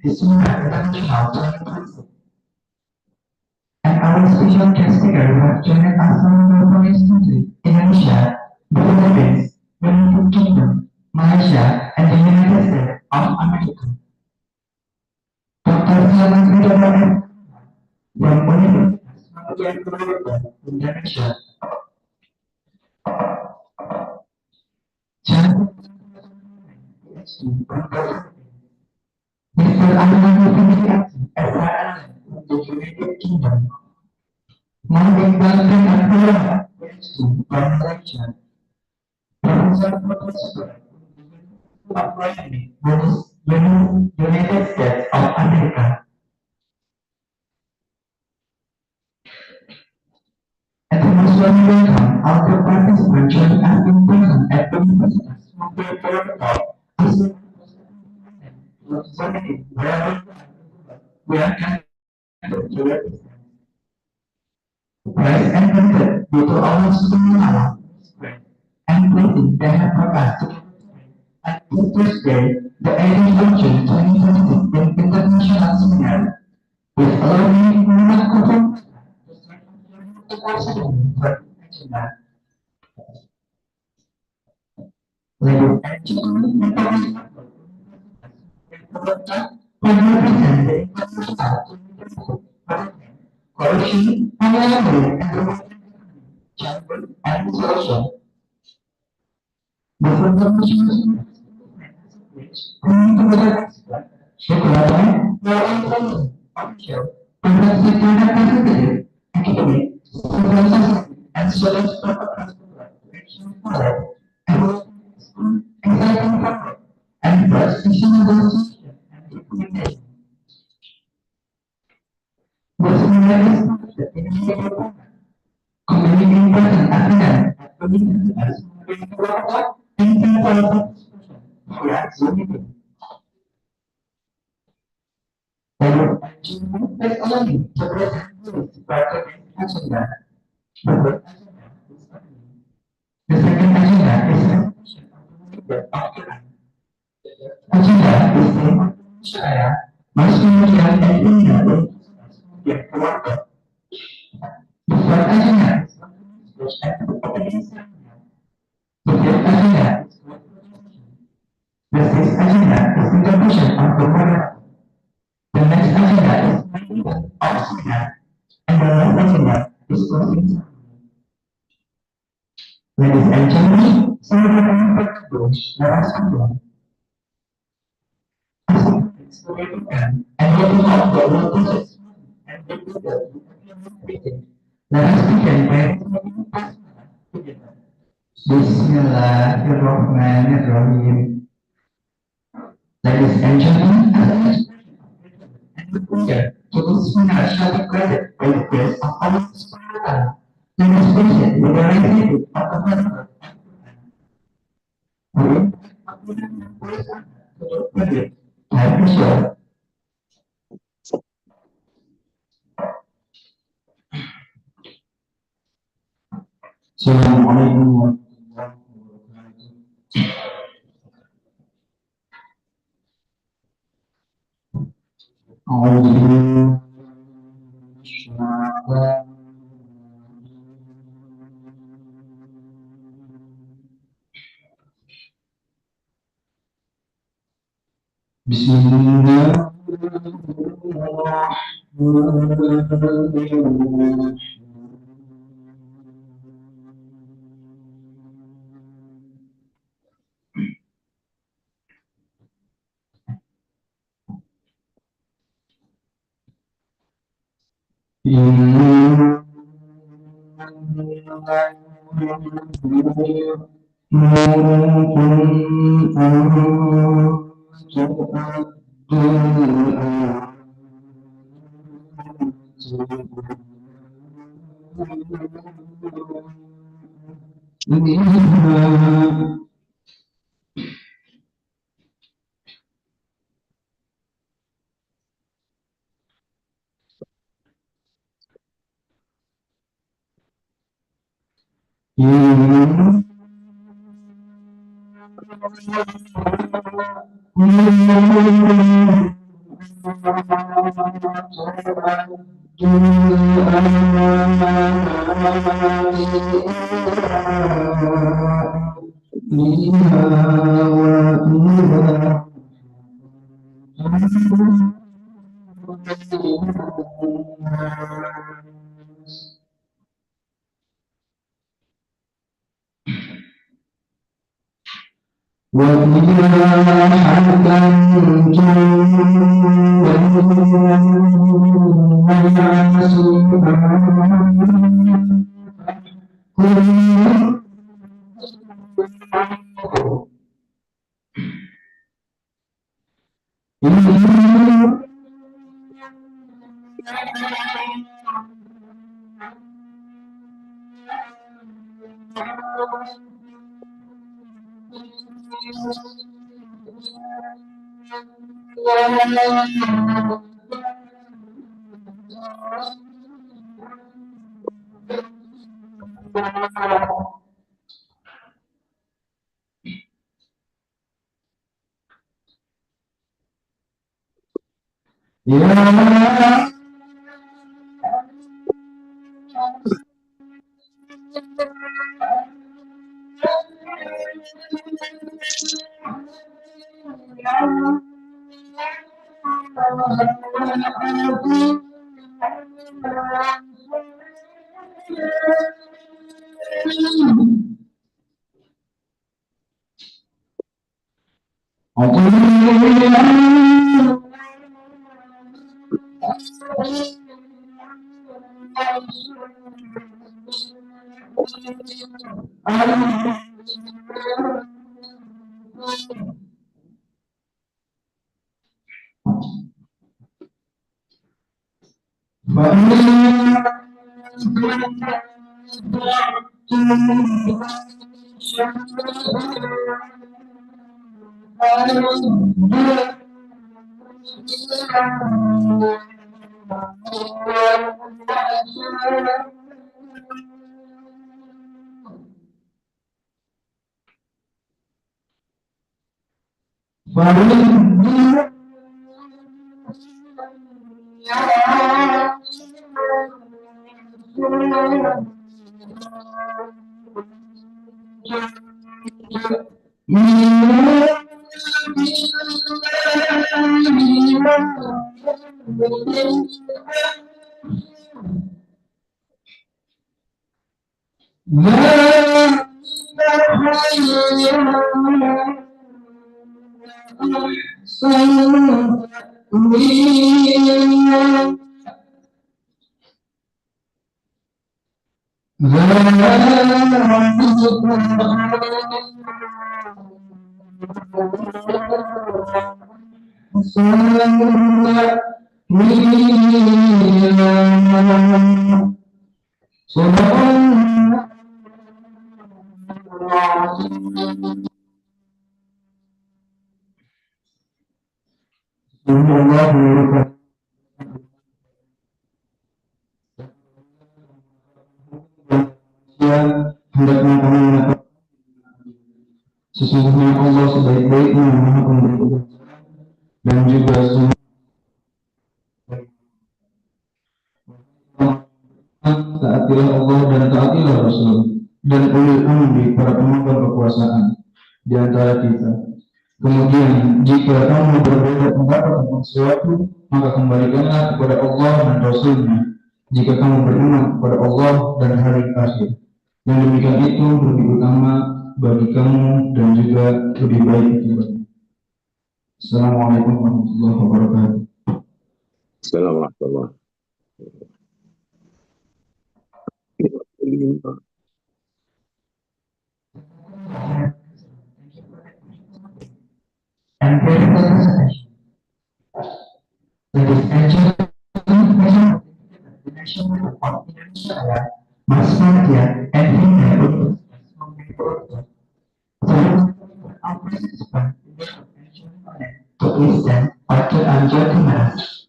international. And our special guest speaker have joined us from the foreign country, Indonesia, the Philippines, the United Kingdom, Malaysia, and the United States of America. Dr. Selamat Widodo from Universitas Indonesia. Mr. Ahmad Fikriati, SRL, from the United Kingdom. Malik Balkan Abdullah, PhD, from Malaysia. Professor of Miami, United States of America. And the most warm welcome all the participants joining us in person at the Universitas representative wherever we are connected. Praise and benefit due to our superhuman and blessing that have brought us together at this Thursday, the 18th of June 2026 in International Seminar with allowing Muhammad Kufur agenda. Ladies and gentlemen, represent the international corruption, and chamber and social. The fundamental coming together equality, official, representative, academic, civil and social purpose, exciting topic, and frustration negotiation and implementation. The seminar is the initiative community person attendance at the university and people for activity. They will achieve the only to present this project agenda. The first agenda is funding. The second agenda is presentation of the document. Agenda is the Shaya, Masculine and Female get worker. The third agenda is which at the opening ceremony. The fifth agenda is the sixth agenda is introduction of the model. The next agenda is maintenance of seminar, and the last agenda is closing ceremony. Ladies and gentlemen, ceremony approach narasumber. It's the and looking at the world process and the implementation. Let us begin by together. Bismillahirrahmanirrahim. Ladies and gentlemen, as an expression of gratitude and good prayer to this seminar shall be granted by the grace of Allah Subhanahu wa Ta'ala. Let us present with the recitation of the Father and Quran. Time to share. Assalamualaikum warahmatullahi wabarakatuh. Bismillahirrahmanirrahim. وإذا حكمتم بين الناس يا hendaknya kami mendapat sesungguhnya Allah sebaik-baiknya Maha Pemberi dan juga semua taatilah Allah dan taatilah Rasul dan ulil amri para pemegang kekuasaan di antara kita. Kemudian jika kamu berbeda pendapat tentang sesuatu, maka kembalikanlah kepada Allah dan Rasulnya. Jika kamu beriman kepada Allah dan hari akhir, yang demikian itu lebih utama bagi kamu dan juga lebih baik akibatnya. Assalamualaikum warahmatullahi wabarakatuh. Assalamualaikum warahmatullahi wabarakatuh. And critical presentation. Ladies and gentlemen, the national of Indonesia, Mas Fatia, and Hinda untuk our participant to listen or to enjoy the mass.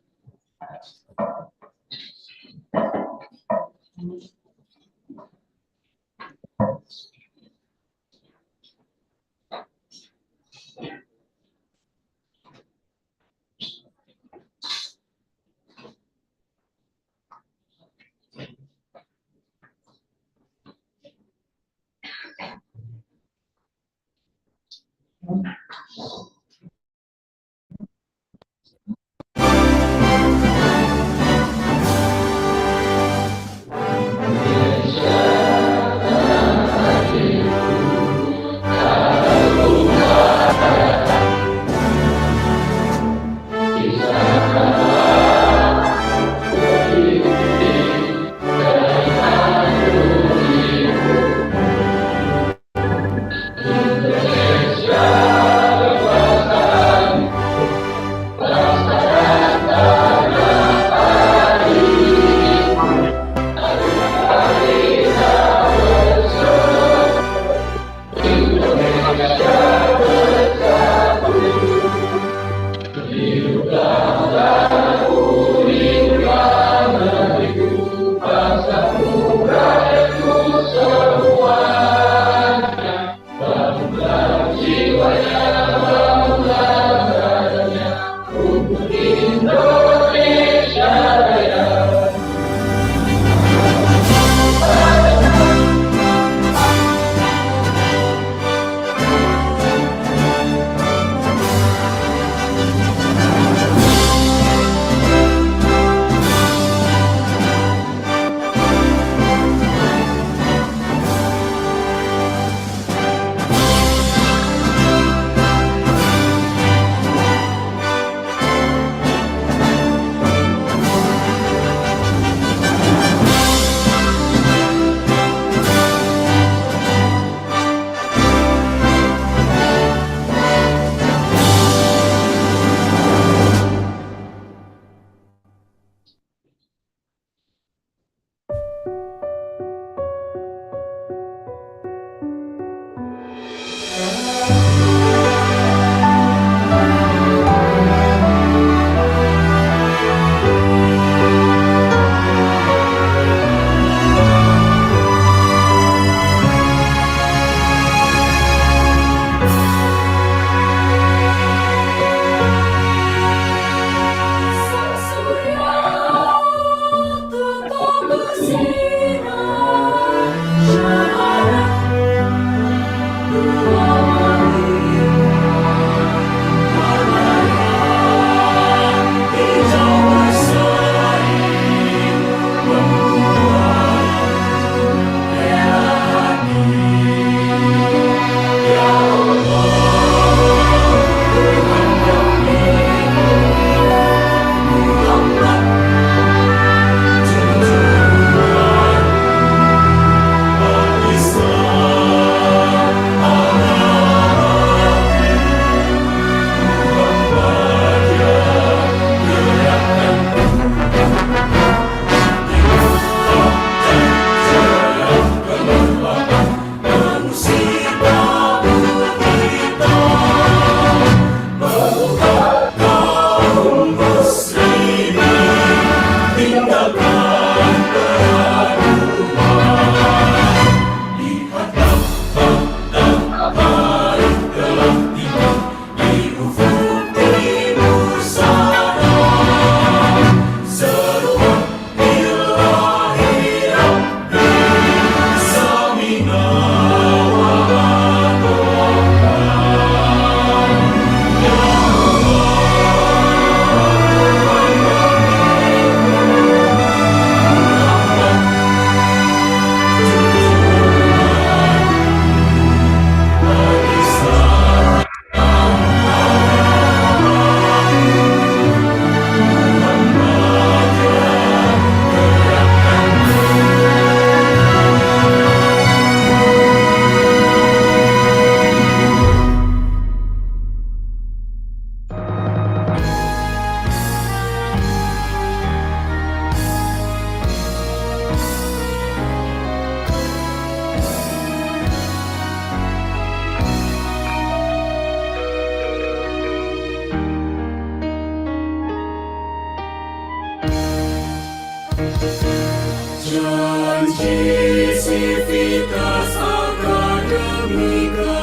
Civitas akademika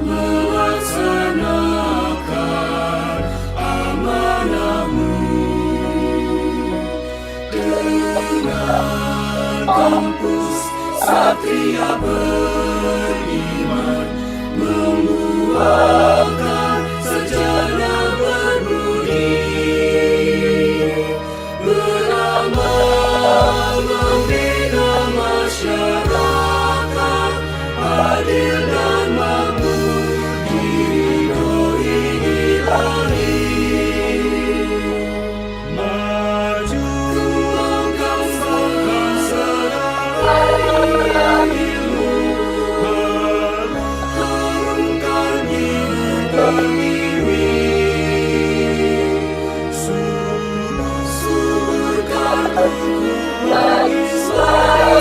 melaksanakan amanahmu dengan kampus satria beriman membuahkan sejarah berbudi beramal membina masyarakat adil dan makmur diridhoi ilahi maju kembangkan selera ilmu harumkan bhinneka pertiwi suburkan hukum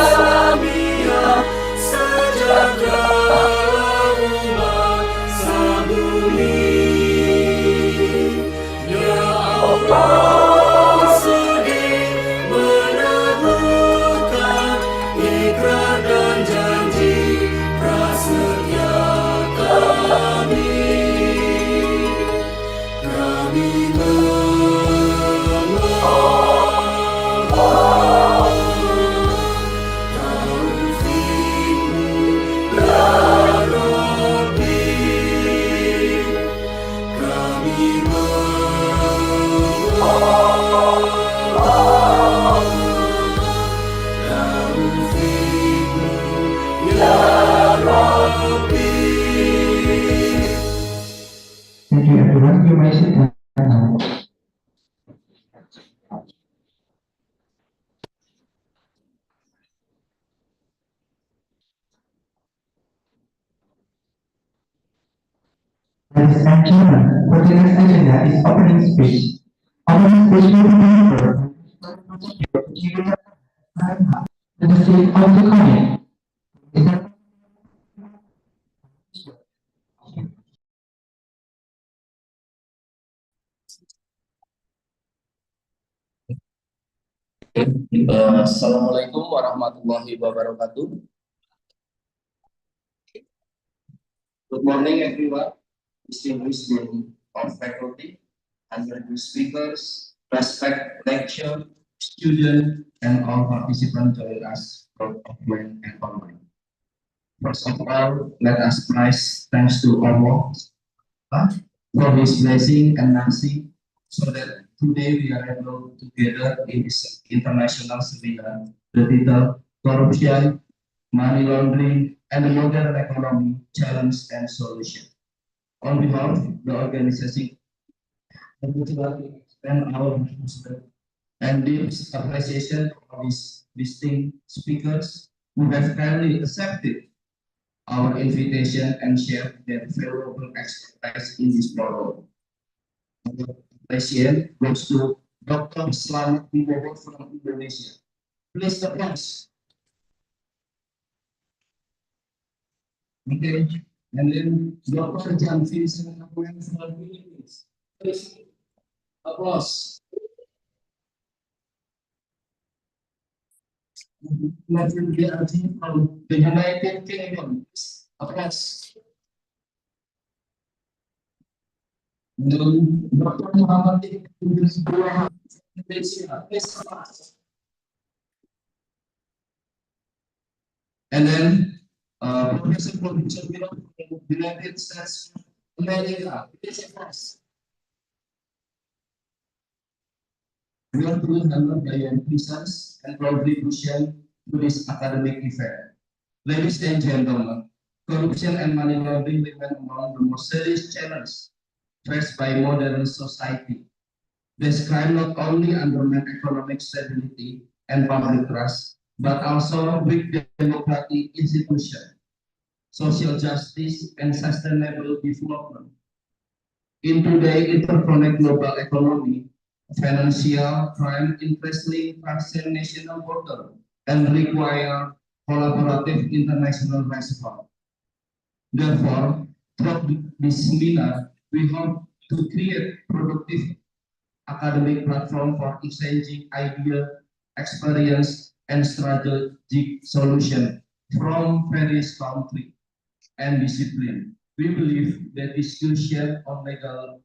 Islamiyah sejahtera umat sabumi ya Allah sudi meneguhkan ikrar dan janji prasetya kami Thank you, everyone. You may sit down now. Ladies and gentlemen, for the next agenda is opening speech. Opening speech will be delivered to the state of the county. Assalamualaikum warahmatullahi wabarakatuh. Good morning, everyone. Distinguished member of faculty, undergraduate speakers, respect lecture, student, and all participants join us from offline and online. First of all, let us praise thanks to Allah for His blessing and mercy, so that today we are able to gather in this international seminar, the title Corruption, Money Laundering, and the Modern Economy, Challenge and Solution. On behalf of the organization, I would like to extend our respect and deep appreciation for these distinct speakers who have kindly accepted our invitation and shared their valuable expertise in this forum. Our appreciation goes to Dr. Slamet Wibowo from Indonesia. Please applause. Okay, and then Dr. Jan Vincent from Philippines. Please applause. Dr. Geraldine from the United Kingdom. Applause. And then Dr. Muhammad from Indonesia. Please applause. And then Professor from the United States of America. Please applause. We are to honor their presence and contribution to this academic event. Ladies and gentlemen, corruption and money laundering remain among the most serious challenges faced by modern society. This crime not only undermine economic stability and public trust, but also weak democratic institutions, social justice, and sustainable development. In today's interconnected global economy, financial crime increasingly transcend national borders and require collaborative international response. Therefore, through this seminar, we hope to create productive academic platform for exchanging ideas, experience, and strategic solution from various countries and discipline. We believe that discussion on legal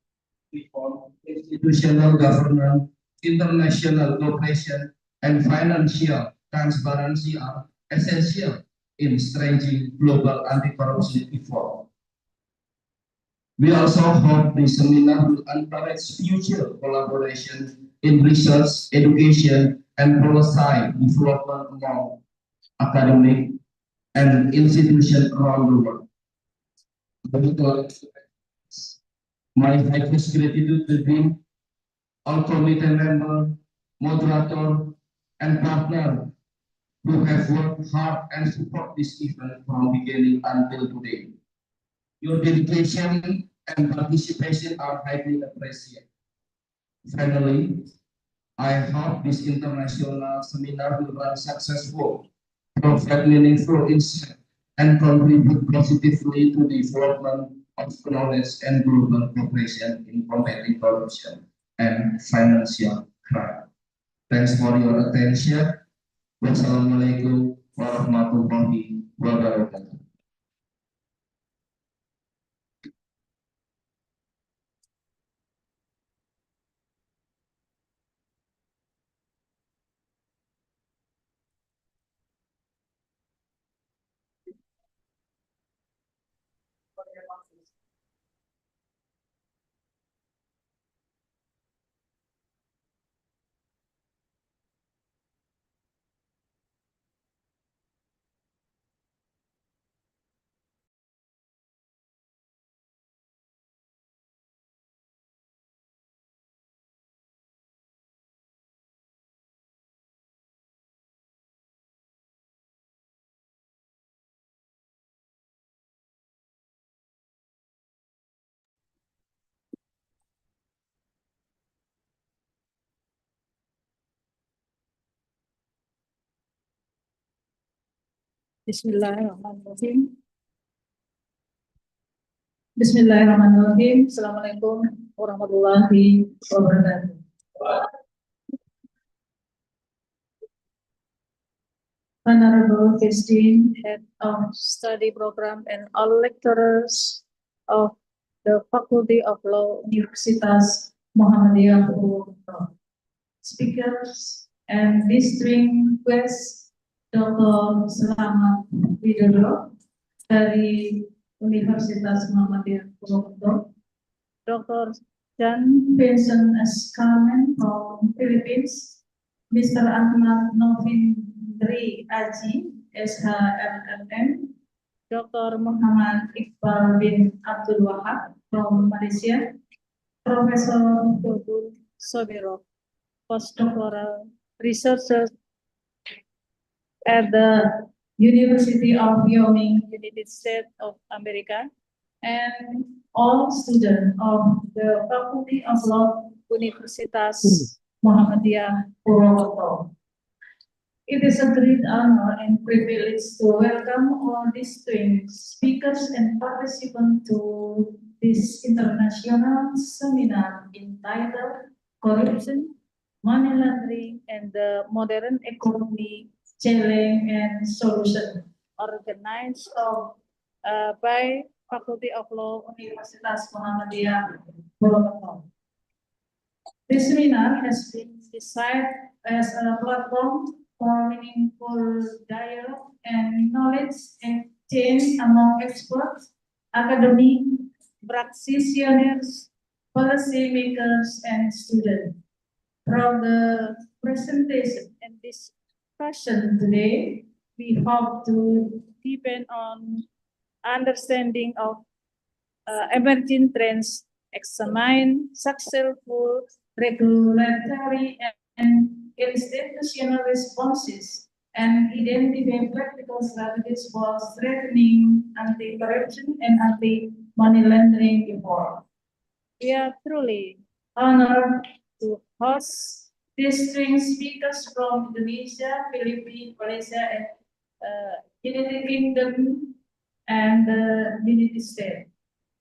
reform, institutional governance, international cooperation, and financial transparency are essential in strengthening global anti-corruption effort. We also hope the seminar will encourage future collaboration in research, education, and policy development among academic and institutions around the world. My highest gratitude to the all committee member, moderator, and partner who have worked hard and support this event from beginning until today. Your dedication and participation are highly appreciated. Finally, I hope this international seminar will run successful, provide meaningful insight, and contribute positively to the development of knowledge and global cooperation in combating corruption and financial crime. Thanks for your attention. Wassalamualaikum warahmatullahi wabarakatuh. Bismillahirrahmanirrahim. Bismillahirrahmanirrahim. Assalamualaikum warahmatullahi wabarakatuh. Honorable Christine, Head of Study Program, and all lecturers of the Faculty of Law, Universitas Muhammadiyah Purwokerto. Speakers and distinguished guests, Dr. Selamat Widodo dari Universitas Muhammadiyah Purwokerto, Dr. Jan Vincent S. Carmen from Philippines, Mr. Ahmad Novindri Aji, SHMMM, Dr. Muhammad Iqbal bin Abdul Wahab from Malaysia, Professor Dodul Sobiro, postdoctoral researcher at the University of Wyoming, United States of America, and all students of the Faculty of Law, Universitas Muhammadiyah Purwokerto. It is a great honor and privilege to welcome all distinguished speakers and participants to this international seminar entitled Corruption, Money Laundering, and the Modern Economy Challenge and Solution, organized by Faculty of Law, Universitas Muhammadiyah Purwokerto. This seminar has been designed as a platform for meaningful dialogue and knowledge exchange among experts, academic practitioners, policymakers, and students. From the presentation and discussion today, we hope to deepen on understanding of emerging trends, examine successful regulatory and institutional responses, and identify practical strategies for strengthening anti-corruption and anti-money laundering efforts. We are truly honored to host distinguished speakers from Indonesia, Philippines, Malaysia, and United Kingdom, and the United States.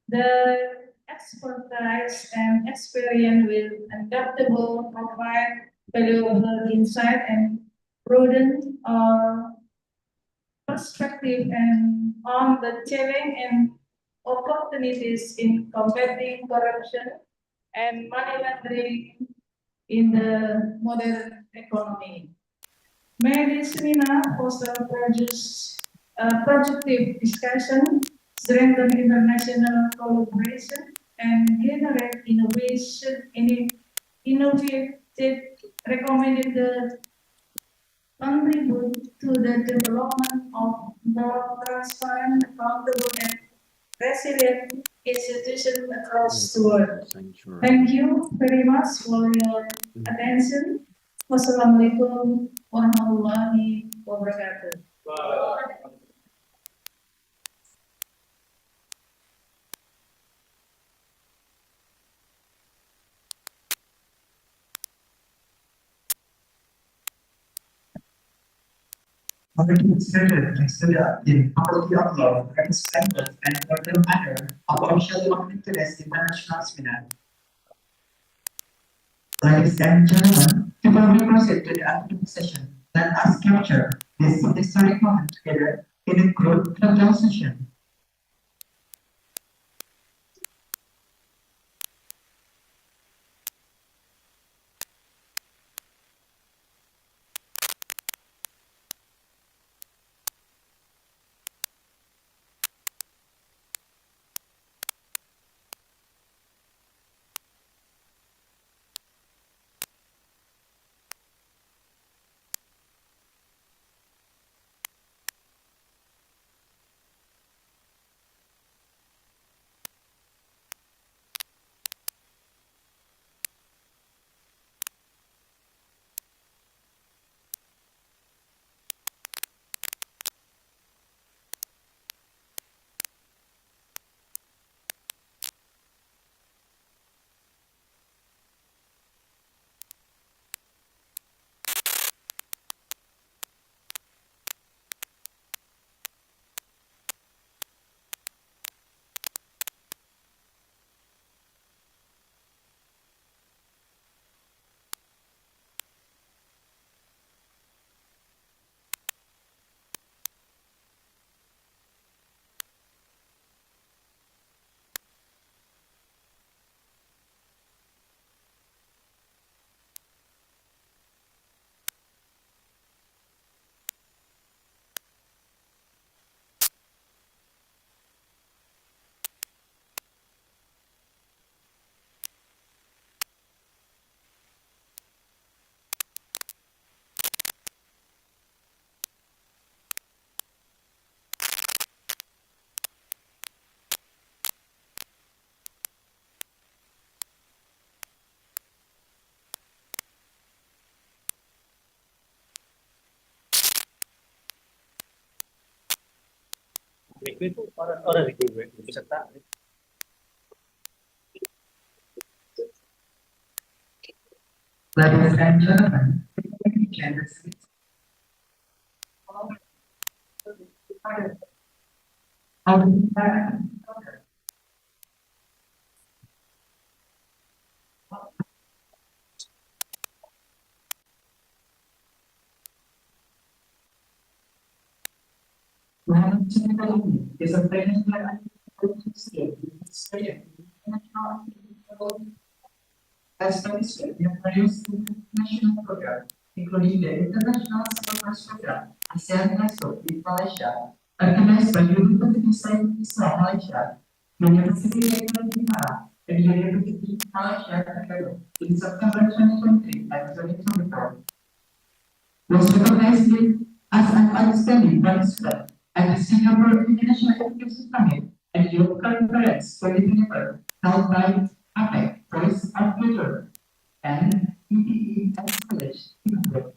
The expertise and experience will undoubtedly provide valuable insight and broaden our perspective and on the challenge and opportunities in combating corruption and money laundering in the modern economy. May this seminar foster productive discussion, strengthen international collaboration, and generate innovative recommended contribute to the development of more transparent, accountable, and resilient institutions across the world. Thank you very much for your attention. Wassalamualaikum warahmatullahi wabarakatuh. Already stated in property of law, rights standards, and further matter of officially documented as international seminar. Ladies and gentlemen, before we proceed to the academic session, let us capture this historic moment together in a group countdown session. Itu orang di gue peserta. Ladies and gentlemen, we can is a famous established in various international programs, including the International Scholars Program, ASEAN NASO in Malaysia, organized by University Sains Islam Malaysia, University Technology Mara, and University Malaysia Cairo in September 2023 and 2024. Was recognized as an outstanding participant at the Singapore International Education Summit and Youth Conference 2024 held by APEC, Voice of Future, and EEE College, Singapore,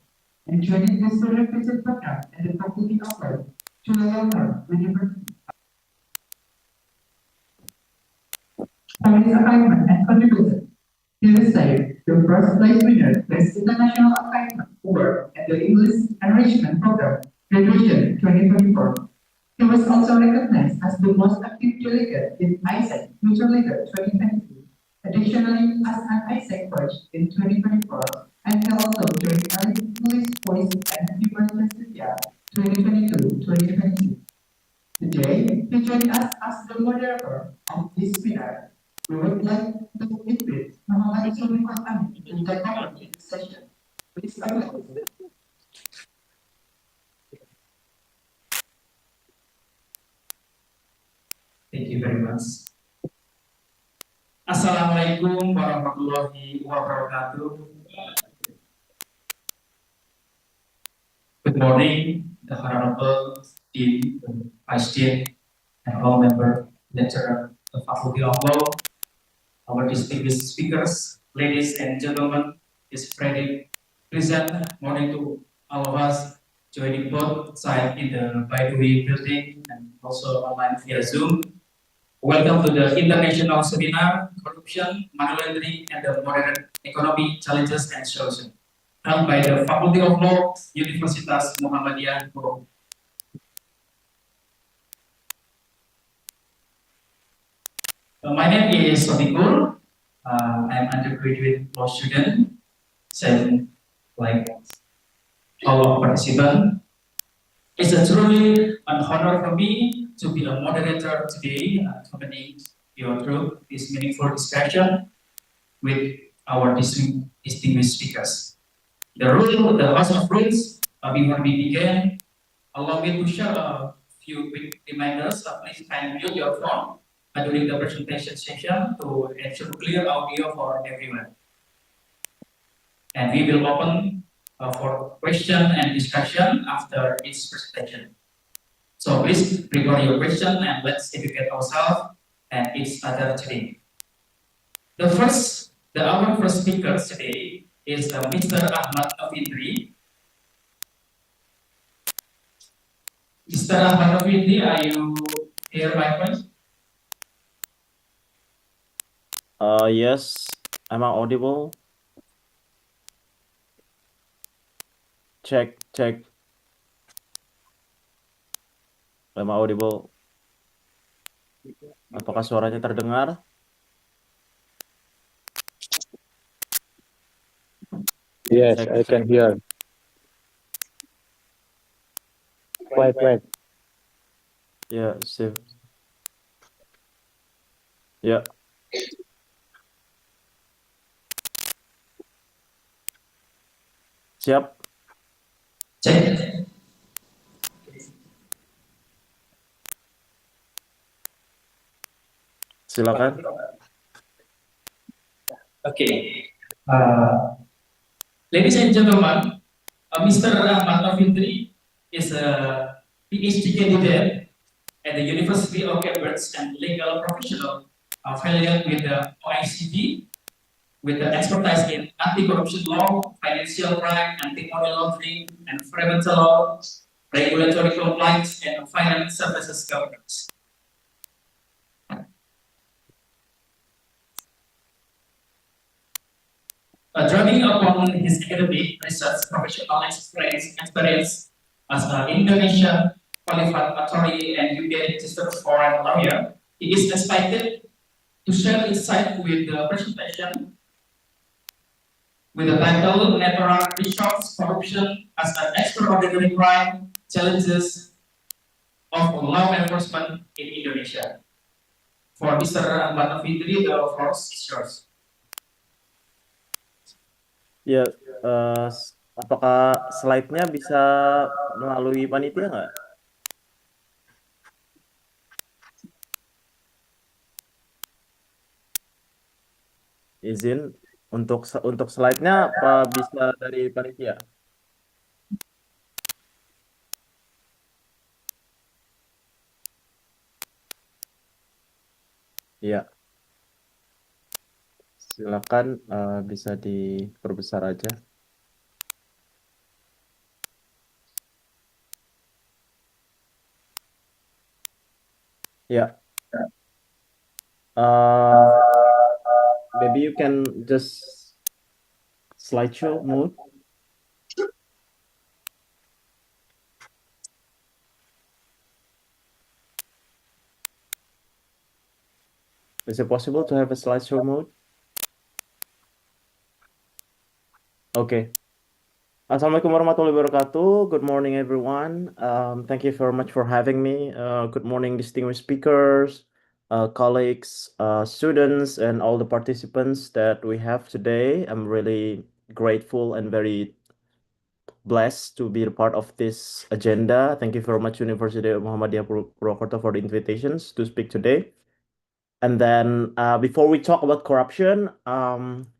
and joining this prerequisite program at the Faculty of Law, Chulalongkorn University. For his appointment and contribution, he received the first place winner Best International Assignment Award at the English Enrichment Program, Graduation 2024. He was also recognized as the most active delegate in ISEC Future Leader 2022. Additionally, as an ISEC coach in 2024, and he also joined elite English Voice and Human Cynthia 2022-2023. Today, to join us as the moderator of this webinar, we would like to invite Muhammad Sulaiman Amin to take over in this session. Please come on. Thank you very much. Assalamualaikum warahmatullahi wabarakatuh. Good morning, the Honorable Dean, the Vice Dean, and all member lecturer of the Faculty of Law, our distinguished speakers, ladies and gentlemen, is Friday. Pleasant morning to all of us joining both sides in the Baidowi building and also online via Zoom. Welcome to the International Seminar, Corruption, Money Laundering, and the Modern Economy Challenges and Solutions, held by the Faculty of Law, Universitas Muhammadiyah Bogor. My name is Sotikul. I'm undergraduate law student. Same like all of participants. It's a truly an honor for me to be a moderator today, accompanying you through this meaningful discussion with our distinguished speakers. The House of Rules, before we begin, allow me to share a few quick reminders. Please kindly mute your phone during the presentation session to ensure clear audio for everyone. And we will open for question and discussion after each presentation. So please record your question and let's educate ourselves and each other today. Our first speaker today is Mr. Ahmad Afidri. Mr. Ahmad Afidri, are you hear my voice? Yes, am I audible? Check. Am I audible? Apakah suaranya terdengar? Yes, Check. I can hear. Wait. Yeah, sip. Ya, siap. Cek. Silakan. Okay. Ladies and gentlemen, Mr. Ahmad Afidri is a PhD candidate at the University of Cambridge and legal professional affiliated with the OECD, with the expertise in anti-corruption law, financial crime, anti-money laundering, environmental law, regulatory compliance, and finance services governance. Drawing upon his academic research professional experience as an Indonesian qualified attorney and UK registered foreign lawyer, he is expected to share insight with the presentation with the title Natural Resource Corruption as an Extraordinary Crime, Challenges of Law Enforcement in Indonesia. For Mr. Ahmad Afidri, the floor is yours. Ya, apakah slide-nya bisa melalui panitia nggak? Izin untuk slide-nya apa bisa dari panitia? Ya. Silakan bisa diperbesar aja. Ya. Maybe you can just slideshow mode. Is it possible to have a slideshow mode? Okay. Assalamualaikum warahmatullahi wabarakatuh. Good morning, everyone. Thank you very much for having me. Good morning, distinguished speakers, colleagues, students, and all the participants that we have today. I'm really grateful and very blessed to be a part of this agenda. Thank you very much, University of Muhammadiyah Purwokerto, for the invitations to speak today. And then before we talk about corruption,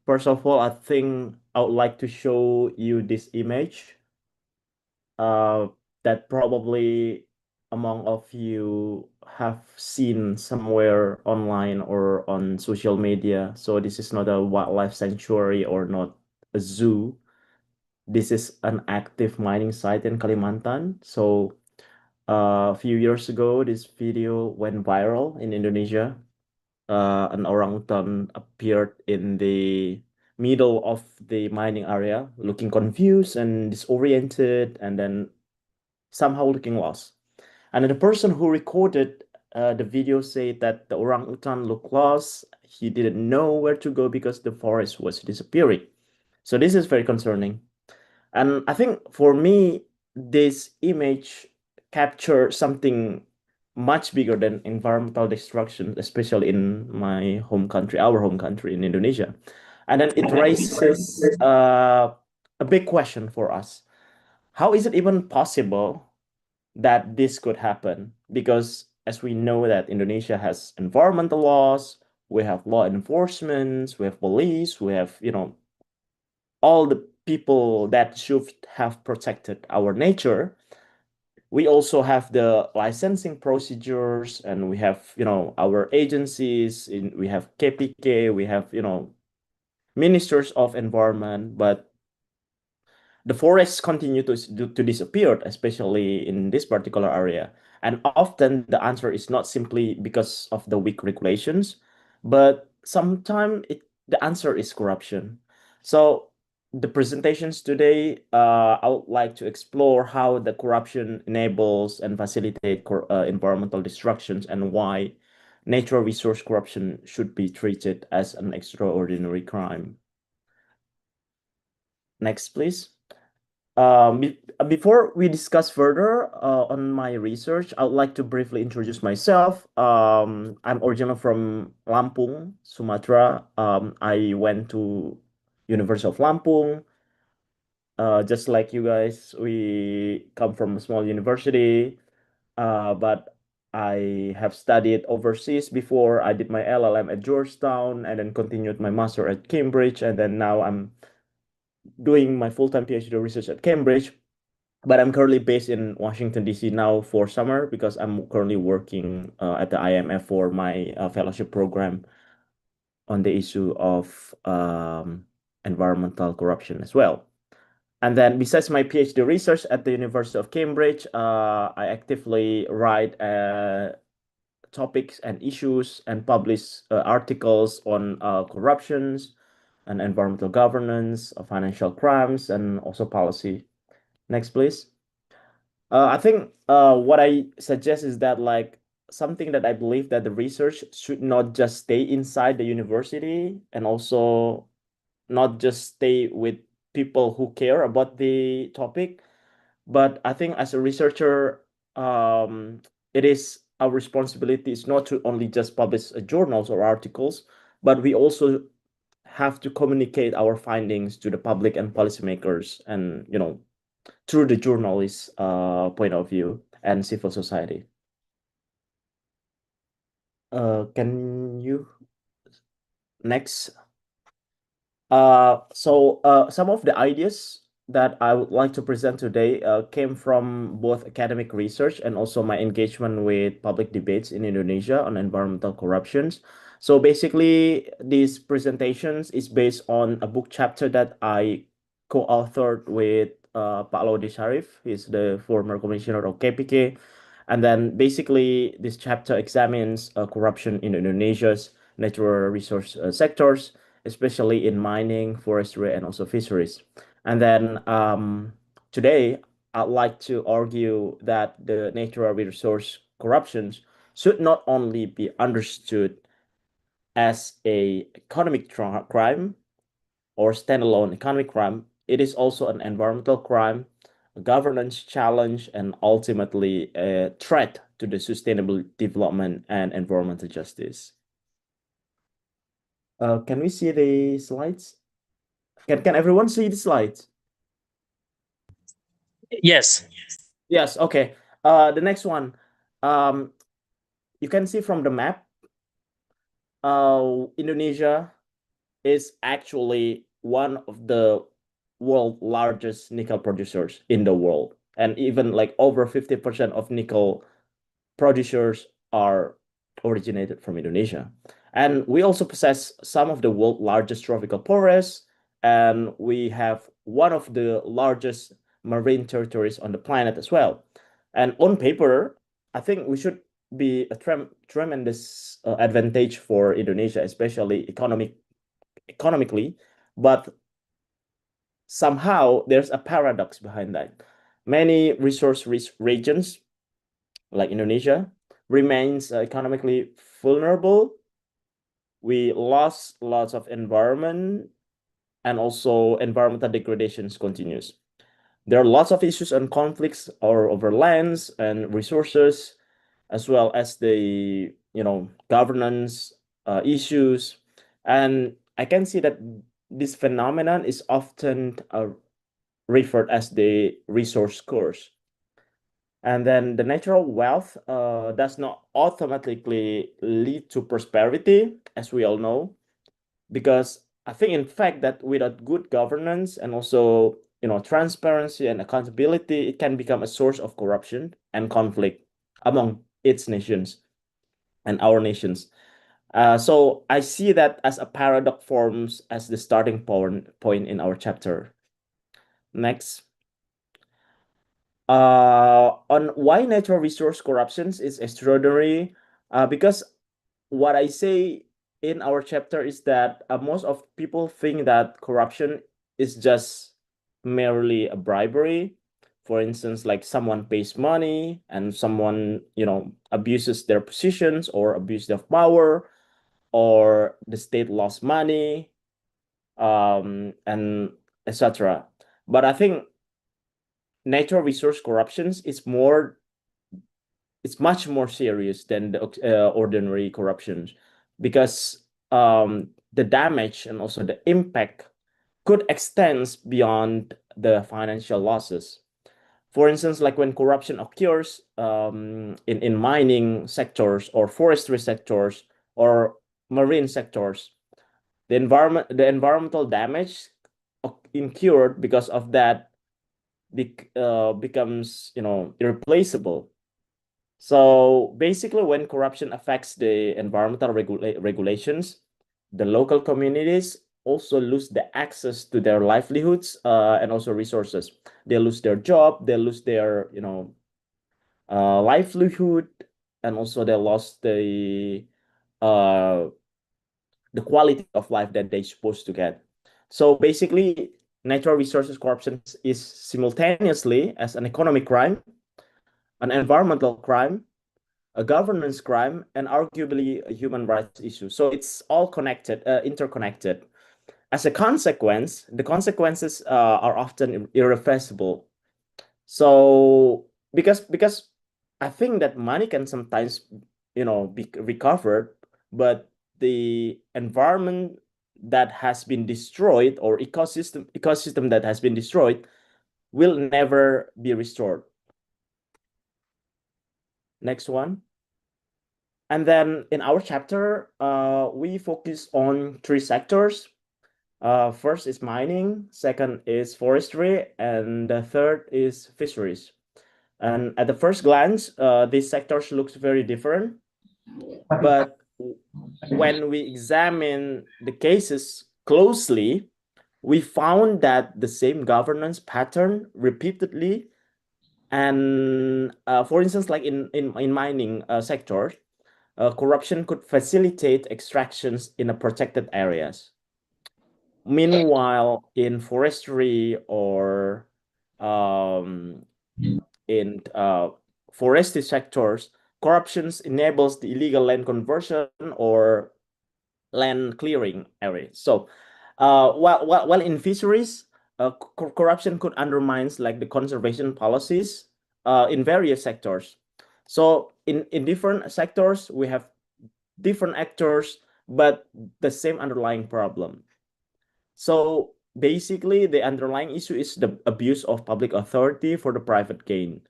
first of all, I think I would like to show you this image that probably among of you have seen somewhere online or on social media. So this is not a wildlife sanctuary or not a zoo. This is an active mining site in Kalimantan. So a few years ago, this video went viral in Indonesia. An orangutan appeared in the middle of the mining area, looking confused and disoriented, and then somehow looking lost. And then the person who recorded the video said that the orangutan looked lost. He didn't know where to go because the forest was disappearing. So this is very concerning. And I think for me, this image captured something much bigger than environmental destruction, especially in my home country, our home country in Indonesia. And then it raises a big question for us. How is it even possible that this could happen? Because as we know that Indonesia has environmental laws, we have law enforcement, we have police, we have, all the people that should have protected our nature. We also have the licensing procedures, and we have, our agencies, we have KPK, we have, ministers of environment, but the forests continue to disappear, especially in this particular area. And often the answer is not simply because of the weak regulations, but sometimes the answer is corruption. So the presentations today, I would like to explore how the corruption enables and facilitate environmental destructions, and why natural resource corruption should be treated as an extraordinary crime. Next, please. Before we discuss further on my research, I would like to briefly introduce myself. I'm originally from Lampung, Sumatera. I went to University of Lampung. Just like you guys, we come from a small university, but I have studied overseas before. I did my LLM at Georgetown and then continued my master at Cambridge, and then now I'm doing my full-time PhD research at Cambridge. But I'm currently based in Washington, D.C. now for summer because I'm currently working at the IMF for my fellowship program on the issue of environmental corruption as well. And then besides my PhD research at the University of Cambridge, I actively write topics and issues and publish articles on corruptions and environmental governance, financial crimes, and also policy. Next, please. I think what I suggest is that, like, something that I believe that the research should not just stay inside the university, and also not just stay with people who care about the topic. But I think as a researcher, it is our responsibility is not to only just publish journals or articles, but we also have to communicate our findings to the public and policymakers, and through the journalist point of view and civil society. Can you next? So some of the ideas that I would like to present today came from both academic research and also my engagement with public debates in Indonesia on environmental corruptions. So basically, these presentations is based on a book chapter that I co-authored with Pak Laude Sharif. He's the former commissioner of KPK. And then basically, this chapter examines corruption in Indonesia's natural resource sectors, especially in mining, forestry, and also fisheries. And then today, I'd like to argue that the natural resource corruptions should not only be understood as a economic crime or standalone economic crime, it is also an environmental crime, a governance challenge, and ultimately a threat to the sustainable development and environmental justice. Can we see the slides? Can everyone see the slides? Yes. Yes, okay. The next one. You can see from the map, Indonesia is actually one of the world largest nickel producers in the world. And even like over 50% of nickel producers are originated from Indonesia. And we also possess some of the world's largest tropical forests, and we have one of the largest marine territories on the planet as well. And on paper, I think we should be a tremendous advantage for Indonesia, especially economically, but somehow there's a paradox behind that. Many resource-rich regions, like Indonesia, remains economically vulnerable. We lost lots of environment, and also environmental degradations continues. There are lots of issues and conflicts over lands and resources, as well as the governance issues. And I can see that this phenomenon is often referred as the resource curse. And then the natural wealth does not automatically lead to prosperity, as we all know, because I think, in fact, that without good governance and also transparency and accountability, it can become a source of corruption and conflict among its nations and our nations. So I see that as a paradox forms as the starting point in our chapter. Next. On why natural resource corruptions is extraordinary, because what I say in our chapter is that most of people think that corruption is just merely a bribery. For instance, like someone pays money and someone abuses their positions or abuse their power, or the state lost money, and etc. But I think natural resource corruptions is much more serious than the ordinary corruptions, because the damage and also the impact could extend beyond the financial losses. For instance, like when corruption occurs in mining sectors or forestry sectors or marine sectors, the environmental damage incurred because of that becomes irreplaceable. So basically, when corruption affects the environmental regulations, the local communities also lose the access to their livelihoods and also resources. They lose their job, they lose their livelihood, and also they lost the quality of life that they're supposed to get. So basically, natural resources corruption is simultaneously as an economic crime, an environmental crime, a governance crime, and arguably a human rights issue. So it's all connected, interconnected. As a consequence, the consequences are often irreversible. So because I think that money can sometimes be recovered, but the environment that has been destroyed or ecosystem that has been destroyed will never be restored. Next one. And then in our chapter, we focus on three sectors. First is mining, second is forestry, and the third is fisheries. And at the first glance, these sectors looks very different. But when we examine the cases closely, we found that the same governance pattern repeatedly. And for instance, like in mining sector, corruption could facilitate extractions in a protected areas. Meanwhile, in forestry or in forestry sectors, corruption enables the illegal land conversion or land clearing areas. So while in fisheries, corruption could undermine like the conservation policies in various sectors. So in different sectors, we have different actors, but the same underlying problem. So basically, the underlying issue is the abuse of public authority for the private gain.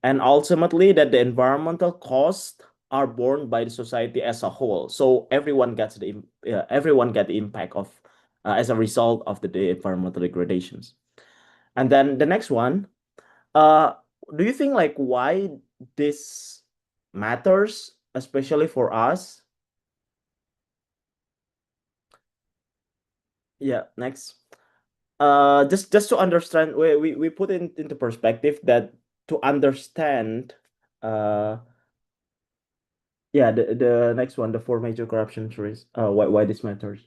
And ultimately, that the environmental costs are borne by the society as a whole. So everyone gets everyone get the impact of as a result of the environmental degradations. And then the next one, do you think like why this matters, especially for us? Yeah, next. Just to understand, we put it into perspective that to understand, yeah, the next one, the four major corruption risks, why this matters.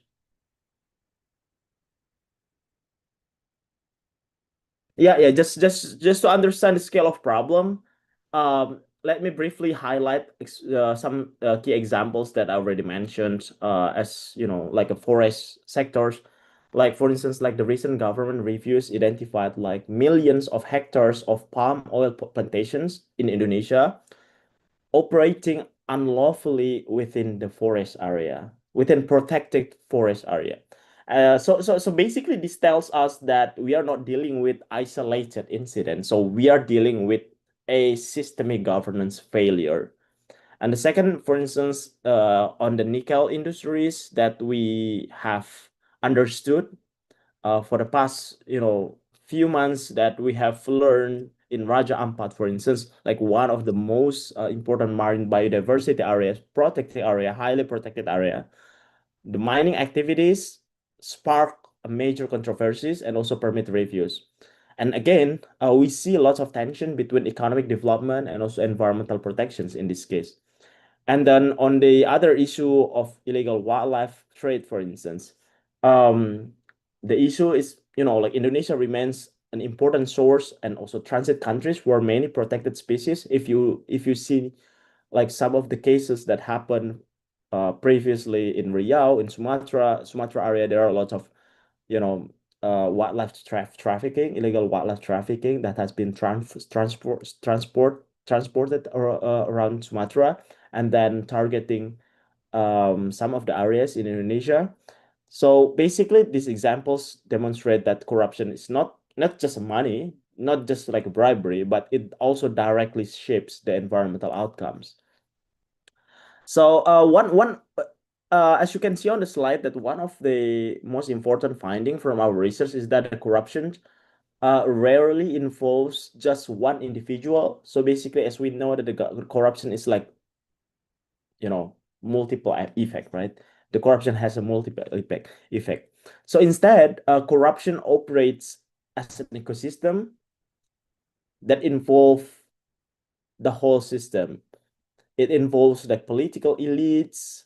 Yeah, just to understand the scale of problem, let me briefly highlight some key examples that I already mentioned, as you know, like a forest sectors. Like for instance, like the recent government reviews identified like millions of hectares of palm oil plantations in Indonesia operating unlawfully within the forest area, within protected forest area. So basically, this tells us that we are not dealing with isolated incidents. So we are dealing with a systemic governance failure. And the second, for instance, on the nickel industries that we have understood for the past, few months that we have learned in Raja Ampat, for instance, like one of the most important marine biodiversity areas, protected area, highly protected area, the mining activities spark major controversies and also permit reviews. And again, we see lots of tension between economic development and also environmental protections in this case. And then on the other issue of illegal wildlife trade, for instance, the issue is, like Indonesia remains an important source and also transit countries for many protected species. If you see like some of the cases that happened previously in Riau, in Sumatra area, there are a lot of, wildlife trafficking, illegal wildlife trafficking that has been transported around Sumatra and then targeting some of the areas in Indonesia. So basically, these examples demonstrate that corruption is not just money, not just like bribery, but it also directly shapes the environmental outcomes. So as you can see on the slide, that one of the most important finding from our research is that the corruption rarely involves just one individual. So basically, as we know that the corruption is like, multiple effect, right? The corruption has a multiple effect. So instead, corruption operates as an ecosystem that involve the whole system. It involves the political elites,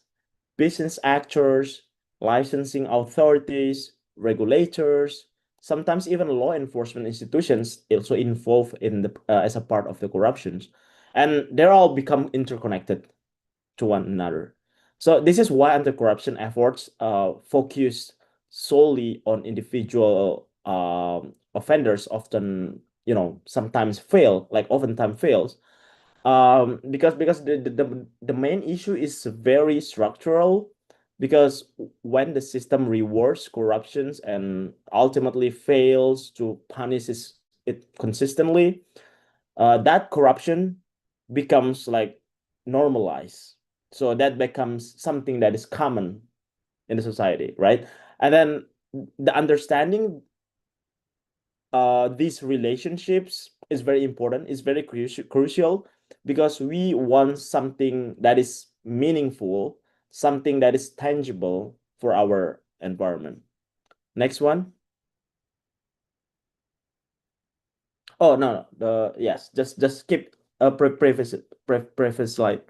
business actors, licensing authorities, regulators, sometimes even law enforcement institutions also involved in the as a part of the corruptions, and they're all become interconnected to one another. So this is why anti-corruption efforts focus solely on individual offenders often, sometimes fail, like oftentimes fails, because the main issue is very structural, because when the system rewards corruptions and ultimately fails to punish it consistently, that corruption becomes like normalized. So that becomes something that is common in the society, right? And then the understanding these relationships is very important, is very crucial, because we want something that is meaningful, something that is tangible for our environment. Next one. Oh no, yes, just keep a preface slide.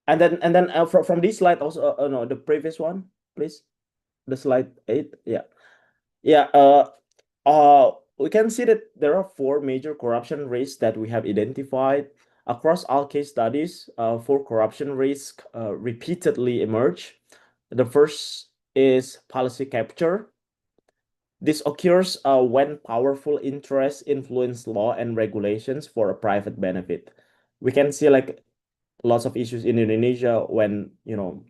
And then from this slide also, no, the previous one, please, the slide 8. Yeah. We can see that there are four major corruption risks that we have identified across all case studies. Four corruption risks repeatedly emerge. The first is policy capture. This occurs when powerful interests influence law and regulations for a private benefit. We can see like lots of issues in Indonesia when,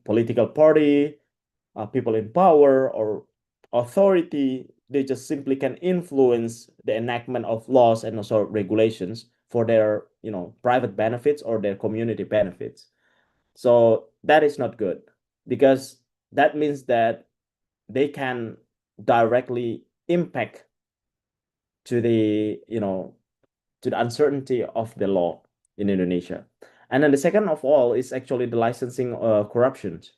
political party, people in power or authority, they just simply can influence the enactment of laws and also regulations for their, private benefits or their community benefits. So that is not good because that means that they can directly impact to the, to the uncertainty of the law in Indonesia. And then the second of all is actually the licensing corruptions.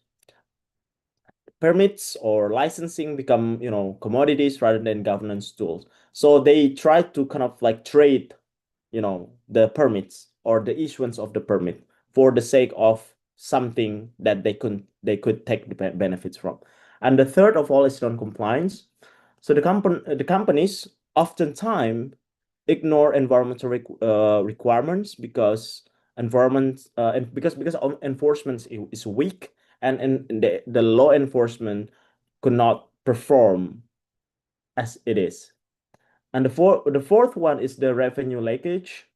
Permits or licensing become, commodities rather than governance tools. So they try to kind of like trade, the permits or the issuance of the permit for the sake of something that they could take the benefits from. And the third of all is non-compliance. So the companies oftentimes ignore environmental requirements because enforcement is weak and the law enforcement could not perform as it is. And the fourth one is the revenue leakage.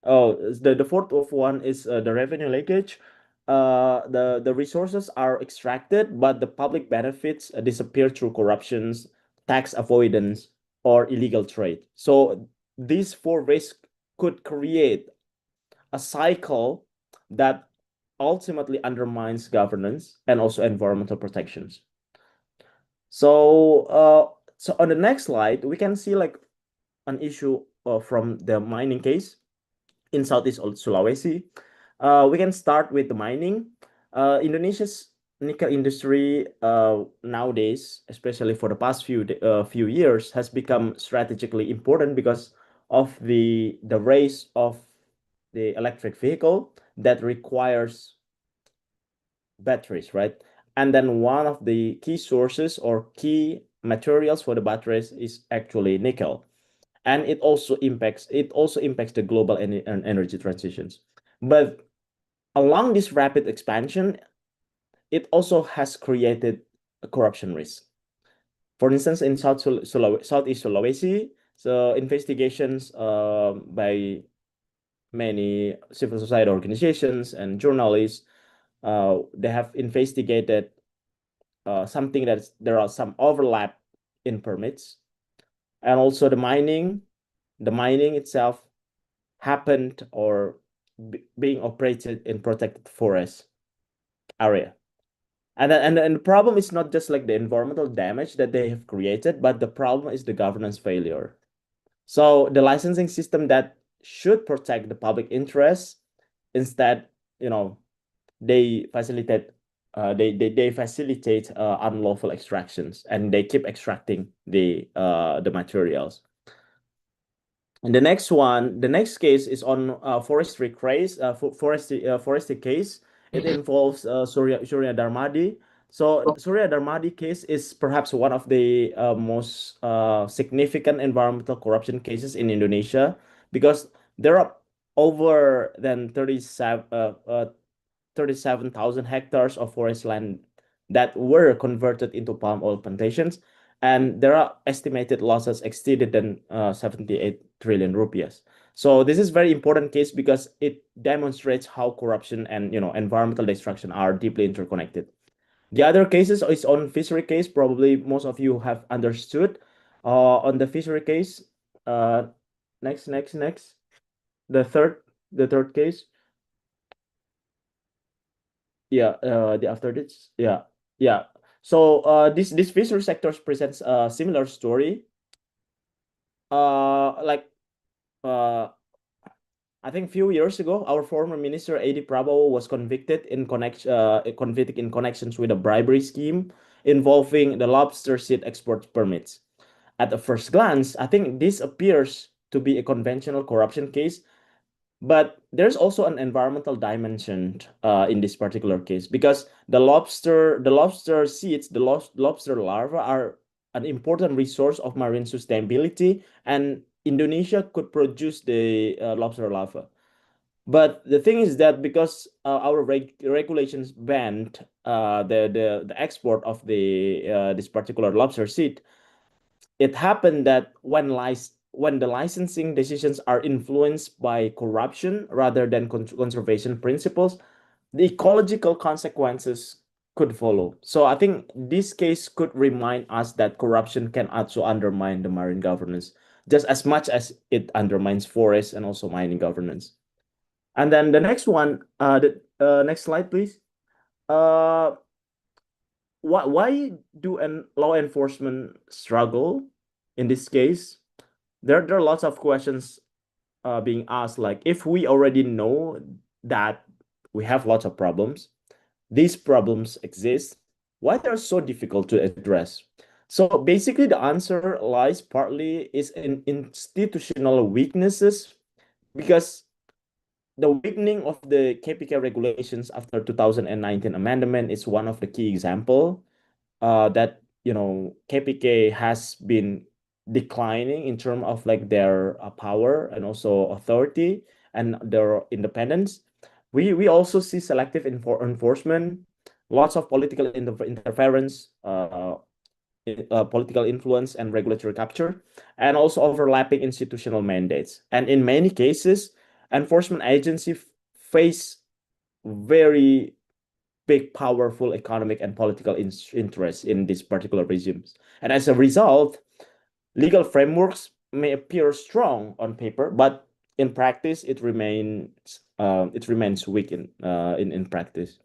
Oh, the fourth of one is the revenue leakage. The resources are extracted, but the public benefits disappear through corruptions, tax avoidance, or illegal trade. So these four risks could create a cycle that ultimately undermines governance and also environmental protections. So on the next slide, we can see like an issue from the mining case in Southeast Sulawesi. We can start with the mining. Indonesia's nickel industry nowadays, especially for the past few years, has become strategically important because of the rise of the electric vehicle that requires batteries, right? And then one of the key sources or key materials for the batteries is actually nickel. And it also impacts the global energy transitions. But along this rapid expansion, it also has created a corruption risk. For instance, in Southeast Sulawesi, so investigations by many civil society organizations and journalists, they have investigated something that there are some overlap in permits, and also the mining itself happened or being operated in protected forest area. And the problem is not just like the environmental damage that they have created, but the problem is the governance failure. So the licensing system that should protect the public interest, instead, they facilitate unlawful extractions, and they keep extracting the materials. And the next case is on forestry case. It involves Surya Darmadi. So Surya Darmadi case is perhaps one of the most significant environmental corruption cases in Indonesia, because there are over than 37,000 hectares of forest land that were converted into palm oil plantations, and there are estimated losses exceeded than 78 trillion rupiahs. So this is very important case because it demonstrates how corruption and environmental destruction are deeply interconnected. The other cases is on fishery case. Probably most of you have understood. On the fishery case, next. The third case. Yeah, the after this. Yeah. So this fishery sectors presents a similar story. Like I think a few years ago, our former minister Edi Prabowo was convicted in connections with a bribery scheme involving the lobster seed export permits. At the first glance, I think this appears to be a conventional corruption case, but there's also an environmental dimension in this particular case, because the lobster seeds, the lobster larvae are an important resource of marine sustainability, and Indonesia could produce the lobster larva. But the thing is that because our regulations banned the export of this particular lobster seed, it happened that when the licensing decisions are influenced by corruption rather than conservation principles, the ecological consequences could follow. So I think this case could remind us that corruption can also undermine the marine governance just as much as it undermines forest and also mining governance. And then the next one, the next slide, please. Why do law enforcement struggle in this case? There are lots of questions being asked, like if we already know that we have lots of problems, these problems exist, why they're so difficult to address? So basically the answer lies partly is in institutional weaknesses, because the weakening of the KPK regulations after 2019 amendment is one of the key example that KPK has been declining in terms of like their power and also authority and their independence. We also see selective enforcement, lots of political interference, political influence and regulatory capture, and also overlapping institutional mandates. And in many cases, enforcement agencies face very big, powerful economic and political interests in these particular regimes. And as a result, legal frameworks may appear strong on paper, but in practice, it remains weak in practice.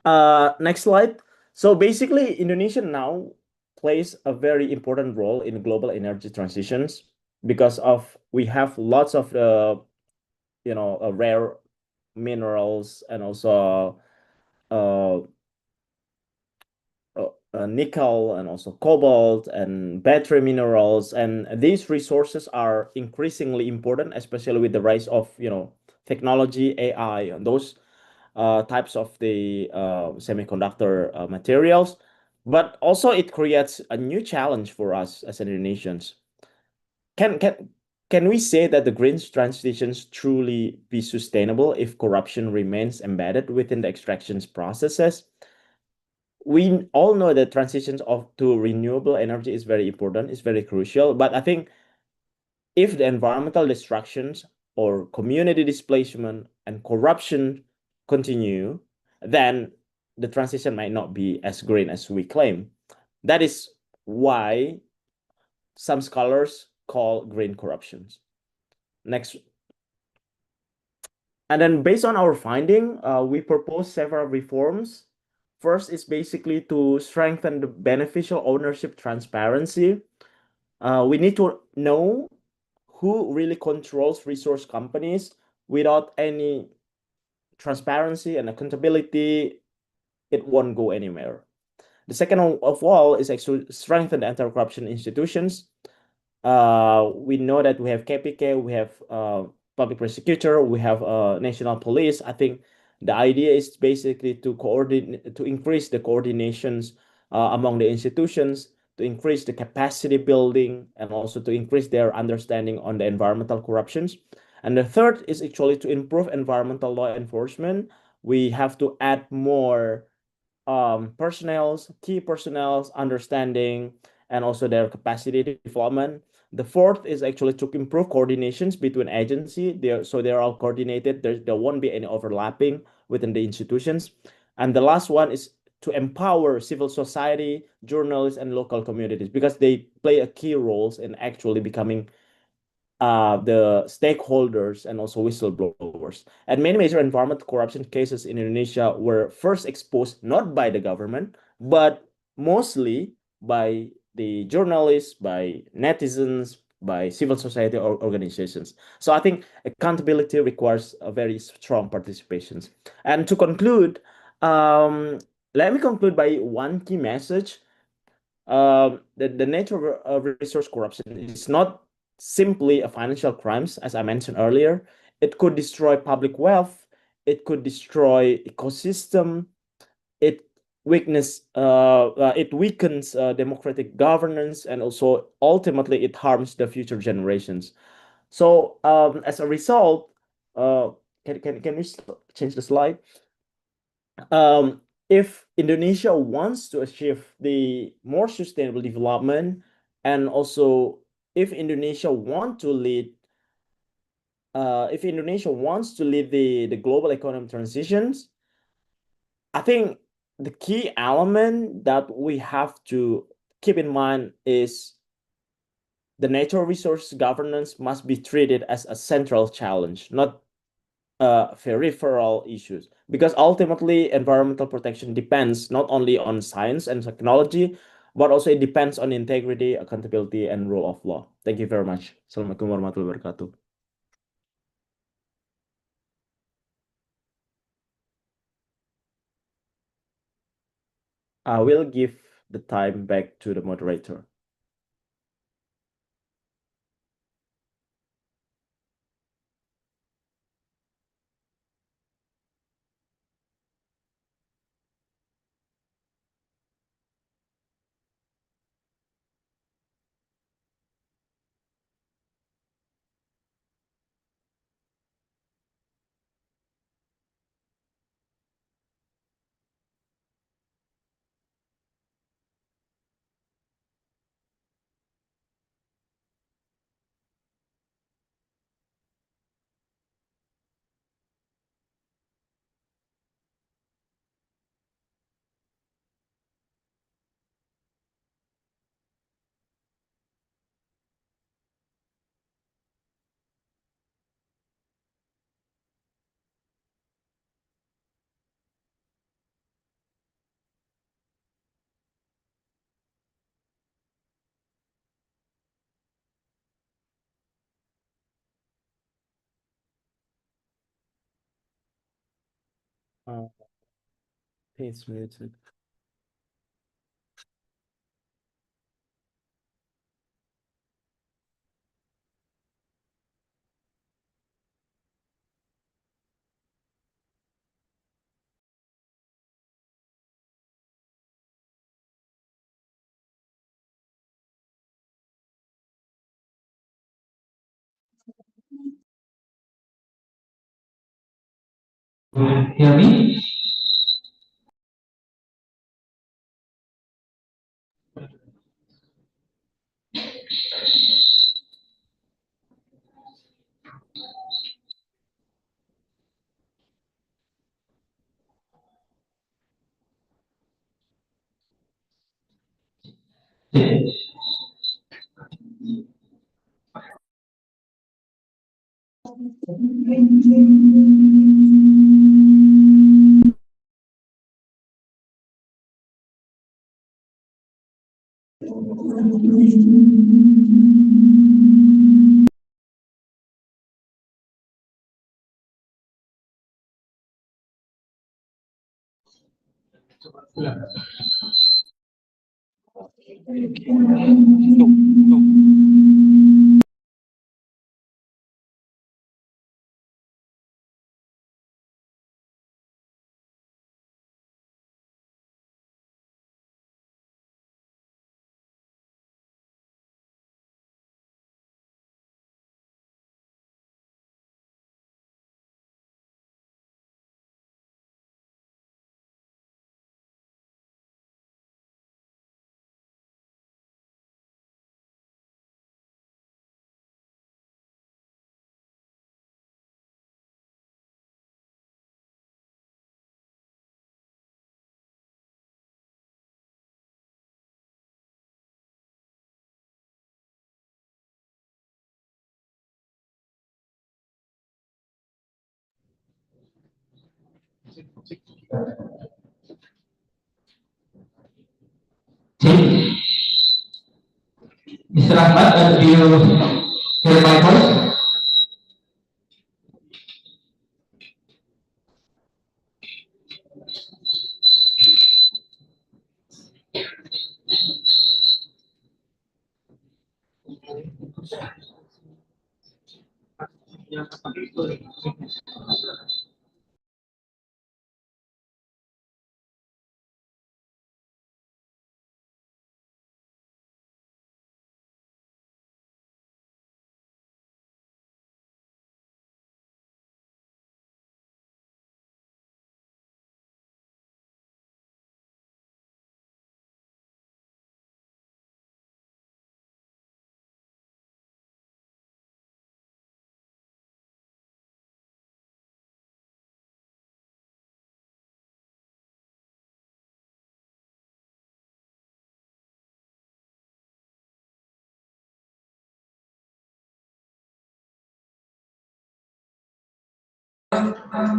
Next slide. So basically, Indonesia now plays a very important role in global energy transitions because we have lots of rare minerals and also nickel and also cobalt and battery minerals, and these resources are increasingly important, especially with the rise of technology, AI, and those types of the semiconductor materials. But also it creates a new challenge for us as Indonesians. Can we say that the green transitions truly be sustainable if corruption remains embedded within the extractions processes? We all know that transitions to renewable energy is very important, it's very crucial. But I think if the environmental destructions or community displacement and corruption continue, then the transition might not be as green as we claim. That is why some scholars call green corruptions. Next. And then based on our finding, we propose several reforms. First is basically to strengthen the beneficial ownership transparency. We need to know who really controls resource companies. Without any transparency and accountability, it won't go anywhere. The second of all is actually strengthen the anti-corruption institutions. We know that we have KPK, we have public prosecutor, we have national police. I think the idea is basically to increase the coordinations among the institutions, to increase the capacity building, and also to increase their understanding on the environmental corruptions. And the third is actually to improve environmental law enforcement. We have to add more key personnel understanding and also their capacity development. The fourth is actually to improve coordinations between agencies. So they're all coordinated. There won't be any overlapping within the institutions. And the last one is to empower civil society, journalists, and local communities, because they play a key roles in actually becoming the stakeholders and also whistleblowers. And many major environmental corruption cases in Indonesia were first exposed not by the government, but mostly by the journalists, by netizens, by civil society organizations. So I think accountability requires a very strong participation. And to conclude, let me conclude by one key message. The nature of resource corruption is not simply a financial crimes, as I mentioned earlier. It could destroy public wealth. It could destroy ecosystem. It weakens democratic governance, and also ultimately it harms the future generations. So as a result, can we change the slide? If Indonesia wants to achieve the more sustainable development, and also if Indonesia want to lead, if Indonesia wants to lead the global economic transitions, I think the key element that we have to keep in mind is the natural resource governance must be treated as a central challenge, not peripheral issues, because ultimately environmental protection depends not only on science and technology, but also it depends on integrity, accountability, and rule of law. Thank you very much. Assalamualaikum warahmatullahi wabarakatuh. I will give the time back to the moderator. It's muted. Hear me? See, Mr. Ahmad, do you hear my voice?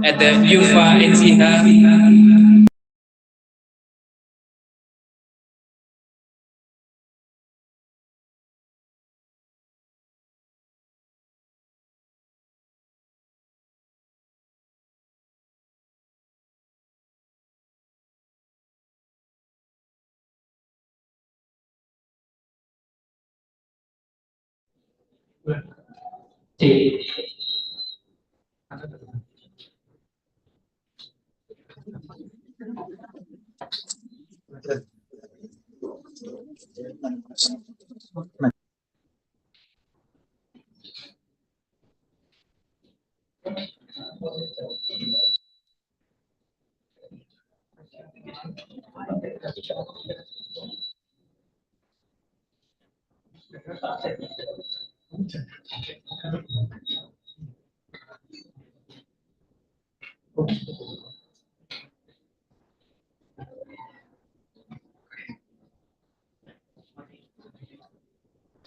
at the UFA NCH. C.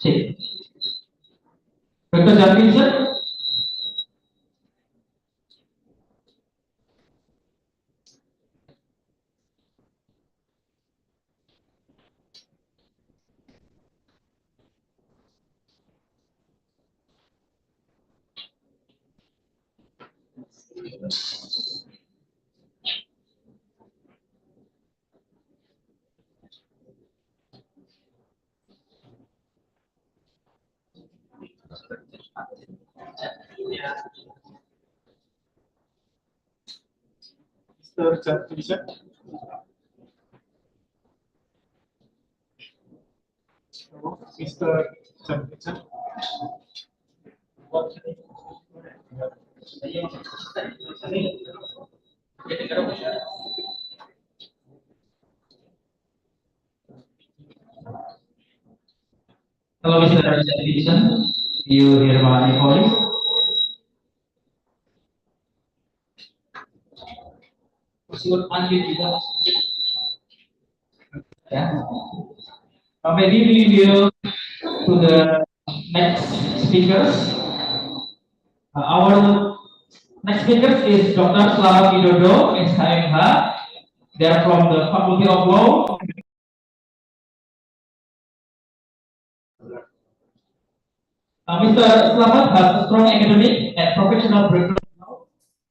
C. Dr. Jafrison. Mr. Jafrison. Mr. Jafrison. Hello, Mr. Jafrison. You hear my voice? Meskipun unmute juga. Ya. Maybe we will to the next speakers. Our next speaker is Dr. Slamet Widodo, SHMH. They are from the Faculty of Law. Mr. Slamet has a strong academic and professional background,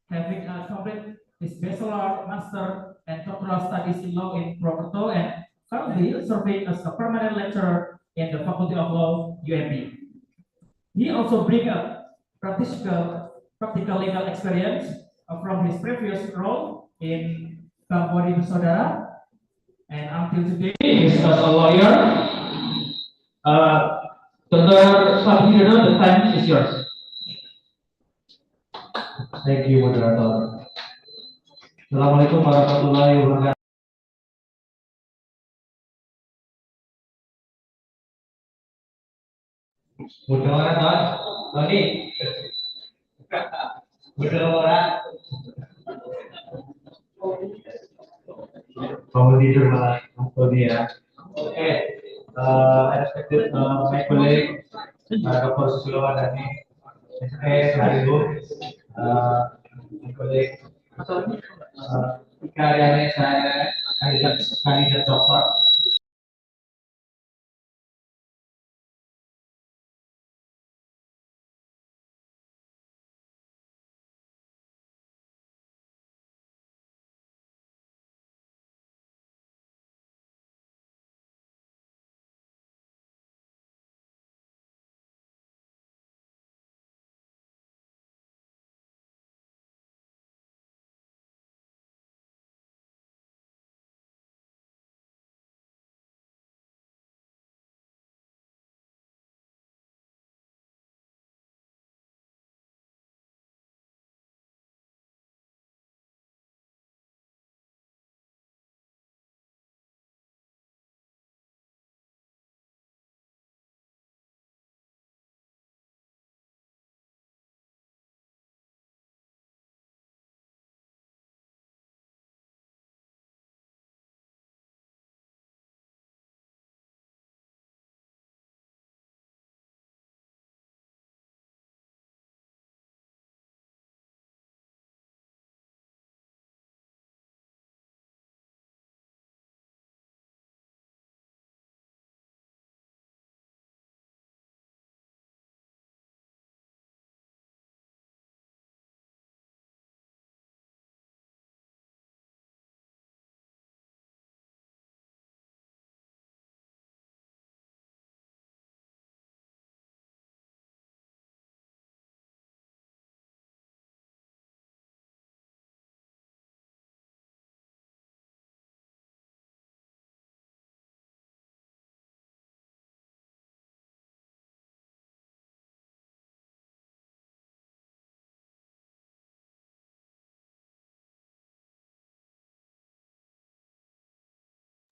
having completed his bachelor, master, and doctoral studies in law in Properto, and currently serving as a permanent lecturer in the Faculty of Law, UMP. He also brings a practical legal experience from his previous role in Kampori Saudara, and until today he is a lawyer. Dr. Slamet, the time is yours. Thank you, moderator. Assalamualaikum warahmatullahi wabarakatuh. Moderator, Tony. Moderator. Kamu tidur malah Tony ya. Okay. I respected my colleague, Dr. Susilo Wadani, Haribu, my colleague, karyanya saya kandidat doktor.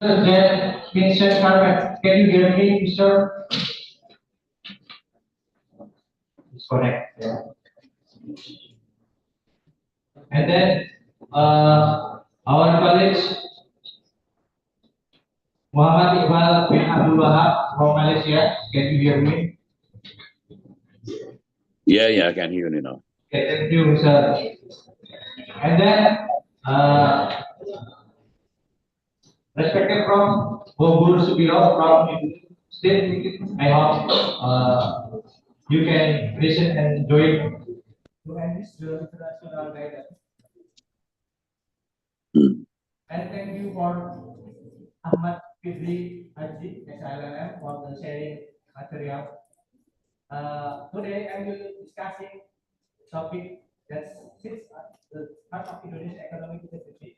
That Vincent Carpet, can you hear me, Mr.? It's correct. Yeah. And then our colleague Muhammad Iqbal bin Abdul Wahab from Malaysia. Can you hear me? Yeah, I can hear you now. Okay, thank you, sir. And then respected from Bogor Subiro from State. I hope you can listen and join to enrich the international guidance. And thank you for Ahmad Fidri Haji SLM for the sharing material. Today I will discussing topic that sits at the heart of Indonesian economic identity.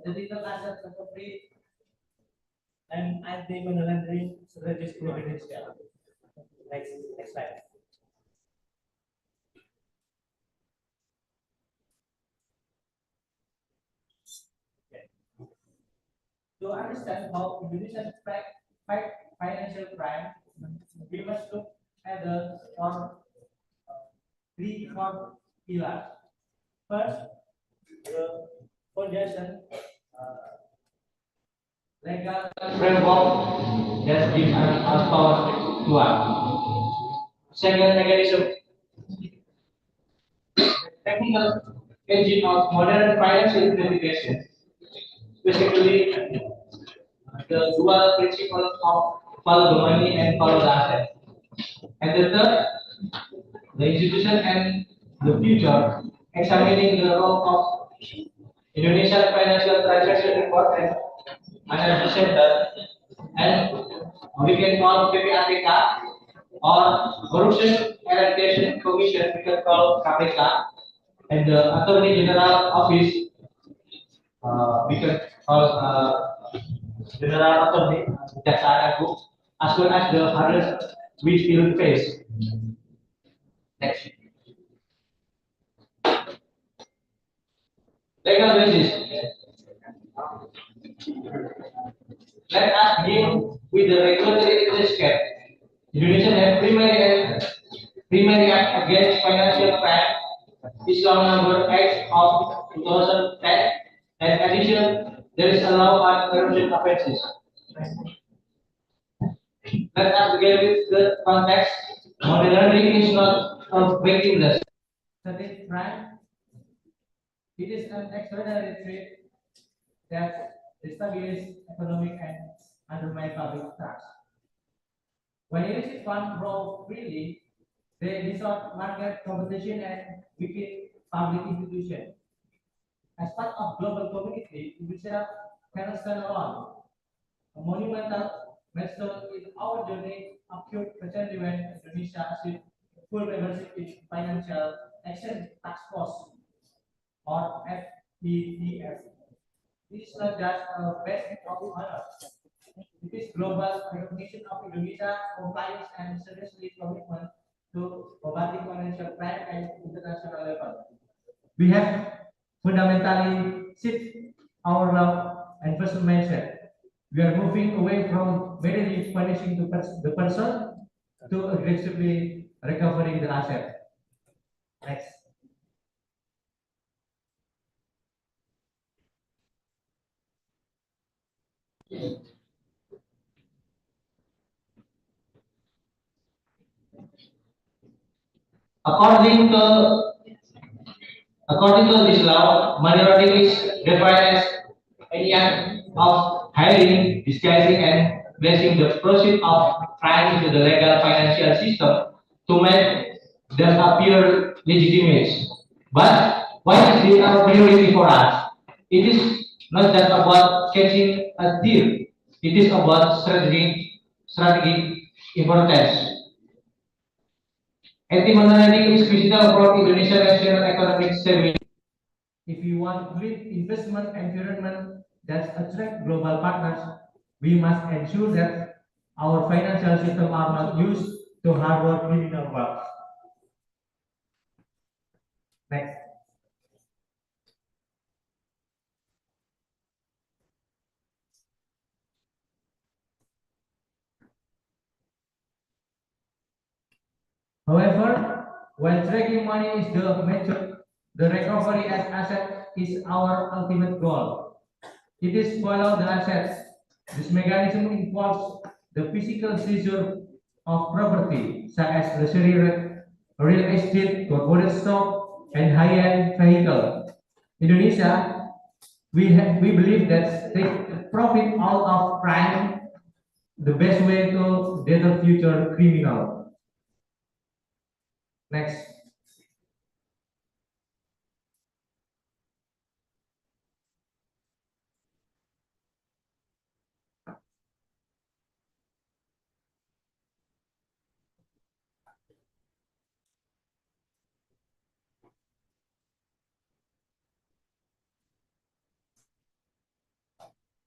The digital asset recovery and anti-money laundering strategies in Indonesia. Next slide. To understand how Indonesian fight financial crime, we must look at the three core pillars. First, the foundation, legal framework that gives us power to act. Second mechanism, technical engine of modern financial investigation, basically the dual principles of follow the money and follow the asset. And the third, the institution and the future, examining the role of Indonesian financial transaction report and analysis center, and we can call PPATK or Corruption Eradication Commission, we can call KPK, and the Attorney General Office, we can call General Attorney Kejaksaan Agung, as well as the others which will face. Next. Legal basis. Let us begin with the regulatory landscape. Indonesia has primary act against financial crime, Islam number X of 2010, and addition there is a law on corruption offenses. Let us begin with the context. Money laundering is not a breaking the certain crime. It is an extraordinary threat that destabilizes economic and undermines public trust. When illicit funds flow freely, they distort market competition and weaken public institutions. As part of global community, Indonesia cannot stand alone. A monumental milestone in our journey occurred recently when Indonesia achieved full membership in Financial Action Task Force, or FATF. This is not just a badge of honor. It is global recognition of Indonesia compliance and seriously commitment to combating financial crime at international level. We have fundamentally shifted our law enforcement mindset. We are moving away from merely punishing the person to aggressively recovering the asset. Next. According to this law, money laundering is defined as any act of hiring, disguising, and placing the proceeds of crime into the legal financial system to make them appear legitimate. But why is this a priority for us? It is not just about catching a thief. It is about strategic importance. Anti-money is critical for Indonesian national economic stability. If we want clean investment environment that attract global partners, we must ensure that our financial system are not used to harbor criminal wealth. Next. However, while tracking money is the method, the recovery as asset is our ultimate goal. It is follow the assets. This mechanism involves the physical seizure of property, such as luxury real estate, corporate stock, and high-end vehicle. Indonesia, we believe that take profit out of crime the best way to deter future criminal. Next.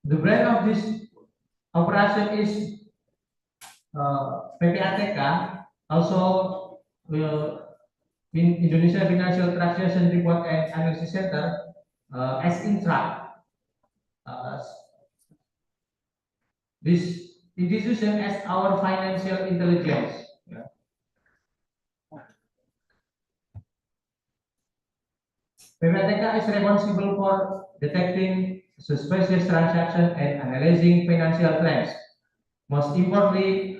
The brand of this operation is PPATK, also in Indonesia Financial Transaction Report and Analysis Center, as Intra. This institution as our financial intelligence. PPATK is responsible for detecting suspicious transactions and analyzing financial trends. Most importantly,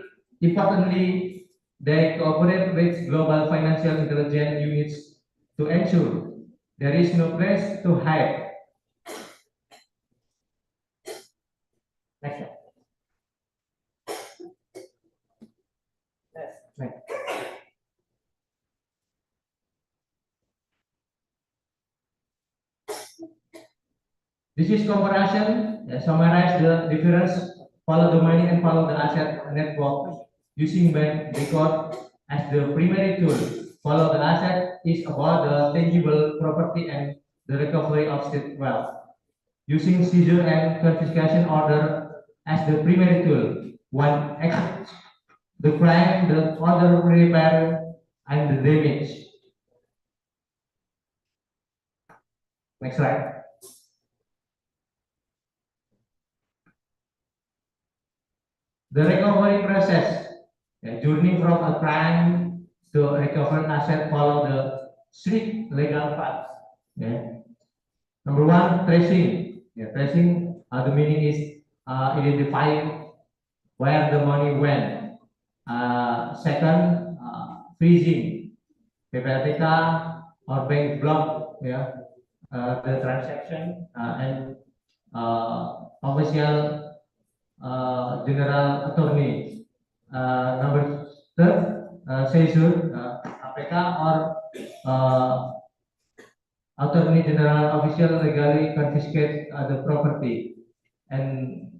they cooperate with global financial intelligence units to ensure there is no place to hide. Next slide. Next. This is comparison. Summarize the difference. Follow the money and follow the asset network using bank record as the primary tool. Follow the asset is about the tangible property and the recovery of state wealth. Using seizure and confiscation order as the primary tool. One executes the crime, the other repair and the damage. Next slide. The recovery process, journey from a crime to recover asset follow the strict legal path. Number one, tracing. Tracing, the meaning is identifying where the money went. Second, freezing. PPATK or bank block, the transaction and official general attorney. Number third, seizure, APK or attorney general official legally confiscate the property. And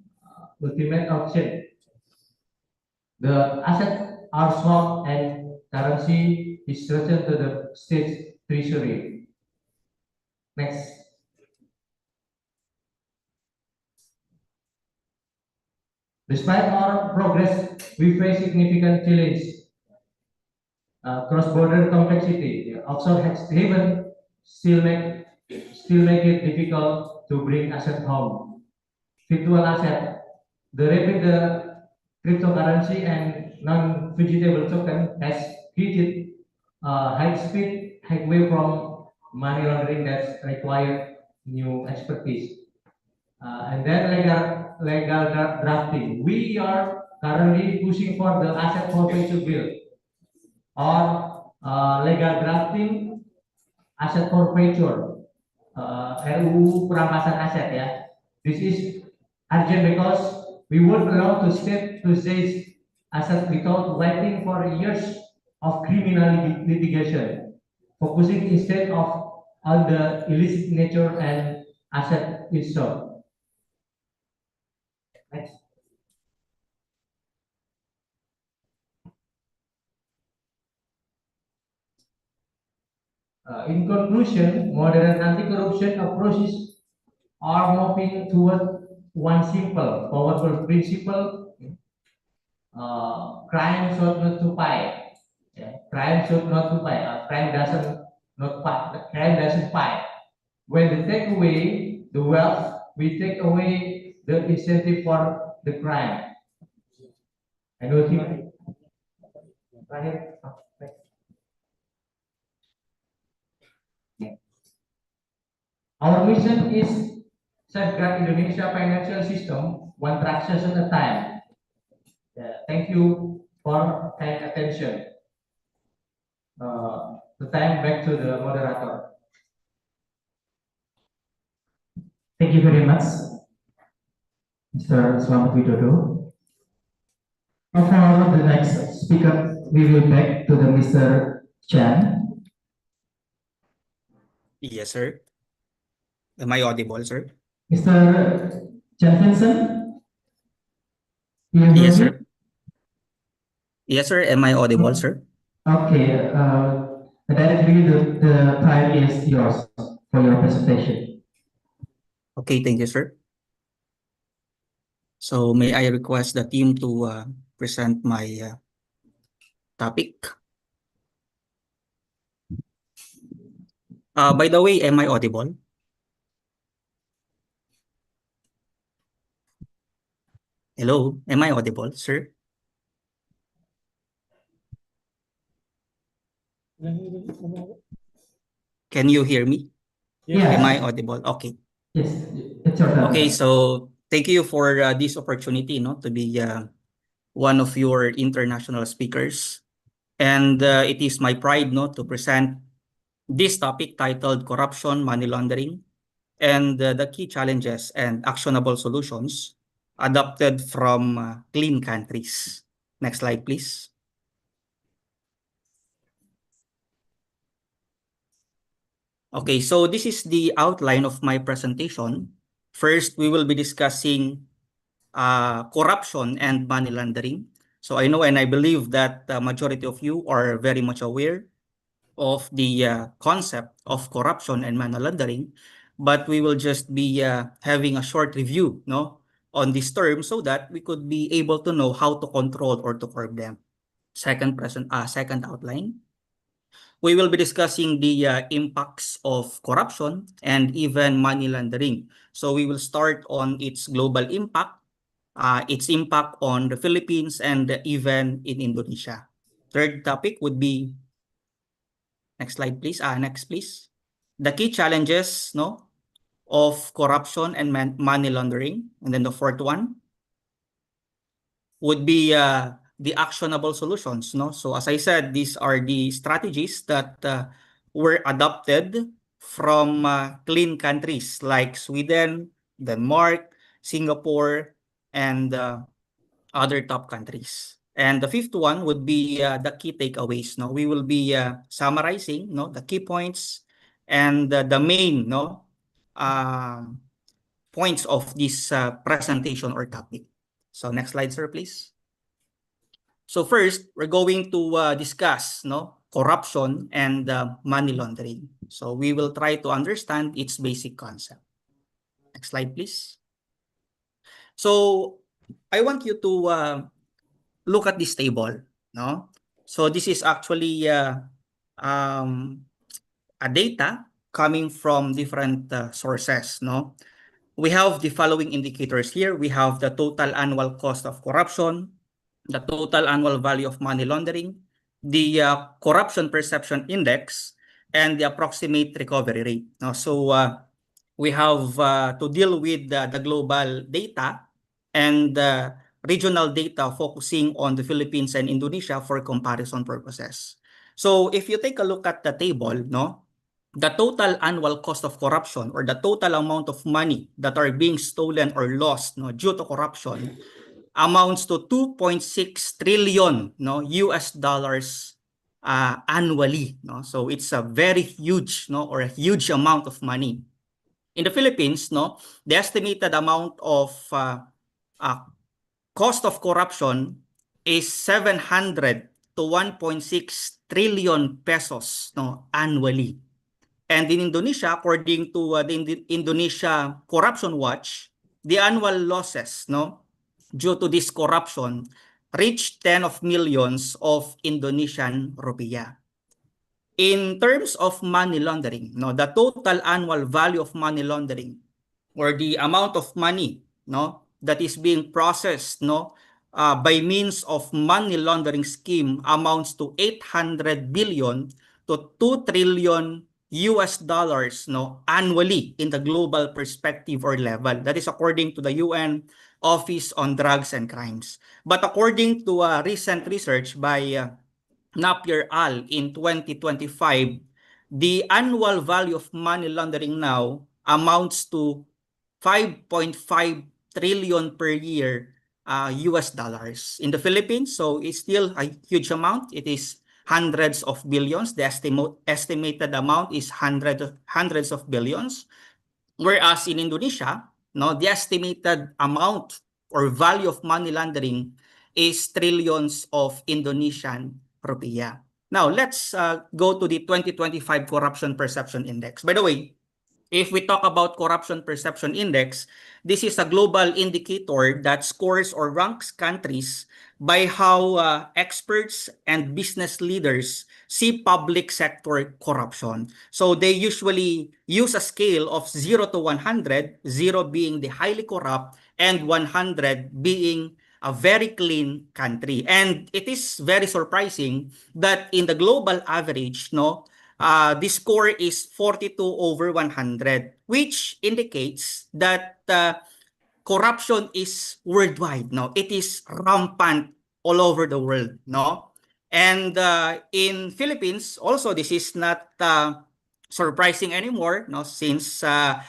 ultimate auction. The assets are sold and currency is returned to the state treasury. Next. Despite our progress, we face significant challenges. Cross-border complexity, offshore haven still make it difficult to bring asset home. Virtual asset, the rapid cryptocurrency and non-fungible token has created high speed, high way from money laundering that require new expertise. And then legal drafting. We are currently pushing for the asset forfeiture bill or legal drafting asset forfeiture, RUU perampasan aset ya. This is urgent because we would allow to state to seize asset without waiting for years of criminal litigation, focusing instead on the illicit nature and asset itself. Next. In conclusion, modern anti-corruption approaches are moving toward one simple, powerful principle: crime should not to pay. Yeah, crime should not to pay. Crime doesn't not pay. Crime doesn't pay. When they take away the wealth, we take away the incentive for the crime. I don't think. Terakhir. Our mission is safeguard Indonesia financial system one transaction at a time. Thank you for paying attention. The time back to the moderator. Thank you very much, Mr. Slamet Widodo. Now for the next speaker, we will back to the Mr. Chan. Yes, sir. Am I audible, sir? Mr. Chan Vincent? You hear Yes, me? sir. Yes, sir. Am I audible, sir? Okay, directly the time is yours for your presentation. Okay, thank you, sir. So may I request the team to present my topic? By the way, am I audible? Hello, am I audible, sir? Can you hear me? Yes. Am I audible? Okay. Yes, it's your turn. Okay, so thank you for this opportunity, to be one of your international speakers. And it is my pride, to present this topic titled Corruption, Money Laundering, and the key challenges and actionable solutions adopted from clean countries. Next slide, please. Okay, so this is the outline of my presentation. First, we will be discussing corruption and money laundering. So I know and I believe that the majority of you are very much aware of the concept of corruption and money laundering, but we will just be having a short review, on this term so that we could be able to know how to control or to curb them. Second outline. We will be discussing the impacts of corruption and even money laundering. So we will start on its global impact, its impact on the Philippines and even in Indonesia. Third topic would be, next slide please, next please. The key challenges, of corruption and money laundering. And then the fourth one would be the actionable solutions, So as I said, these are the strategies that were adopted from clean countries like Sweden, Denmark, Singapore, and other top countries. And the fifth one would be the key takeaways. We will be summarizing, the key points and the main, points of this presentation or topic. So next slide, sir, please. So first, we're going to discuss, corruption and money laundering. So we will try to understand its basic concept. Next slide, please. So I want you to look at this table, So this is actually a data coming from different sources, We have the following indicators here. We have the total annual cost of corruption, the total annual value of money laundering, the corruption perception index, and the approximate recovery rate. So we have to deal with the global data and regional data focusing on the Philippines and Indonesia for comparison purposes. So if you take a look at the table, the total annual cost of corruption or the total amount of money that are being stolen or lost due to corruption amounts to 2.6 trillion US dollars annually. So it's a very huge or a huge amount of money. In the Philippines, the estimated amount of cost of corruption is 700 to 1.6 trillion pesos annually. And in Indonesia, according to the Indonesia Corruption Watch, the annual losses, due to this corruption reached 10 of millions of Indonesian rupiah. In terms of money laundering, the total annual value of money laundering, or the amount of money, that is being processed, by means of money laundering scheme amounts to 800 billion to 2 trillion US dollars, annually in the global perspective or level. That is according to the UN Office on Drugs and Crimes. But according to recent research by Napier Al in 2025, the annual value of money laundering now amounts to 5.5 trillion per year US dollars. In the Philippines, so it's still a huge amount. It is hundreds of billions. The estimated amount is hundreds of billions. Whereas in Indonesia, the estimated amount or value of money laundering is trillions of Indonesian rupiah. Now, let's go to the 2025 Corruption Perception Index. By the way, if we talk about Corruption Perception Index, this is a global indicator that scores or ranks countries by how experts and business leaders see public sector corruption. So they usually use a scale of 0 to 100, 0 being the highly corrupt and 100 being a very clean country. And it is very surprising that in the global average, the score is 42 over 100, which indicates that corruption is worldwide. It is rampant all over the world. And in Philippines, also this is not surprising anymore, since I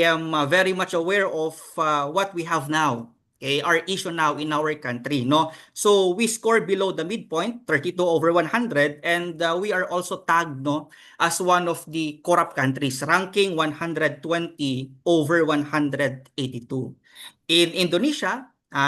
am very much aware of what we have now. Okay, our issue now in our country, So we scored below the midpoint, 32 over 100, and we are also tagged, as one of the corrupt countries, ranking 120 over 182. In Indonesia,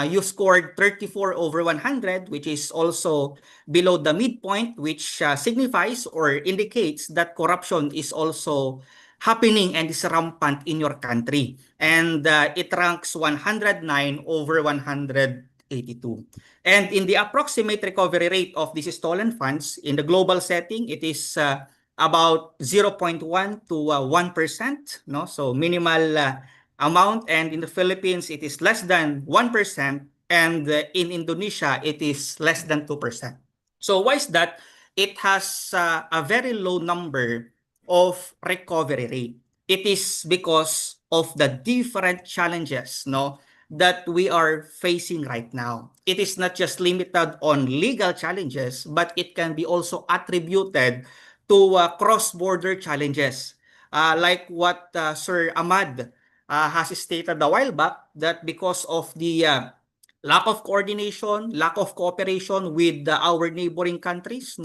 you scored 34 over 100, which is also below the midpoint, which signifies or indicates that corruption is also happening and is rampant in your country. And it ranks 109 over 182. And in the approximate recovery rate of these stolen funds, in the global setting, it is about 0.1 to 1%, So minimal amount. And in the Philippines, it is less than 1%. And in Indonesia, it is less than 2%. So why is that? It has a very low number of recovery rate. It is because of the different challenges, that we are facing right now. It is not just limited on legal challenges, but it can be also attributed to cross-border challenges. Like what Sir Ahmad has stated a while back, that because of the lack of coordination, lack of cooperation with our neighboring countries,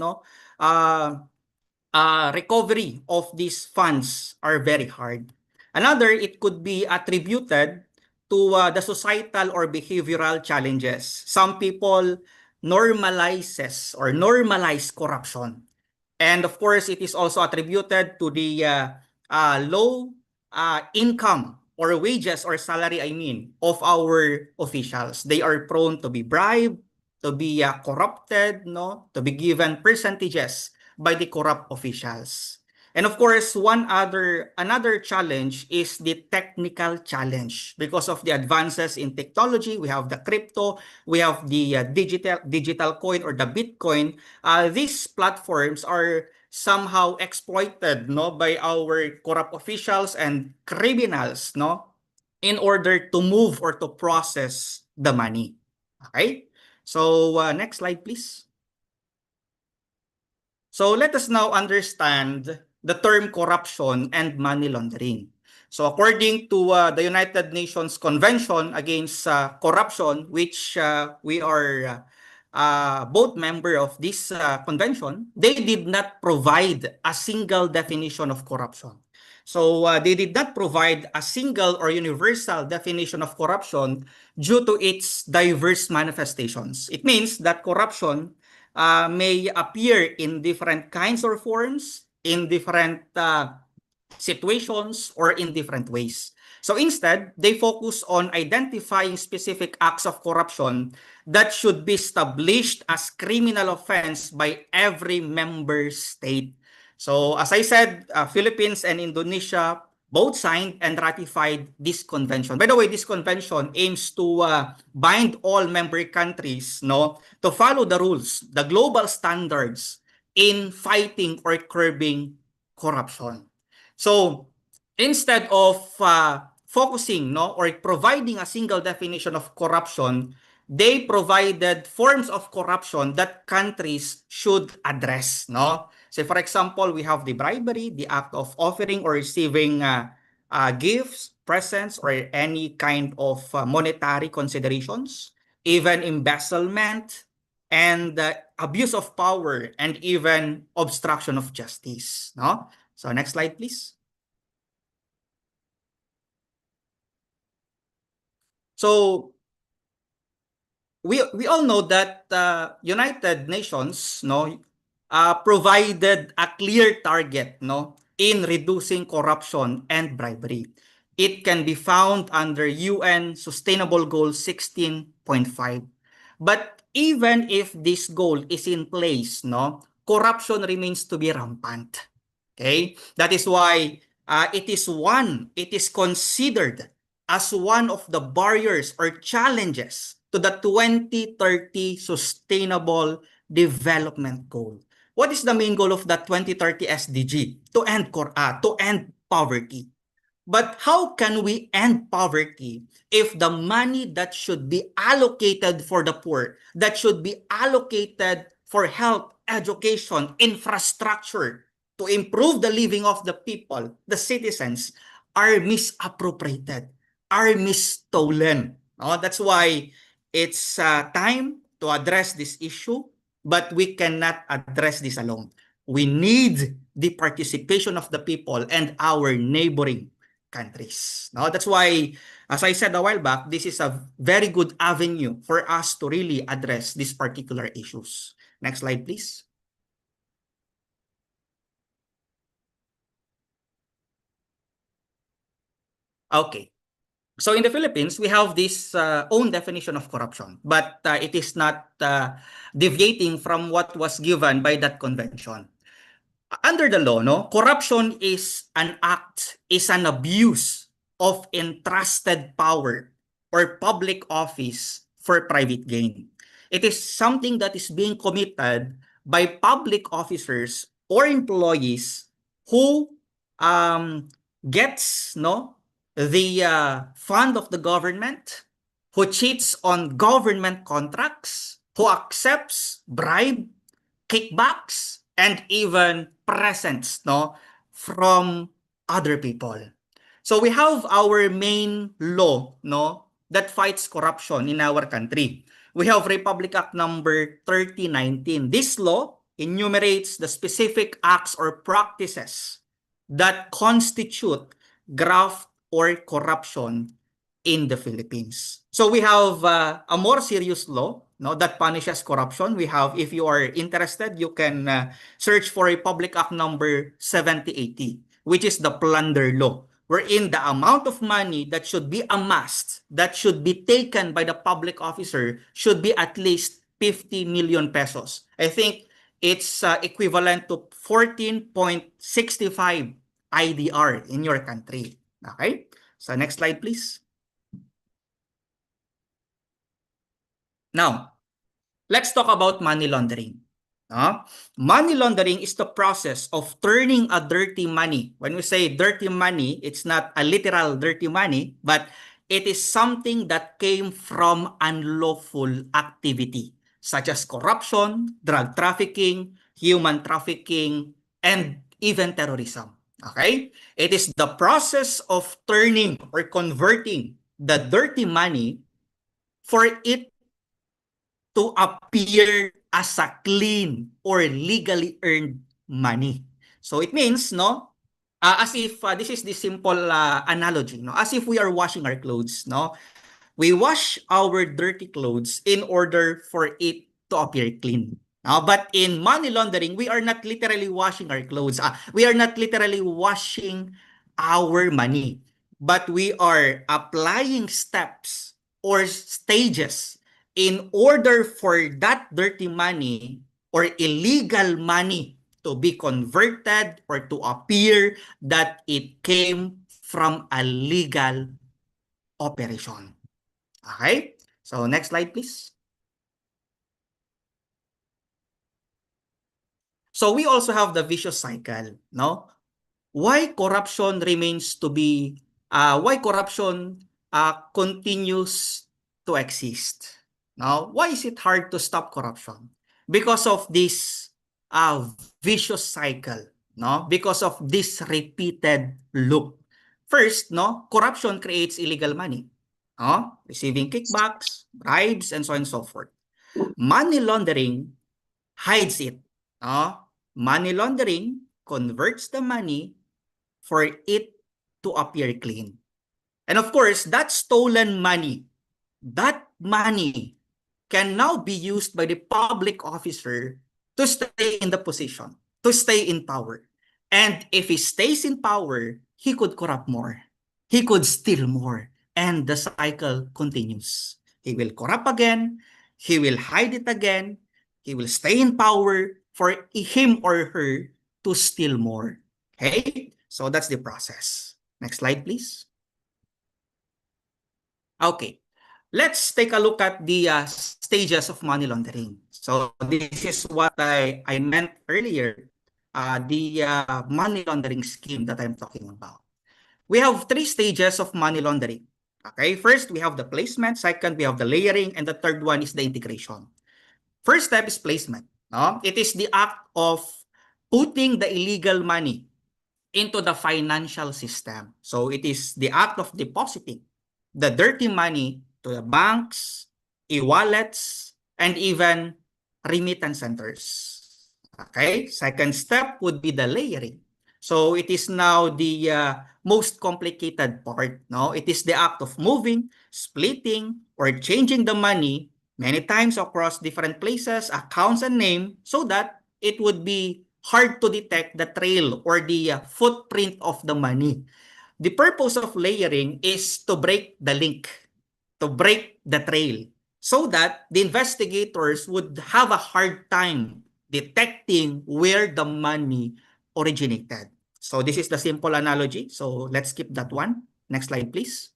recovery of these funds are very hard. Another, it could be attributed to the societal or behavioral challenges. Some people normalize corruption. And of course, it is also attributed to the low income or wages or salary, of our officials. They are prone to be bribed, to be corrupted, to be given percentages by the corrupt officials. And of course, another challenge is the technical challenge. Because of the advances in technology, we have the crypto, we have the digital coin or the Bitcoin. These platforms are somehow exploited, by our corrupt officials and criminals, in order to move or to process the money. Okay? So next slide, please. So let us now understand the term corruption and money laundering. So according to the United Nations Convention Against Corruption, which we are both member of this convention, they did not provide a single definition of corruption. So they did not provide a single or universal definition of corruption due to its diverse manifestations. It means that corruption may appear in different kinds or forms, in different situations, or in different ways. So instead, they focus on identifying specific acts of corruption that should be established as criminal offense by every member state. So as I said, Philippines and Indonesia both signed and ratified this convention. By the way, this convention aims to bind all member countries, no, to follow the rules, the global standards in fighting or curbing corruption. So instead of focusing, no, or providing a single definition of corruption, they provided forms of corruption that countries should address, no. So for example, we have the bribery, the act of offering or receiving gifts, presents, or any kind of monetary considerations, even embezzlement, and abuse of power, and even obstruction of justice, no. So next slide, please. So we all know that United Nations, no, provided a clear target, no, in reducing corruption and bribery. It can be found under UN Sustainable Goal 16.5. But even if this goal is in place, no, corruption remains to be rampant. Okay? That is why it is considered as one of the barriers or challenges to the 2030 Sustainable Development Goal. What is the main goal of the 2030 SDG? To end poverty. But how can we end poverty if the money that should be allocated for the poor, that should be allocated for health, education, infrastructure, to improve the living of the people, the citizens, are misappropriated, are misstolen? That's why it's time to address this issue, but we cannot address this alone. We need the participation of the people and our neighboring countries. That's why, as I said a while back, this is a very good avenue for us to really address these particular issues. Next slide, please. Okay. So in the Philippines, we have this own definition of corruption, but it is not deviating from what was given by that convention. Under the law, no, corruption is an abuse of entrusted power or public office for private gain. It is something that is being committed by public officers or employees who gets, no, the fund of the government, who cheats on government contracts, who accepts bribe, kickbacks, and even presents, no, from other people. So we have our main law, no, that fights corruption in our country. We have Republic Act number 3019. This law enumerates the specific acts or practices that constitute graft or corruption in the Philippines. So we have a more serious law, no, that punishes corruption. We have, if you are interested, you can search for Republic Act number 7080, which is the plunder law, wherein the amount of money that should be amassed, that should be taken by the public officer, should be at least 50 million pesos. I think it's equivalent to 14.65 IDR in your country. Okay? So next slide, please. Now, let's talk about money laundering. Money laundering is the process of turning a dirty money. When we say dirty money, it's not a literal dirty money, but it is something that came from unlawful activity, such as corruption, drug trafficking, human trafficking, and even terrorism. Okay? It is the process of turning or converting the dirty money for it to appear as a clean or legally earned money. So it means, no, as if this is the simple analogy, no, as if we are washing our clothes, no, we wash our dirty clothes in order for it to appear clean. But in money laundering, we are not literally washing our clothes. We are not literally washing our money, but we are applying steps or stages in order for that dirty money or illegal money to be converted or to appear that it came from a legal operation. Okay? So next slide, please. So we also have the vicious cycle, no? Why corruption remains to be, why corruption continues to exist? Now, why is it hard to stop corruption? Because of this vicious cycle, no? Because of this repeated loop. First, no, corruption creates illegal money, no? Receiving kickbacks, bribes, and so on and so forth. Money laundering hides it. Money laundering converts the money for it to appear clean. And of course, that stolen money, that money can now be used by the public officer to stay in the position, to stay in power. And if he stays in power, he could corrupt more. He could steal more. And the cycle continues. He will corrupt again. He will hide it again. He will stay in power for him or her to steal more. Okay? So that's the process. Next slide, please. Okay. Let's take a look at the stages of money laundering. So this is what I meant earlier, the money laundering scheme that I'm talking about. We have 3 stages of money laundering. Okay, first we have the placement, second we have the layering, and the third one is the integration. First step is placement. No? It is the act of putting the illegal money into the financial system. So it is the act of depositing the dirty money to the banks, e-wallets, and even remittance centers. Okay, second step would be the layering. So it is now the most complicated part. No, it is the act of moving, splitting, or changing the money many times across different places, accounts, and name, so that it would be hard to detect the trail or the footprint of the money. The purpose of layering is to break the link, to break the trail, so that the investigators would have a hard time detecting where the money originated. So this is the simple analogy. So let's skip that one. Next slide, please.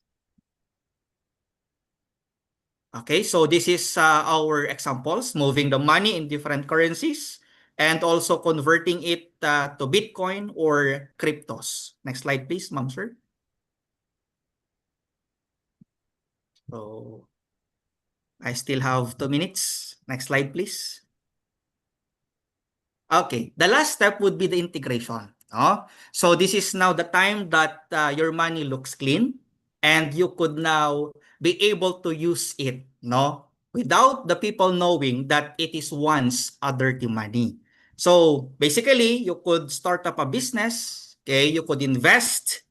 Okay, so this is our examples, moving the money in different currencies and also converting it to Bitcoin or cryptos. Next slide, please, ma'am, sir. So I still have 2 minutes. Next slide, please. Okay, the last step would be the integration. So this is now the time that your money looks clean and you could now be able to use it, without the people knowing that it is once a dirty money. So basically, you could start up a business, okay? You could invest,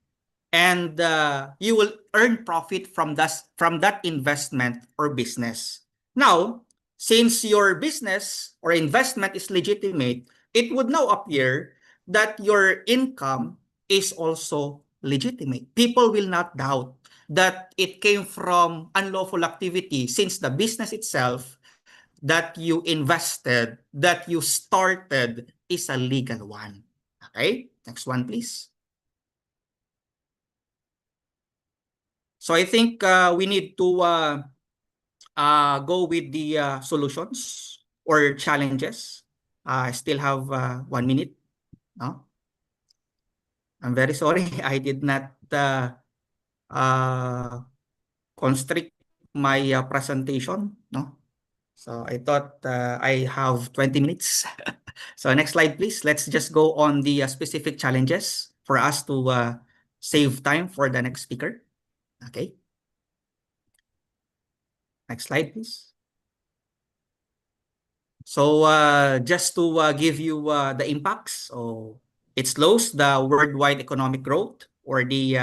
and you will earn profit from that investment or business. Now, since your business or investment is legitimate, it would now appear that your income is also legitimate. People will not doubt that it came from unlawful activity, since the business itself that you invested, that you started, is a legal one. Okay, next one, please. So I think we need to go with the solutions or challenges. I still have 1 minute. No? I'm very sorry. I did not constrict my presentation. No? So I thought I have 20 minutes. So next slide, please. Let's just go on the specific challenges for us to save time for the next speaker. Okay. Next slide, please. So just to give you the impacts, so it slows the worldwide economic growth or the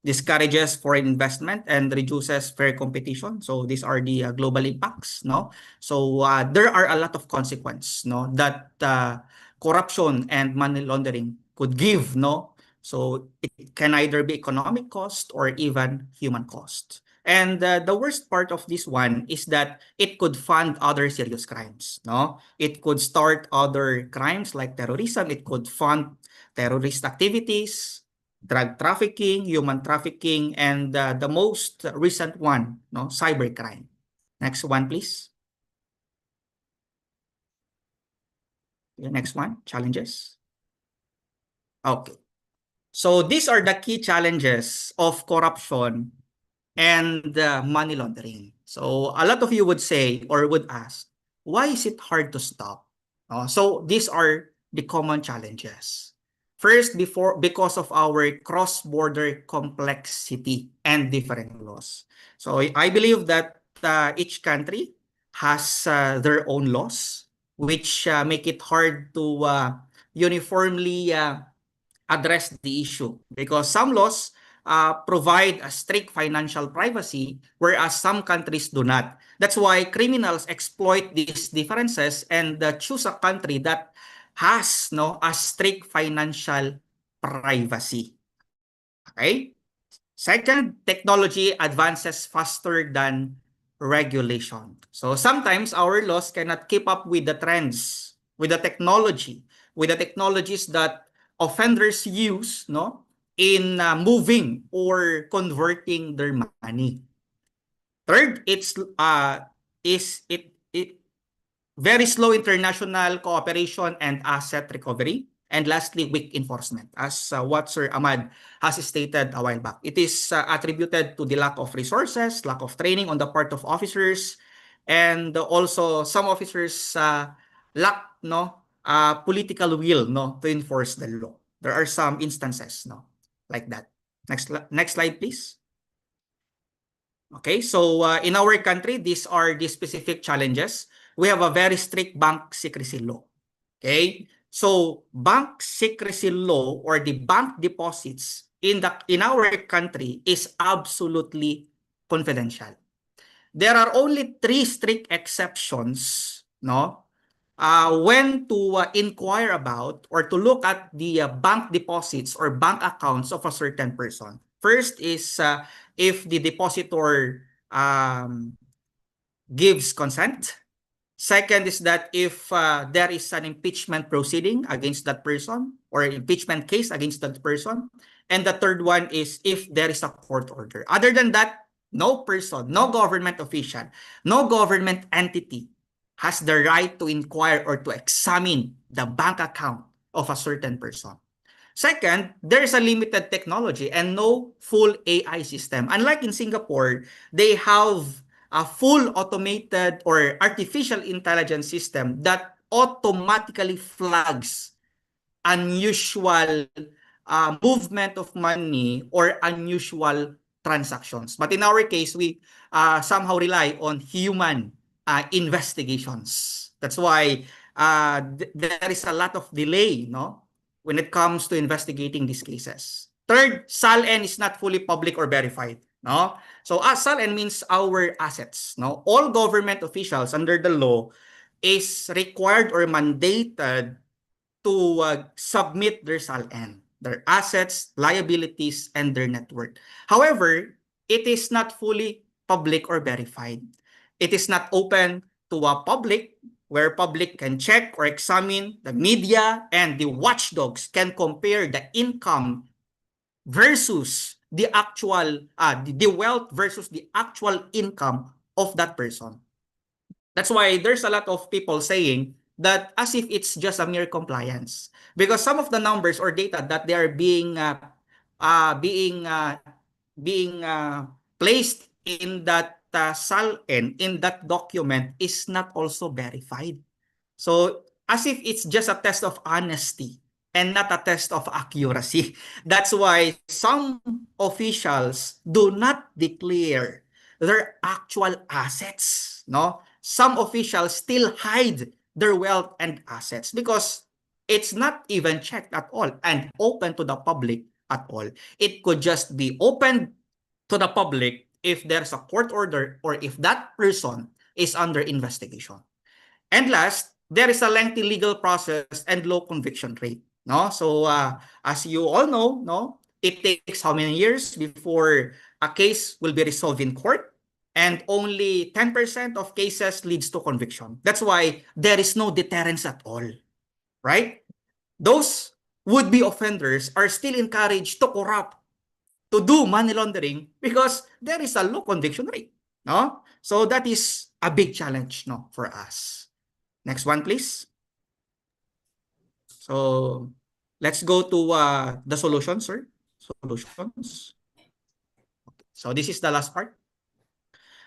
discourages foreign investment, and reduces fair competition. So these are the global impacts, no? So there are a lot of consequences, no, that corruption and money laundering could give, no? So it can either be economic cost or even human cost. And the worst part of this one is that it could fund other serious crimes, no? It could start other crimes like terrorism. It could fund terrorist activities, drug trafficking, human trafficking, and the most recent one, no, cybercrime. Next one, please. The next one, challenges. Okay. So these are the key challenges of corruption and money laundering. So a lot of you would say or would ask, why is it hard to stop? So these are the common challenges. First, because of our cross-border complexity and different laws. So I believe that each country has their own laws, which make it hard to uniformly address the issue, because some laws provide a strict financial privacy, whereas some countries do not. That's why criminals exploit these differences and choose a country that has a strict financial privacy. Okay? Second, technology advances faster than regulation. So sometimes our laws cannot keep up with the trends, with the technologies that offenders use, no, in moving or converting their money. Third, it very slow international cooperation and asset recovery. And lastly, weak enforcement, as what Sir Ahmad has stated a while back. It is attributed to the lack of resources, lack of training on the part of officers, and also some officers lack political will to enforce the law. There are some instances like that. Next slide, please. Okay, so in our country, these are the specific challenges. We have a very strict bank secrecy law. Okay, so bank secrecy law or the bank deposits in our country is absolutely confidential. There are only 3 strict exceptions, when to inquire about or to look at the bank deposits or bank accounts of a certain person. First is if the depositor gives consent. Second is that if there is an impeachment proceeding against that person or impeachment case against that person. And the third one is if there is a court order. Other than that, no person, no government official, no government entity has the right to inquire or to examine the bank account of a certain person. Second, there is a limited technology and no full AI system. Unlike in Singapore, they have a full automated or artificial intelligence system that automatically flags unusual movement of money or unusual transactions. But in our case, we somehow rely on human investigations. That's why there is a lot of delay, when it comes to investigating these cases. Third, SALN is not fully public or verified. So SALN means our assets. All government officials under the law is required or mandated to submit their SALN, their assets, liabilities, and their net worth. However, it is not fully public or verified. It is not open to a public, where public can check or examine. The media and the watchdogs can compare the income versus the actual, the wealth versus the actual income of that person. That's why there's a lot of people saying that as if it's just a mere compliance, because some of the numbers or data that they are being placed in that SALN, in that document, is not also verified. So as if it's just a test of honesty and not a test of accuracy. That's why some officials do not declare their actual assets. Some officials still hide their wealth and assets because it's not even checked at all and open to the public at all. It could just be opened to the public if there's a court order or if that person is under investigation. And last, there is a lengthy legal process and low conviction rate. No, so as you all know, no, it takes how many years before a case will be resolved in court, and only 10% of cases leads to conviction. That's why there is no deterrence at all, right? Those would-be offenders are still encouraged to corrupt, to do money laundering because there is a low conviction rate. No, so that is a big challenge, no, for us. Next one, please. So let's go to the solutions, sir. Solutions. So this is the last part.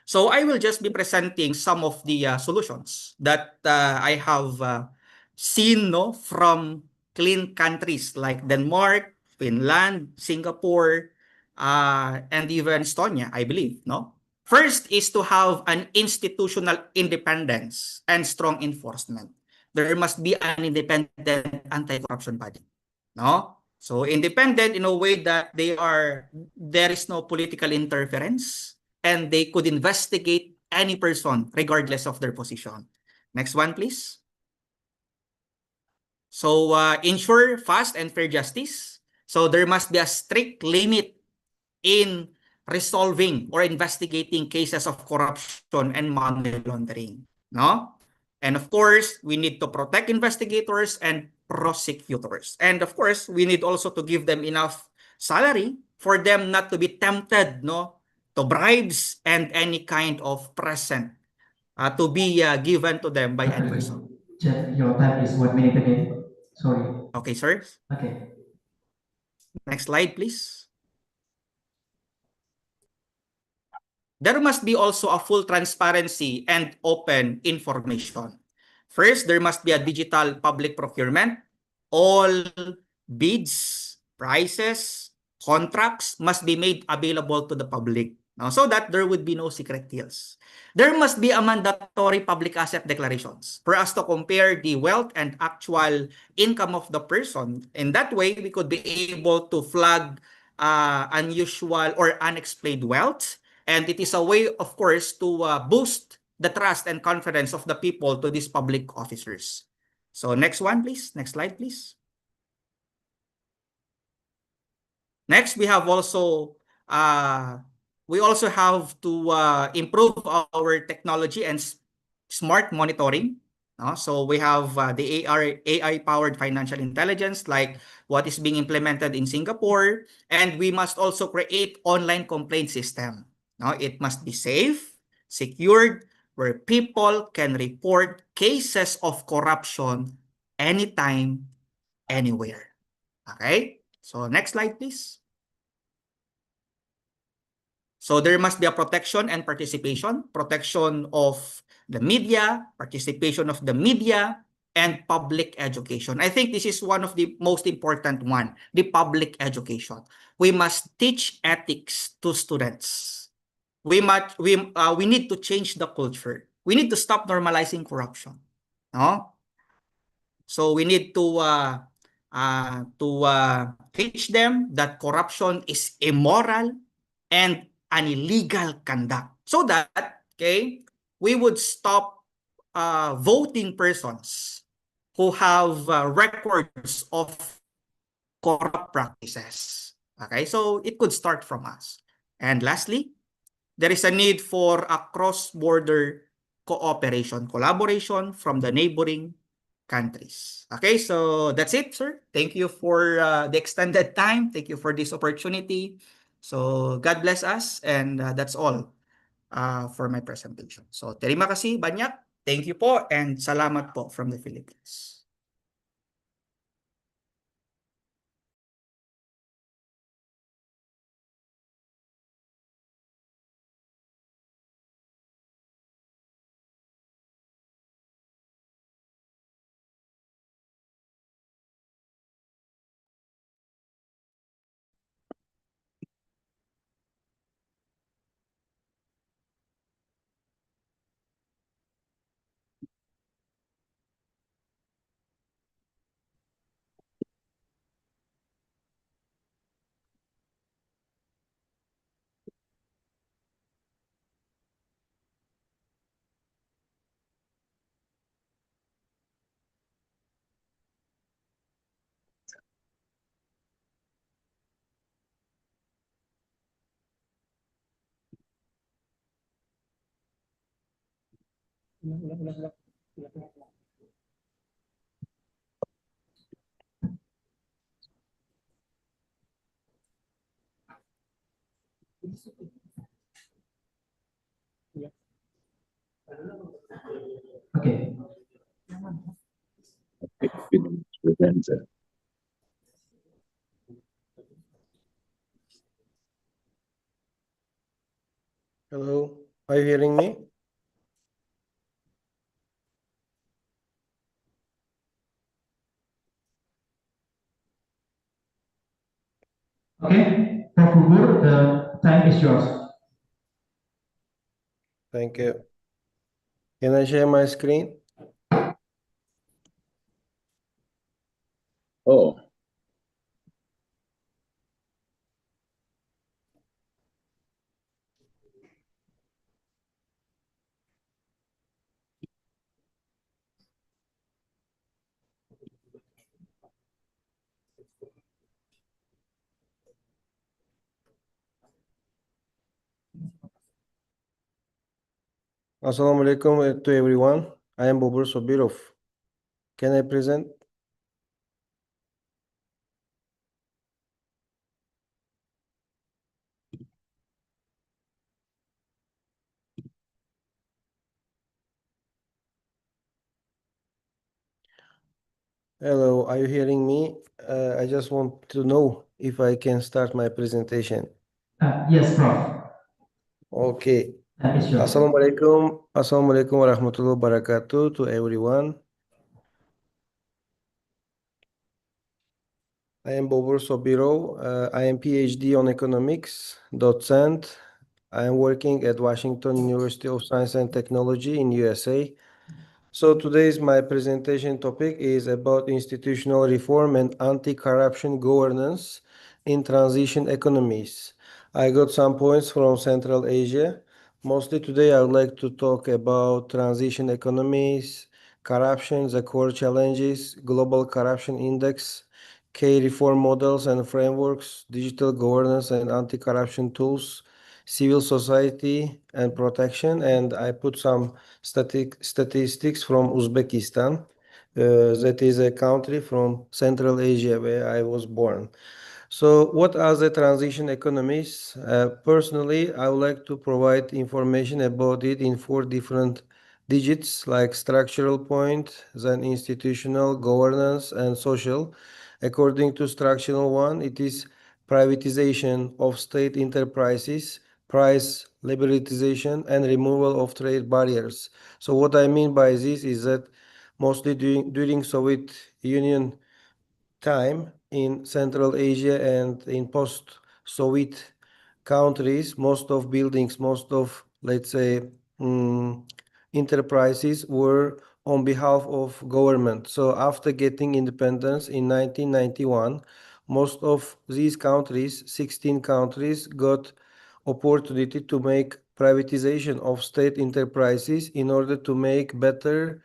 So I will just be presenting some of the solutions that I have seen, no, from clean countries like Denmark, Finland, Singapore, and even Estonia, I believe. No. First is to have an institutional independence and strong enforcement. There must be an independent anti-corruption body. No? So independent in a way that there is no political interference and they could investigate any person regardless of their position. Next one, please. So ensure fast and fair justice. So there must be a strict limit in resolving or investigating cases of corruption and money laundering. No? And of course, we need to protect investigators and prosecutors. And of course, we need also to give them enough salary for them not to be tempted, no, to bribes and any kind of present to be given to them by any person. Jeff, your time is 1 minute again. Sorry. Okay, sir. Okay. Next slide, please. There must be also a full transparency and open information. First, there must be a digital public procurement. All bids, prices, contracts must be made available to the public, no? So that there would be no secret deals. There must be a mandatory public asset declarations for us to compare the wealth and actual income of the person. In that way, we could be able to flag unusual or unexplained wealth. And it is a way, of course, to boost the trust and confidence of the people to these public officers. So next one, please. Next slide, please. Next, we have also have to improve our technology and smart monitoring. So we have the AI-powered financial intelligence, like what is being implemented in Singapore, and we must also create online complaint system. It must be safe, secured, where people can report cases of corruption anytime, anywhere. Okay? So next slide, please. So there must be a protection and participation, protection of the media, participation of the media, and public education. I think this is one of the most important one, the public education. We must teach ethics to students. We need to change the culture. We need to stop normalizing corruption. No? So we need to teach them that corruption is immoral and an illegal conduct, so that, okay, we would stop voting persons who have records of corrupt practices. Okay, so it could start from us. And lastly, there is a need for a cross-border cooperation, collaboration from the neighboring countries. Okay, so that's it, sir. Thank you for the extended time. Thank you for this opportunity. So God bless us, and that's all for my presentation. So terima kasih banyak. Thank you po, and salamat po from the Philippines. Okay. Presenter. Hello, are you hearing me? Okay, Prof. Gugur, the time is yours. Thank you. Can I share my screen? Oh, Assalamualaikum to everyone. I am Bobur Sobirov. Can I present? Hello, are you hearing me? I just want to know if I can start my presentation. Yes, Prof. Okay. Time is yours. Assalamualaikum warahmatullahi wabarakatuh to everyone. I am Bobur Sobiro. I am PhD on economics, docent. I am working at Washington University of Science and Technology in USA. So today's my presentation topic is about institutional reform and anti-corruption governance in transition economies. I got some points from Central Asia. Mostly today I would like to talk about transition economies, corruption, the core challenges, global corruption index, key reform models and frameworks, digital governance and anti-corruption tools, civil society and protection, and I put some statistics from Uzbekistan. That is a country from Central Asia where I was born. So what are the transition economies? Personally, I would like to provide information about it in 4 different digits like structural point, then institutional, governance, and social. According to structural one, it is privatization of state enterprises, price liberalization, and removal of trade barriers. So what I mean by this is that mostly during Soviet Union time in Central Asia and in post-Soviet countries, most of buildings, most of, let's say, enterprises were on behalf of government. So after getting independence in 1991, most of these countries, 16 countries, got opportunity to make privatization of state enterprises in order to make better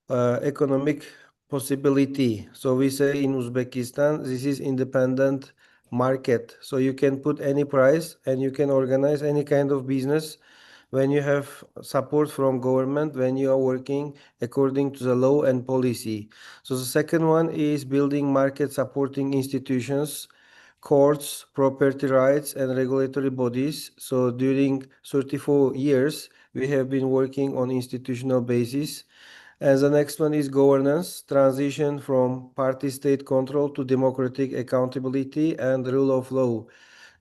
economic possibility. So we say in Uzbekistan, this is independent market. So you can put any price and you can organize any kind of business when you have support from government, when you are working according to the law and policy. So the second one is building market supporting institutions, courts, property rights, and regulatory bodies. So during 34 years, we have been working on institutional basis. And the next one is governance, transition from party state control to democratic accountability and rule of law.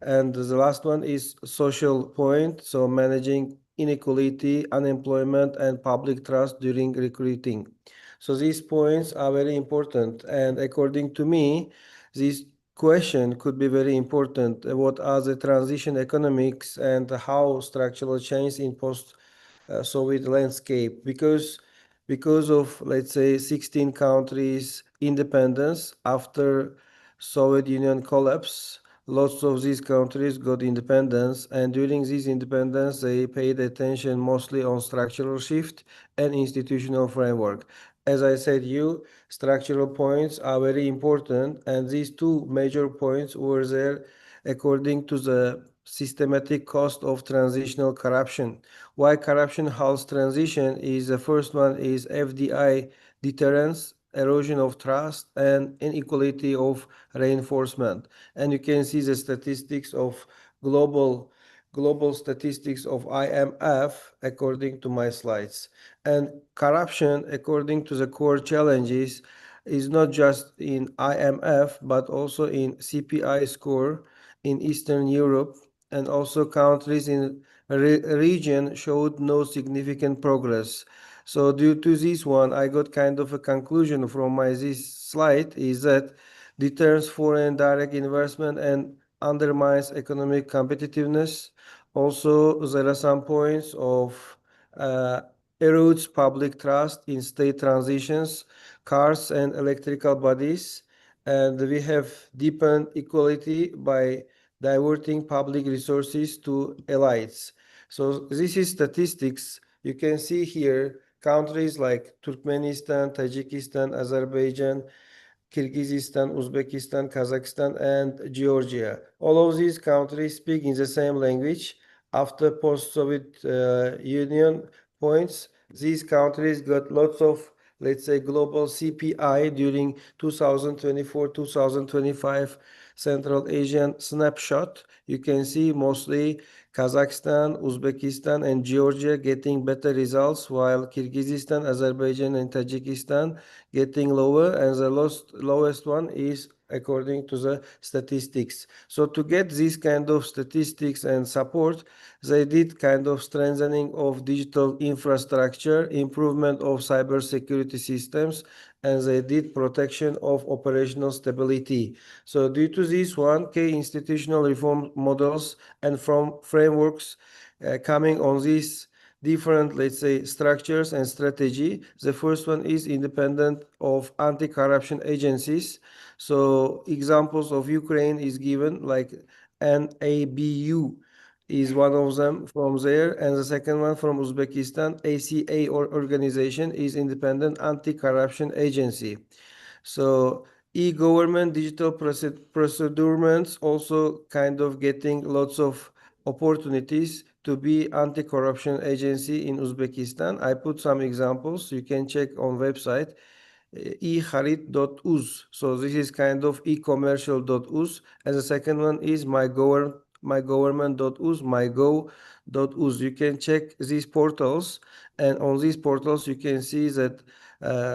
And the last one is social point, so managing inequality, unemployment, and public trust during recruiting. So these points are very important. And according to me, this question could be very important. What are the transition economics and how structural change in post Soviet landscape? Because of, let's say, 16 countries independence after Soviet Union collapse, lots of these countries got independence, and during this independence they paid attention mostly on structural shift and institutional framework. As I said, structural points are very important, and these 2 major points were there according to the systematic cost of transitional corruption. Why corruption halts transition is the first one is FDI deterrence, erosion of trust, and inequality of reinforcement. And you can see the statistics of global statistics of IMF according to my slides. And corruption, according to the core challenges, is not just in IMF but also in CPI score in Eastern Europe, and also countries in region showed no significant progress. So due to this one, I got kind of a conclusion from this slide is that deters foreign direct investment and undermines economic competitiveness. Also, there are some points of erodes public trust in state transitions, cars and electrical bodies, and we have deepened equality by diverting public resources to elites. So this is statistics. You can see here countries like Turkmenistan, Tajikistan, Azerbaijan, Kyrgyzstan, Uzbekistan, Kazakhstan, and Georgia. All of these countries speak in the same language. After post-Soviet Union points, these countries got lots of, let's say, global CPI during 2024-2025 Central Asian snapshot. You can see mostly Kazakhstan, Uzbekistan, and Georgia getting better results, while Kyrgyzstan, Azerbaijan, and Tajikistan getting lower, and the lowest one is according to the statistics. So to get this kind of statistics and support, they did kind of strengthening of digital infrastructure, improvement of cybersecurity systems, and they did protection of operational stability. So due to this one, key institutional reform models and from frameworks coming on these different, let's say, structures and strategy. The first one is independent of anti-corruption agencies. So examples of Ukraine is given, like NABU is one of them from there, and the second one from Uzbekistan, ACA or organization is independent anti-corruption agency. So e-government digital procurements also kind of getting lots of opportunities to be anti-corruption agency in Uzbekistan. I put some examples. You can check on website eharit.uz. So this is kind of e-commercial.uz, and the second one is mygovernment.uz, mygo.uz. You can check these portals, and on these portals you can see that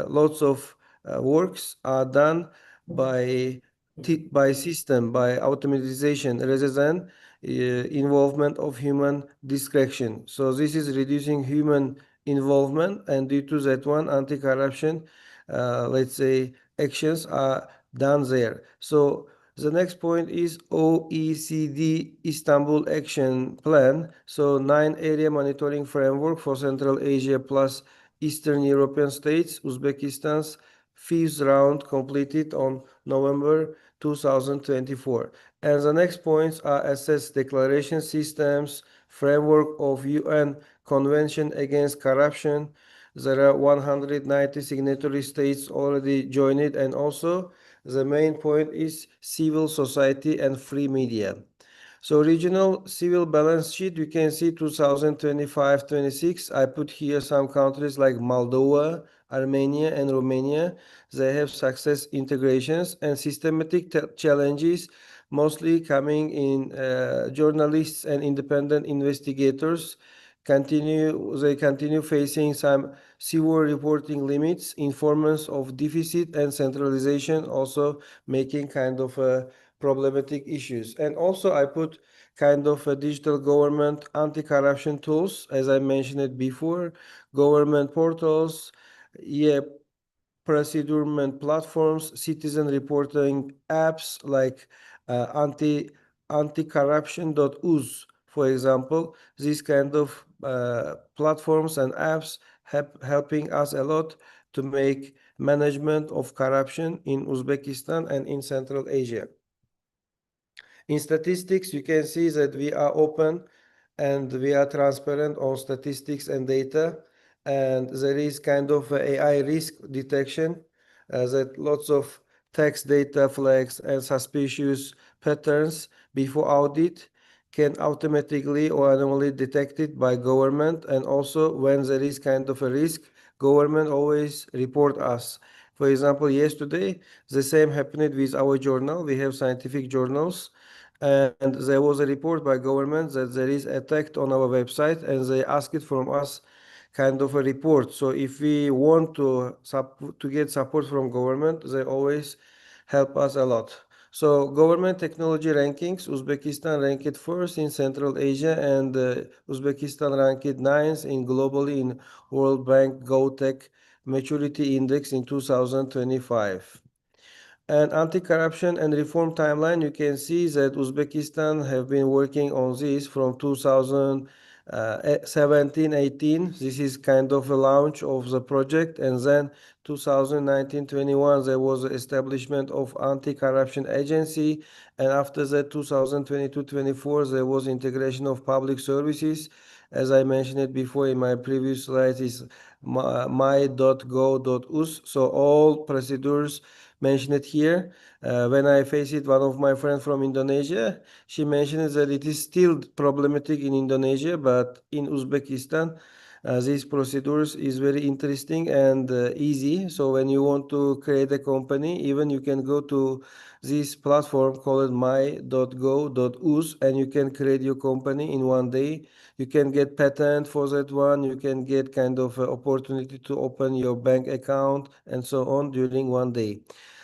lots of works are done by system, by automatization, rather than involvement of human discretion. So this is reducing human involvement, and due to that one, anti-corruption, let's say, actions are done there. So the next point is OECD Istanbul Action Plan. So 9-area monitoring framework for Central Asia plus Eastern European states. Uzbekistan's fifth round completed on November 2024. And the next points are assess declaration systems, framework of UN Convention Against Corruption. There are 190 signatory states already joined it, and also the main point is civil society and free media. So regional civil balance sheet, you can see 2025-26. I put here some countries like Moldova, Armenia, and Romania. They have success integrations and systematic challenges, mostly coming in journalists and independent investigators. They continue facing some severe reporting limits, informants of deficit and centralization, also making kind of problematic issues. And also I put kind of a digital government anti-corruption tools, as I mentioned it before, government portals, procurement platforms, citizen reporting apps like anti-corruption.uz, for example. These kind of platforms and apps helping us a lot to make management of corruption in Uzbekistan and in Central Asia. In statistics, you can see that we are open and we are transparent on statistics and data, and there is kind of AI risk detection, that lots of text data flags and suspicious patterns before audit can automatically or anomaly detected by government, and also when there is kind of a risk, government always report us. For example, yesterday the same happened with our journal. We have scientific journals, and there was a report by government that there is attack on our website, and they asked from us kind of a report. So if we want to get support from government, they always help us a lot. So government technology rankings, Uzbekistan ranked first in Central Asia, and Uzbekistan ranked ninth in globally in World Bank GovTech Maturity Index in 2025. And anti-corruption and reform timeline, you can see that Uzbekistan have been working on this from 2017-18. This is kind of a launch of the project, and then 2019-21 there was the establishment of anti-corruption agency, and after that 2022-24 there was integration of public services. As I mentioned it before in my previous slide, is my.go.us. So all procedures mentioned it here. When I faced one of my friends from Indonesia, she mentioned that it is still problematic in Indonesia, but in Uzbekistan, these procedures is very interesting and easy. So when you want to create a company, even you can go to this platform called my.go.us, and you can create your company in one day. You can get patent for that one. You can get kind of an opportunity to open your bank account and so on during one day.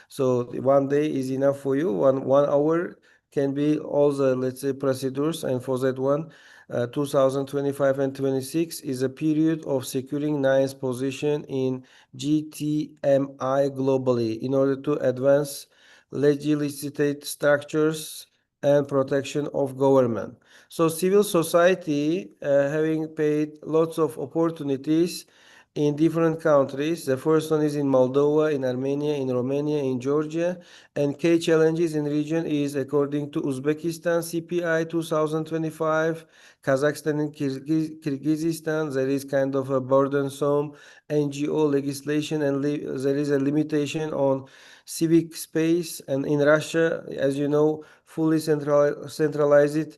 So one day is enough for you. One hour can be all the, let's say, procedures, and for that one, 2025 and 26 is a period of securing ninth position in GTMI globally in order to advance legislative structures and protection of government. So civil society having paid lots of opportunities in different countries. The first one is in Moldova, in Armenia, in Romania, in Georgia. And key challenges in region is according to Uzbekistan CPI 2025, Kazakhstan and Kyrgyzstan, there is kind of a burdensome NGO legislation, and there is a limitation on civic space. And in Russia, as you know, fully centralized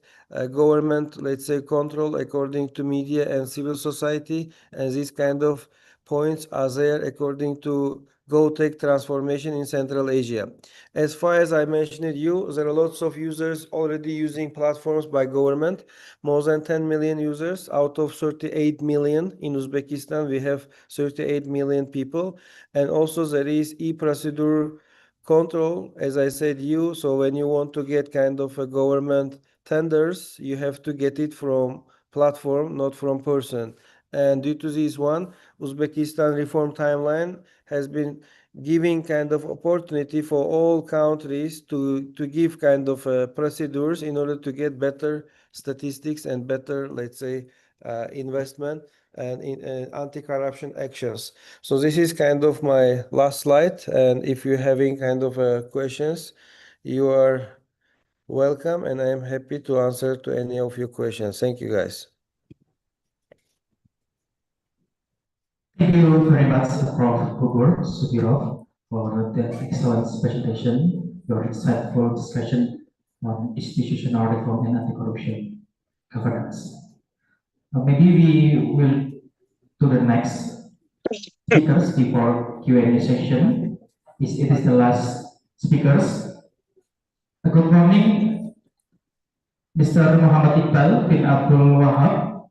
government, let's say, control according to media and civil society, and these kind of points are there according to GovTech transformation in Central Asia. As far as I mentioned you, there are lots of users already using platforms by government, more than 10 million users out of 38 million. In Uzbekistan, we have 38 million people, and also there is e-procedure control, as I said you. So when you want to get kind of a government tenders, you have to get it from platform, not from person. And due to this one, Uzbekistan reform timeline has been giving kind of opportunity for all countries to give kind of procedures in order to get better statistics and better, let's say, investment and in anti-corruption actions. So this is kind of my last slide, and if you're having kind of questions, you are welcome, and I am happy to answer to any of your questions. Thank you, guys. Thank you very much, Prof. Kubur Subirov, for the excellent presentation, your insightful discussion on institutional reform and anti-corruption governance. Maybe we will to the next speakers before Q&A session. It is the last speakers. Good morning, Mr. Muhammad Iqbal bin Abdul Wahab.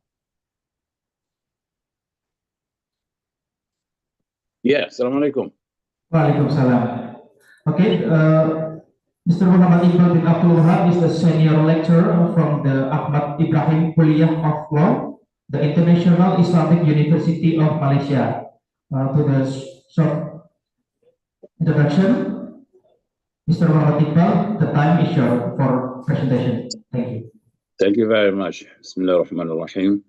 Yeah, Assalamualaikum. Waalaikumsalam. Okay, Mr. Muhammad Iqbal bin Abdul Wahab is the senior lecturer from the Ahmad Ibrahim Kuliah of Law, the International Islamic University of Malaysia. To the short introduction, Mr. Muhammad Iqbal, the time is yours for presentation. Thank you. Thank you very much. Bismillahirrahmanirrahim.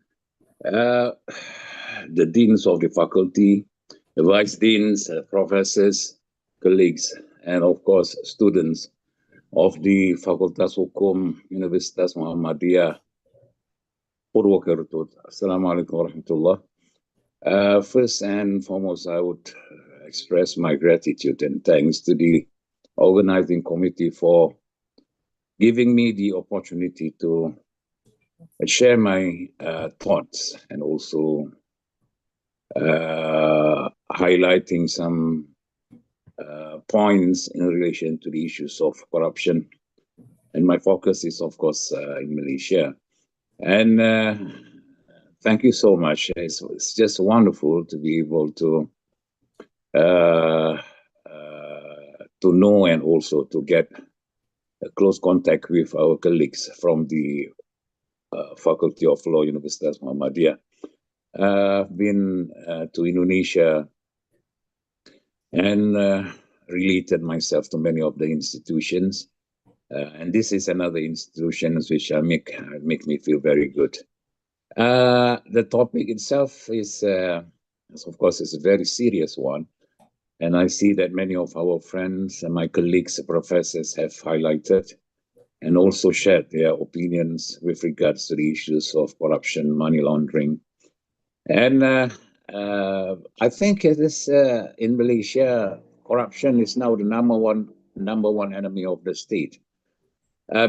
The deans of the faculty, the vice deans, professors, colleagues, and of course students of the Fakultas Hukum Universitas Muhammadiyah Purwokerto. Assalamualaikum warahmatullah. First and foremost, I would express my gratitude and thanks to the organizing committee for giving me the opportunity to share my thoughts and also highlighting some points in relation to the issues of corruption. And my focus is, of course, in Malaysia. And thank you so much. It's just wonderful to be able to know and also to get a close contact with our colleagues from the Faculty of Law, Universitas Muhammadiyah. I've been to Indonesia and related myself to many of the institutions. And this is another institution which make me feel very good. The topic itself is, of course, is a very serious one. And I see that many of our friends and my colleagues, professors, have highlighted and also shared their opinions with regards to the issues of corruption, money laundering. And I think it is in Malaysia, corruption is now the number one enemy of the state.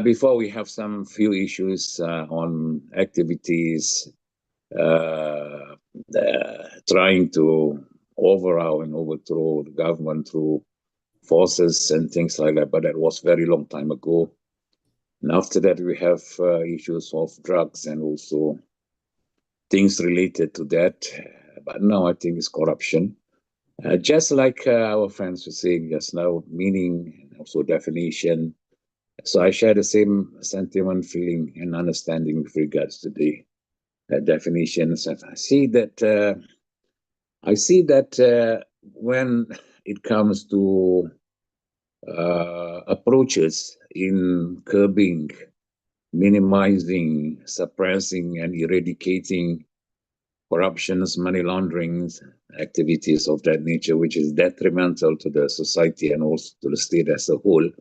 Before we have some few issues on activities trying to overhaul and overthrow the government through forces and things like that, but that was very long time ago. And after that, we have issues of drugs and also things related to that. But now I think it's corruption. Just like our friends were saying just now, meaning and also definition. So I share the same sentiment, feeling, and understanding with regards to the definitions. I see that when it comes to approaches in curbing, minimizing, suppressing, and eradicating corruptions, money laundering, activities of that nature, which is detrimental to the society and also to the state as a whole,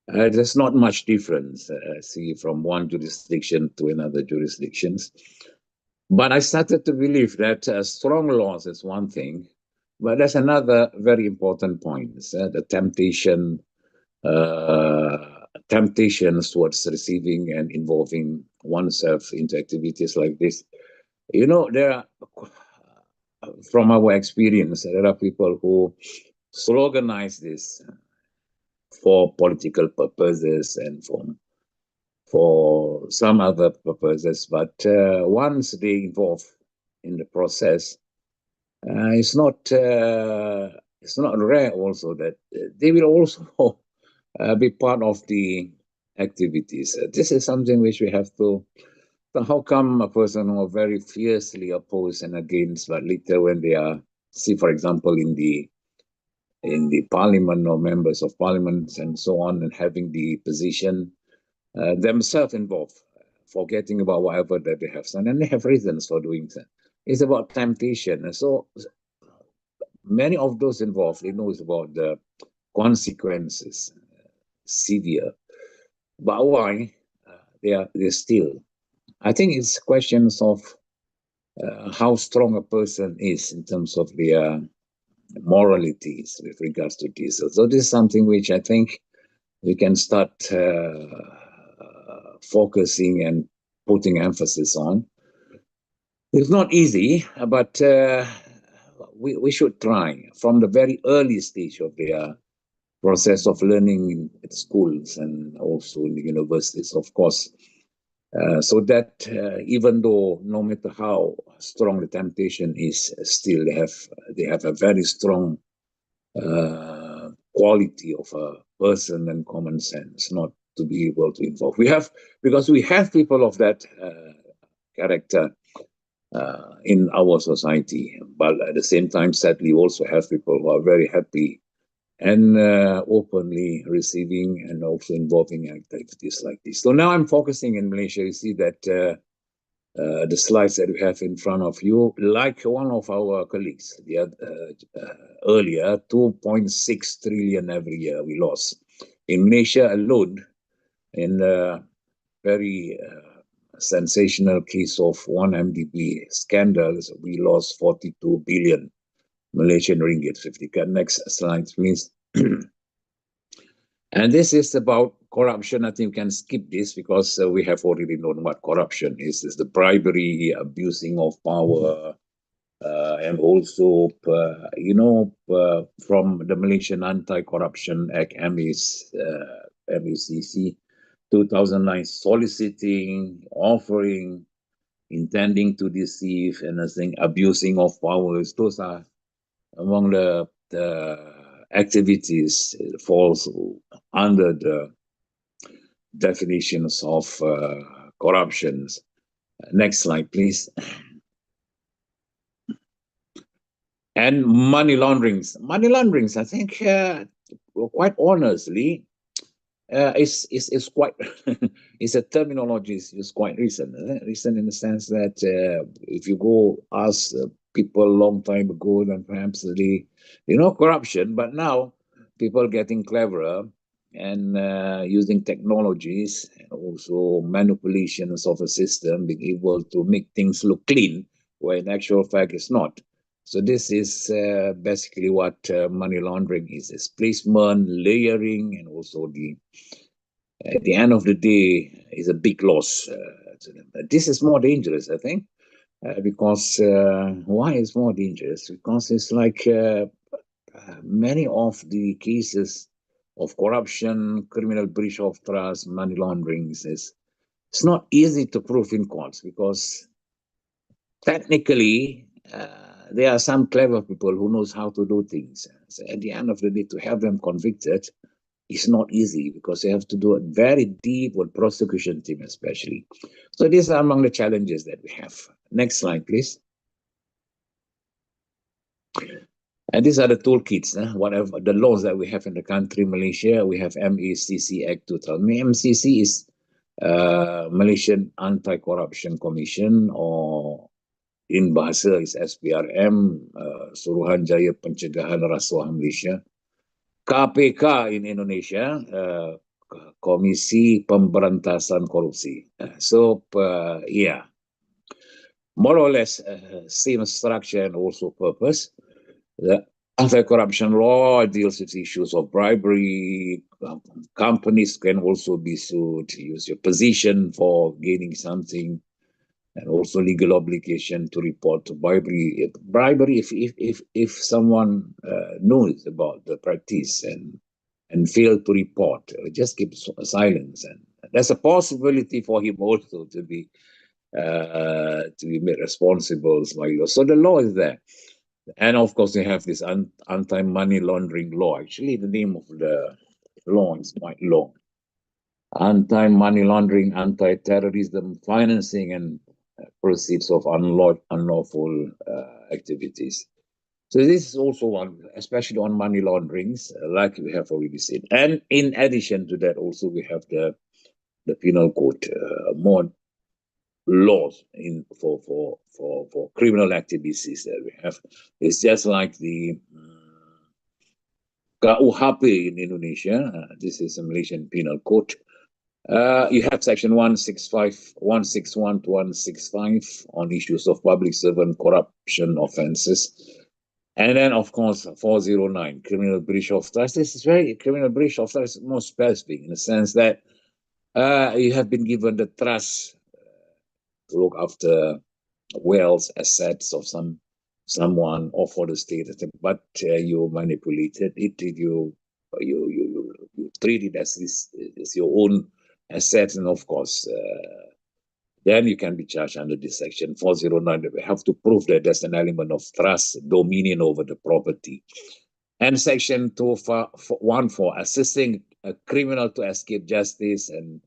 there's not much difference, see, from one jurisdiction to another jurisdictions. But I started to believe that strong laws is one thing, but there's another very important point, the temptations towards receiving and involving oneself into activities like this. You know, there are, from our experience, there are people who sloganize this for political purposes and for some other purposes, but once they involve in the process, it's not rare also that they will also be part of the activities. This is something which we have to. So how come a person who are very fiercely opposed and against, but later when they are, see, for example, in the parliament or members of parliament and so on, and having the position themselves involved, forgetting about whatever that they have done, and they have reasons for doing so. It's about temptation. And so many of those involved, they know about the consequences, severe. But why? They're still. I think it's questions of how strong a person is in terms of their moralities with regards to this. So this is something which I think we can start focusing and putting emphasis on. It's not easy, but we should try from the very early stage of their process of learning in schools and also in the universities, of course. So that even though no matter how strong the temptation is, still they have a very strong quality of a person and common sense, not to be able to involve. Because we have people of that character in our society, but at the same time, sadly, we also have people who are very happy and openly receiving and also involving activities like this. So now I'm focusing in Malaysia. You see that the slides that we have in front of you, like one of our colleagues earlier, 2.6 trillion every year we lost. In Malaysia alone, in a very sensational case of 1MDB scandals, we lost 42 billion Malaysian ringgit. 50. Next slide, please. And this is about corruption. I think we can skip this because we have already known what corruption is. It's the bribery, abusing of power, and also, from the Malaysian Anti-Corruption Act, MECC, 2009, soliciting, offering, intending to deceive, and I think abusing of powers. Those are among the activities falls under the definitions of corruptions. Next slide, please. And money launderings. Money launderings, I think, quite honestly, is quite it's a terminology is quite recent. Recent in the sense that if you go ask people a long time ago, then perhaps corruption, but now people getting cleverer and using technologies and also manipulations of a system, being able to make things look clean where in actual fact it's not. So this is basically what money laundering is placement, layering, and also at the end of the day is a big loss to them. But this is more dangerous, I think, because why is more dangerous? Because it's like many of the cases of corruption, criminal breach of trust, money laundering it's not easy to prove in courts because technically there are some clever people who knows how to do things. So at the end of the day, to have them convicted is not easy because they have to do it very deep with prosecution team especially. So these are among the challenges that we have. Next slide, please. And these are the toolkits, whatever the laws that we have in the country, Malaysia. We have MECC Act 2000. MECC is Malaysian Anti-Corruption Commission, or in bahasa is SPRM, Suruhanjaya Pencegahan Rasuah Malaysia. KPK in Indonesia, Komisi Pemberantasan Korupsi. Yeah, more or less same structure and also purpose. The anti-corruption law deals with issues of bribery. Companies can also be sued to use your position for gaining something, and also legal obligation to report to bribery. Bribery, if someone knows about the practice and fail to report, just keep silence, and there's a possibility for him also to be made responsible by law. So the law is there. And of course, we have this anti-money laundering law. Actually, the name of the law is quite long. Anti-money laundering, anti-terrorism, financing, and proceeds of unlawful activities. So this is also one, especially on money launderings, like we have already said. And in addition to that, also we have the penal code, more laws for criminal activities that we have. It's just like the KUHP in Indonesia. This is a Malaysian penal code. You have section 161 to 165 on issues of public servant corruption offenses. And then, of course, 409, criminal breach of trust. This is criminal breach of trust is more specific in the sense that you have been given the trust to look after wealth, assets of someone or for the state, but you manipulated it, you treat it as your own assets, and of course, then you can be charged under this section 409. We have to prove that there's an element of trust, dominion over the property. And section 214, assisting a criminal to escape justice and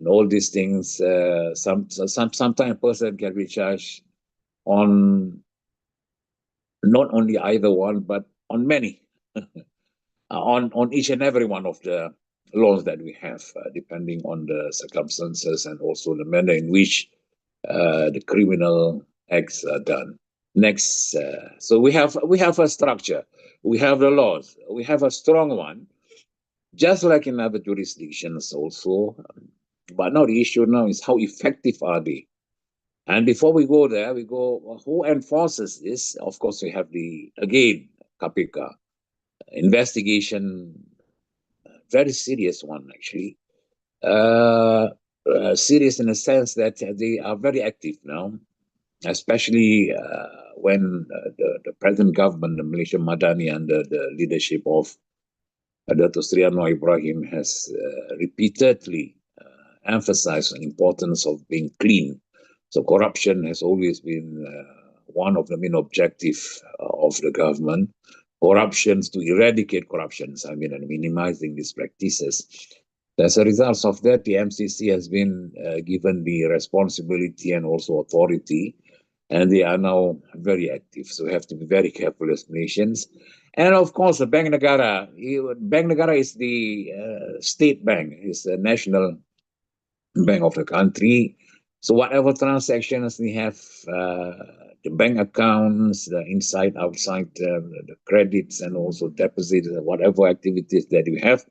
all these things. Sometimes a person can be charged on not only either one, but on many, on each and every one of the laws that we have, depending on the circumstances and also the manner in which the criminal acts are done. Next, so we have a structure, we have the laws, we have a strong one, just like in other jurisdictions also. But now the issue now is how effective are they? And before we go there, we go, who enforces this? Of course, we have again, KPK, investigation very serious one, actually. Serious in the sense that they are very active now, especially when the present government, the Malaysia Madani, under the leadership of Dato' Sri Anwar Ibrahim, has repeatedly emphasized the importance of being clean. So corruption has always been one of the main objectives of the government. Corruptions, to eradicate corruptions, I mean, and minimizing these practices. As a result of that, the MCC has been given the responsibility and also authority, and they are now very active. So we have to be very careful as nations. And of course, the Bank Negara. Bank Negara is the state bank, is the national bank of the country. So whatever transactions we have, the bank accounts, the inside, outside, the credits, and also deposits, whatever activities that you have,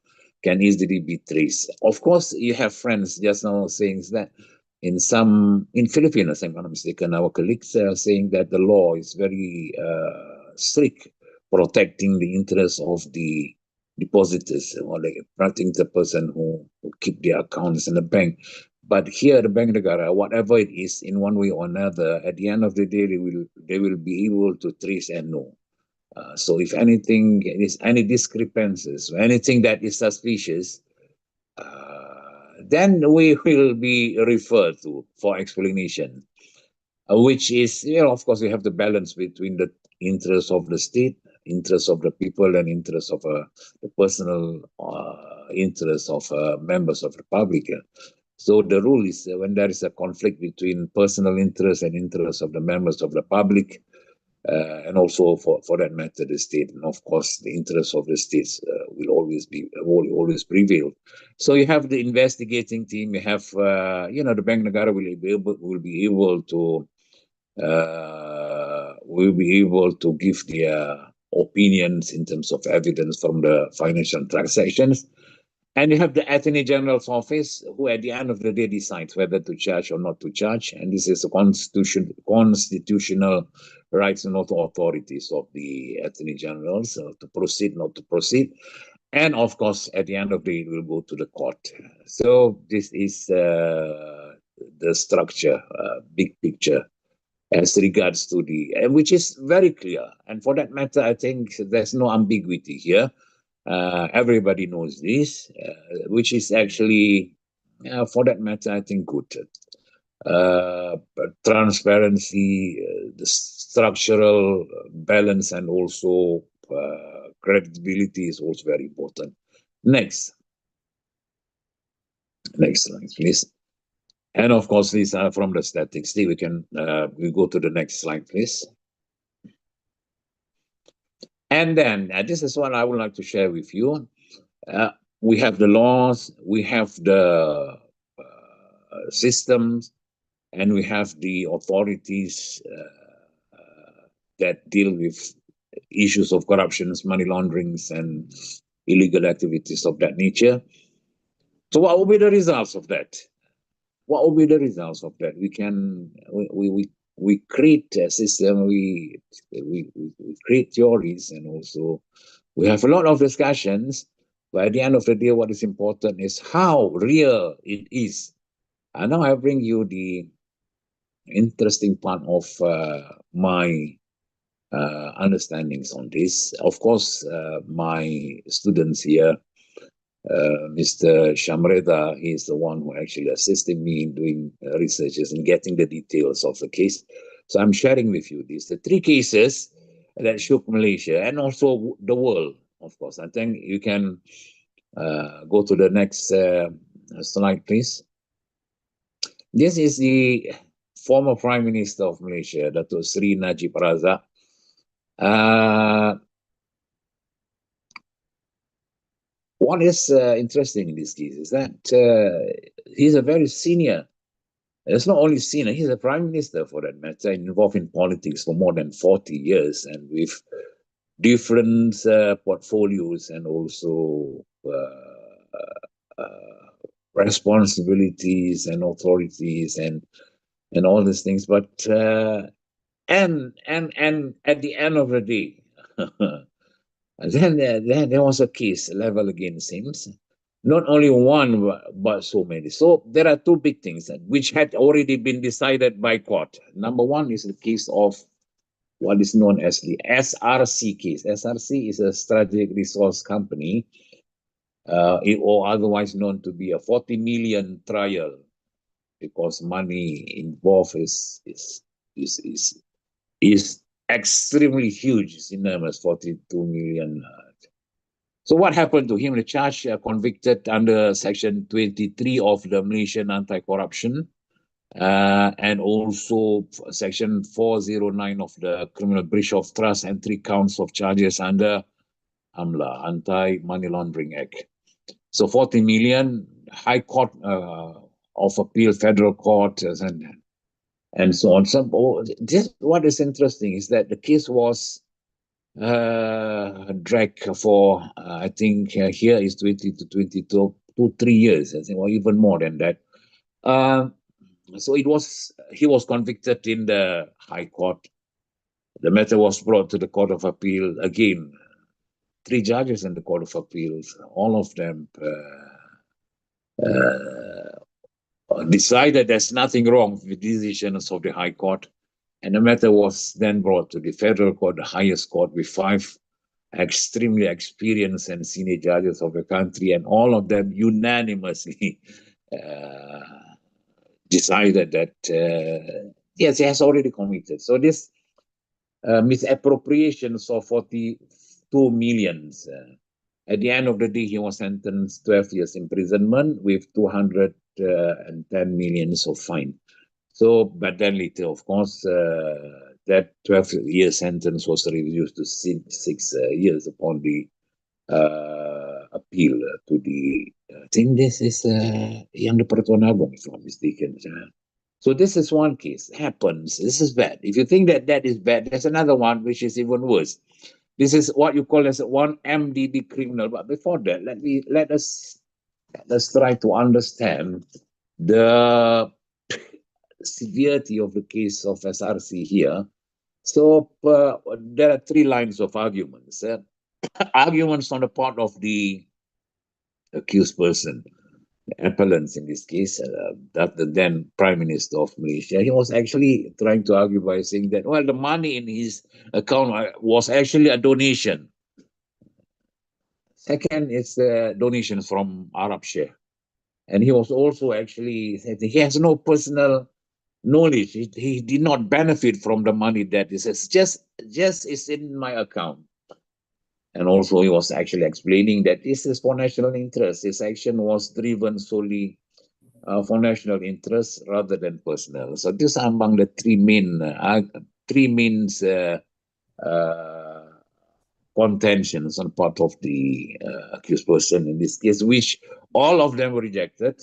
can easily be traced. Of course, you have friends just now saying that in Filipinos, if I'm not mistaken, our colleagues are saying that the law is very strict, protecting the interests of the depositors, or like protecting the person who keep their accounts in the bank. But here, the Bank Negara, whatever it is, in one way or another, at the end of the day, they will be able to trace and know. So if anything, is any discrepancies, or anything that is suspicious, then we will be referred to for explanation, which is, of course, we have the balance between the interests of the state, interests of the people, and interests of the personal interests of members of the public. So the rule is when there is a conflict between personal interests and interests of the members of the public, and also for that matter, the state, and of course, the interests of the states will always prevail. So you have the investigating team, you have, the Bank Negara will be able to give their opinions in terms of evidence from the financial transactions. And you have the Attorney General's office, who at the end of the day decides whether to charge or not to charge. And this is a constitutional rights and authorities of the Attorney General, so to proceed, not to proceed. And of course, at the end of the day, it will go to the court. So this is the structure, big picture, as regards to which is very clear. And for that matter, I think there's no ambiguity here. Everybody knows this, which is actually, for that matter, I think good. Transparency, the structural balance, and also credibility is also very important. Next slide, please. And of course, these are from the statistics. We can we go to the next slide, please. And then this is what I would like to share with you. We have the laws, we have the systems, and we have the authorities that deal with issues of corruptions, money launderings, and illegal activities of that nature. So what will be the results of that? What will be the results of that? We create a system, we create theories, and also we have a lot of discussions, but at the end of the day, what is important is how real it is. And now I bring you the interesting part of my understandings on this. Of course, my students here, Mr. Shamreda, he is the one who actually assisted me in doing researches and getting the details of the case. So I'm sharing with you these, the 3 cases that shook Malaysia and also the world, of course. I think you can go to the next slide, please. This is the former Prime Minister of Malaysia, Dato' Sri Najib Razak. What is interesting in this case is that he's a very senior. It's not only senior, he's a prime minister for that matter, involved in politics for more than 40 years and with different portfolios and also responsibilities and authorities and all these things. But and at the end of the day, then there was a case leveled against him, not only one, but so many. So there are two big things which had already been decided by court. Number one is the case of what is known as the SRC case. SRC is a strategic resource company, or otherwise known to be a 40 million trial, because money involved is extremely huge. It's enormous, 42 million. So what happened to him? The charge convicted under Section 23 of the Malaysian Anti-Corruption, and also Section 409 of the Criminal Breach of Trust, and 3 counts of charges under AMLA, Anti-Money Laundering Act. So 40 million, High Court of Appeal, Federal Court, and so on. Just what is interesting is that the case was dragged for I think here is 20 to 22 to 3 years, I think, or even more than that. So he was convicted in the High Court. The matter was brought to the Court of Appeal. Again, 3 judges in the Court of Appeals, all of them decided there's nothing wrong with the decisions of the High Court. And the matter was then brought to the Federal Court, the highest court, with 5 extremely experienced and senior judges of the country, and all of them unanimously decided that, yes, he has already committed. So this misappropriations of 42 millions, at the end of the day, he was sentenced 12 years imprisonment with 210 million of fine. So, but then later, of course, that 12-year sentence was reduced to 6 years upon the appeal to the, I think this is Yang de Pertuan Agong, if I'm not mistaken. So this is one case. Happens. This is bad. If you think that that is bad, there's another one which is even worse. This is what you call as one MDB criminal. But before that, let us try to understand the severity of the case of SRC here. So there are 3 lines of arguments. Arguments on the part of the accused person, the appellants in this case, that the then Prime Minister of Malaysia. He was actually trying to argue by saying that, well, the money in his account was actually a donation. Second, it's donations from Arab Share. And he was also actually said he has no personal knowledge. He did not benefit from the money that is just is in my account. And also he was actually explaining that this is for national interest. His action was driven solely for national interest rather than personal. So these are among the 3 main contentions on part of the accused person in this case, which all of them were rejected.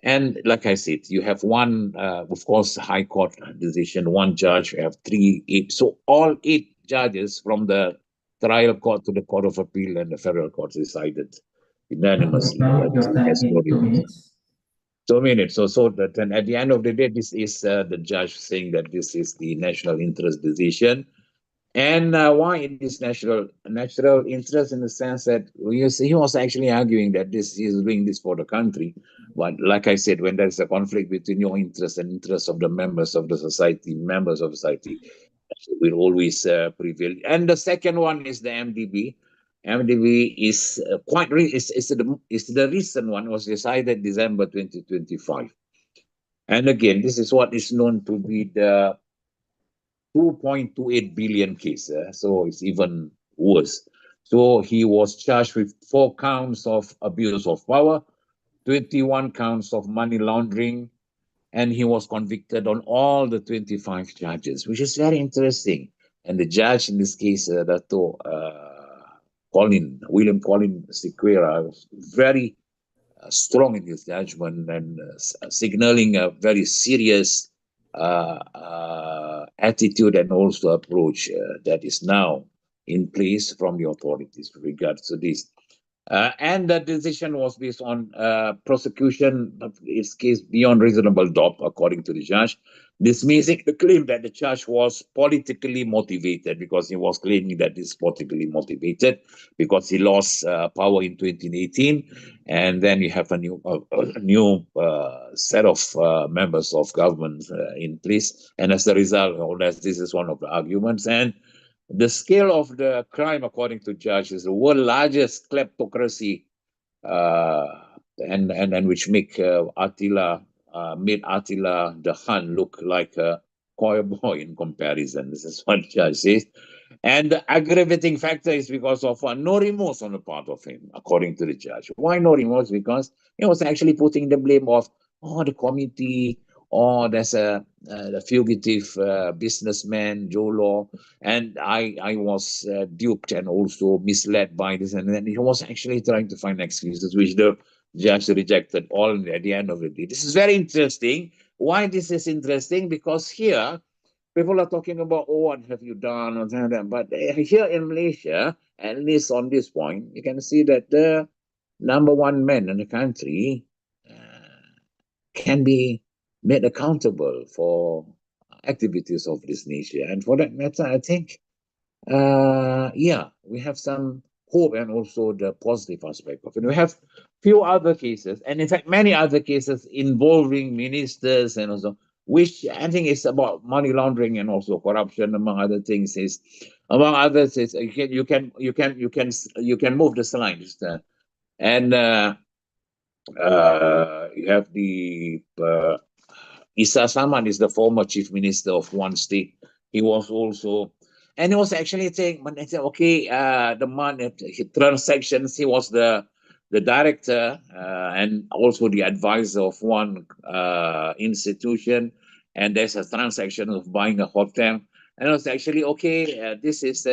And like I said, you have one, of course, High Court decision, 1 judge, you have 3, 8. So all 8 judges from the trial court to the Court of Appeal and the Federal Court decided unanimously. Now your time is 2 minutes. 2 minutes. So that, and at the end of the day, this is the judge saying that this is the national interest decision. And why it is national interest, in the sense that he was actually arguing that he is doing this for the country. But like I said, when there's a conflict between your interest and interest of the members of the society, will always prevail. And the second one is the MDB. MDB is the recent one, was decided December 2025. And again, this is what is known to be the 2.28 billion case. So it's even worse. So he was charged with 4 counts of abuse of power, 21 counts of money laundering, and he was convicted on all the 25 charges, which is very interesting. And the judge in this case, Dato William Colin Sequeira, was very strong in his judgment and signaling a very serious attitude and also approach that is now in place from the authorities with regards to this. And the decision was based on prosecution of its case beyond reasonable doubt, according to the judge, dismissing the claim that the charge was politically motivated, because he was claiming that it's politically motivated because he lost power in 2018, and then you have a new set of members of government in place, and as a result of that, this is one of the arguments. And the scale of the crime, according to judge, is the world largest kleptocracy, and which make made Attila the Hun look like a choir boy in comparison. This is what judge says. And the aggravating factor is because of no remorse on the part of him, according to the judge. Why no remorse? Because he was actually putting the blame of the committee, or there's a fugitive businessman, Jolo, and I was duped and also misled by this, and then he was actually trying to find excuses, which the judge rejected all at the end of the day. This is very interesting. Why this is interesting? Because here, people are talking about, what have you done, or that, but here in Malaysia, at least on this point, you can see that the number one man in the country can be made accountable for activities of this nature. And for that matter, I think, we have some hope, and also the positive aspect of it. We have few other cases, and in fact, many other cases involving ministers, and also, which I think is about money laundering and also corruption, among other things. Among others, is you can move the slides, and you have the Isa Saman is the former chief minister of one state. He was also, and he was actually saying, but I said, okay, the money transactions. He was the director and also the advisor of one institution, and there's a transaction of buying a hotel, and it was actually, okay, this is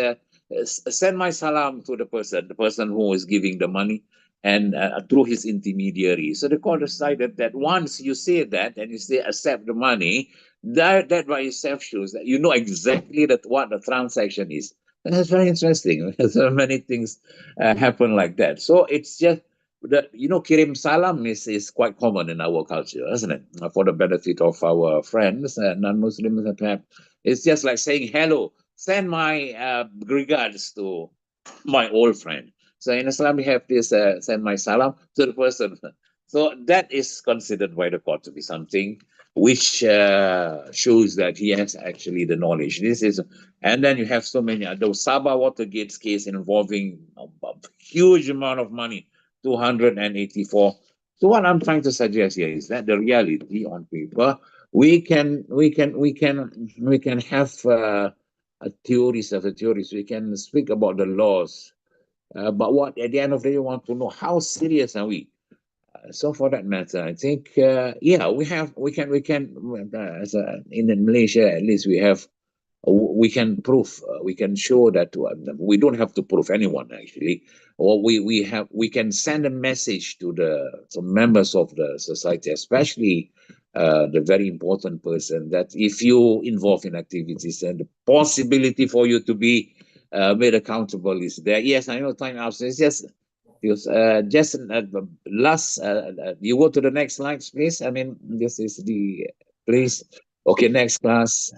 send my salam to the person who is giving the money, and through his intermediary. So the court decided that once you say that and you say accept the money, that by itself shows that you know exactly what the transaction is. And that's very interesting. So many things happen like that. So it's just that, kirim salam is quite common in our culture, isn't it? For the benefit of our friends, non-Muslims, perhaps. It's just like saying hello, send my regards to my old friend. So in Islam, we have this send my salam to the person. So that is considered by the court to be something which shows that he has actually the knowledge. And then you have so many. The Sabah Watergate's case involving a huge amount of money, 284. So what I'm trying to suggest here is that the reality on paper, we can have theories of the theories. We can speak about the laws. But what at the end of the day, you want to know, how serious are we? So for that matter, I think, we can, in Malaysia, at least we can prove, we can show that we don't have to prove anyone actually, or we can send a message to the members of the society, especially the very important person, that if you involve in activities and the possibility for you to be made accountable is there. Yes, I know time out. It's just last. You go to the next slide, please. I mean, this is the please. Okay, next class.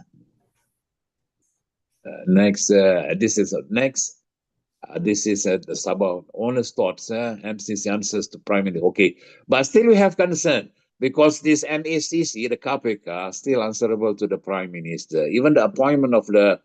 Next, this is next. This is the Sabah honest thoughts. MCC answers to Prime Minister. Okay, but still we have concern, because this MACC, the KPK, are still answerable to the Prime Minister. Even the appointment of the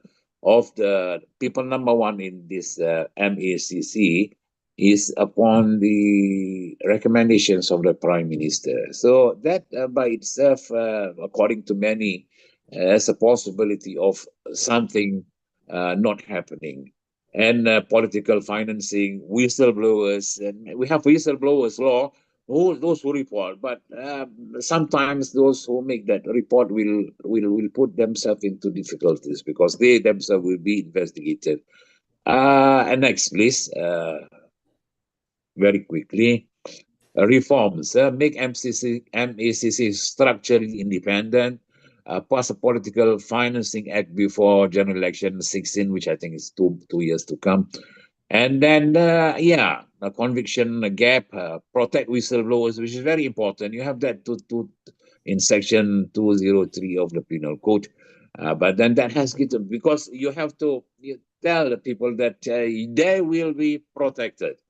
people number one in this MACC is upon the recommendations of the Prime Minister. So that by itself, according to many, has a possibility of something not happening. And political financing, whistleblowers, and we have whistleblowers law, those who report, but sometimes those who make that report will put themselves into difficulties, because they themselves will be investigated. And next, please, very quickly, reforms, make MACC structurally independent, pass a political financing act before general election 16, which I think is two years to come. And then, yeah, a conviction a gap, protect whistleblowers, which is very important. You have that in section 203 of the Penal Code. But then that has to, because you have to tell the people that they will be protected.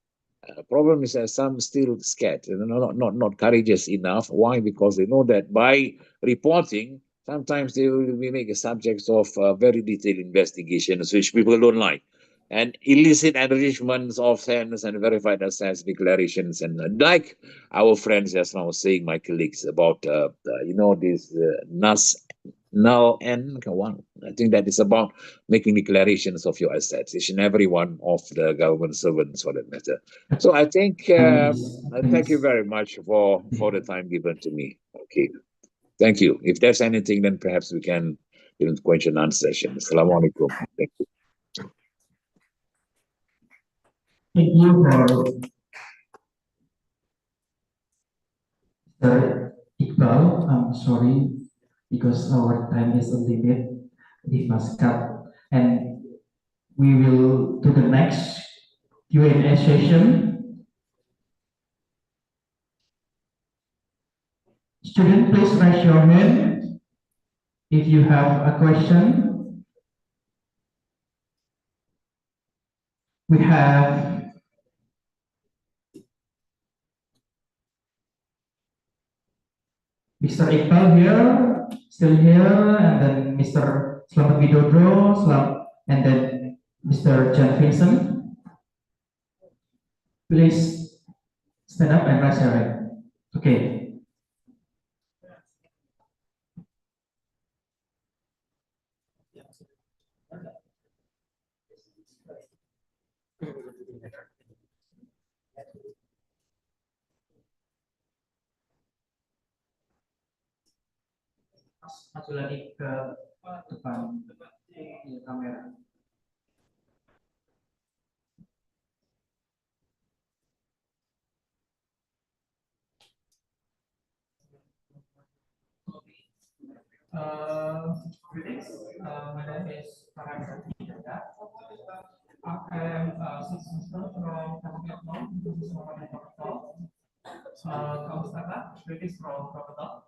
Problem is that some still scared, not courageous enough. Why? Because they know that by reporting, sometimes they will be made subjects of very detailed investigations, which people don't like, and illicit enrichments of offense and verified assets declarations, and like our friends just now saying, my colleagues, about this null and one. I think that is about making declarations of your assets, each and every one of the government servants for that matter. So I think thank you very much for the time given to me. Okay, thank you. If there's anything, then perhaps we can do a question and answer session. Assalamualaikum. Thank you. Thank you for Mr. Iqbal. I'm sorry because our time is a limit. We must cut, and we will do the next Q&A session. Student, please raise your hand if you have a question. We have Mr. Iqbal here, still here, and then Mr. Slamet Widodo, and then Mr. John Vincent. Please stand up and raise your hand. Okay. Maju lagi ke depan di kamera. Greetings. My name is Farhan Satya. I am sixth semester from Kabupaten this is from Kabupaten. Greetings from Kabupaten.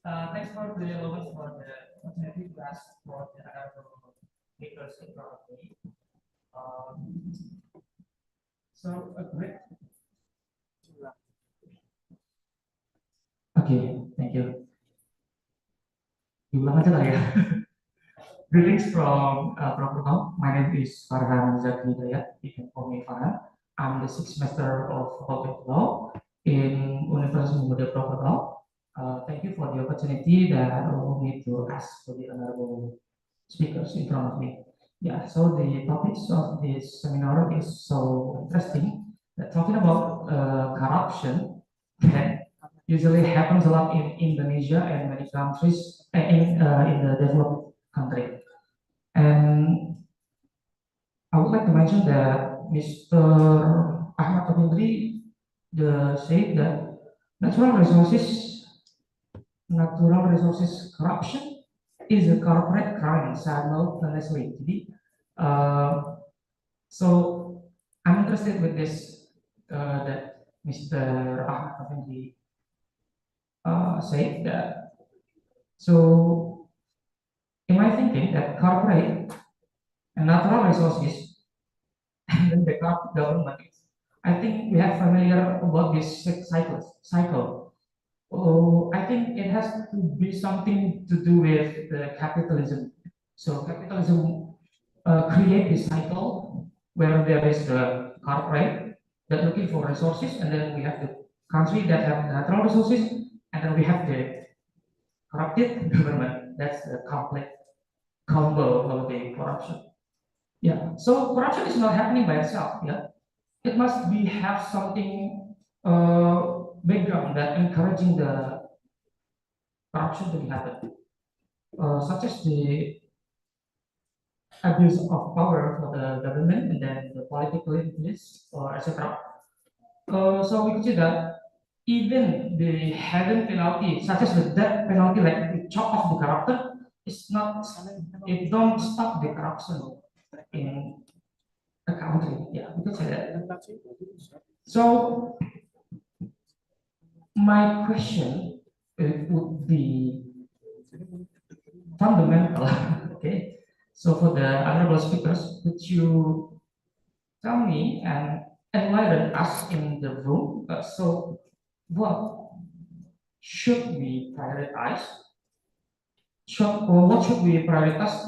Thanks for the allowance for the opportunity to ask for the speakers in front of me. So great. Okay, thank you. Diulang aja lah ya. Greetings from Property. My name is Farhan Zaki Hidayat. You can call me Farhan. I'm the sixth semester of Faculty of Law in Universitas Muda Property. Thank you for the opportunity that allowed me to ask for the honorable speakers in front of me. Yeah, so the topics of this seminar is so interesting. Talking about corruption that usually happens a lot in Indonesia and many countries in the developed country. And I would like to mention that Mr. Ahmad Abindri said that natural resources corruption is a corporate crime simultaneously. So I'm interested with this that Mr. Ahmad Effendi said that. So am I thinking that corporate and natural resources and then the government? I think we have familiar about this cycle. Oh, I think it has to be something to do with the capitalism. So capitalism create this cycle where there is the corporate that looking for resources, and then we have the country that have natural resources, and then we have the corrupted government. That's the complete combo of the corruption. Yeah. So corruption is not happening by itself. Yeah. It must be have something background that encouraging the corruption to happen, such as the abuse of power for the government and then the political influence or etc. So we could see that even the hidden penalty, such as the death penalty, like the chop off the corruptor, it don't stop the corruption in a country. Yeah, we could say that. So my question would be fundamental. Okay. So for the honorable speakers, could you tell me and enlighten us in the room? So what should we prioritize? What should we prioritize?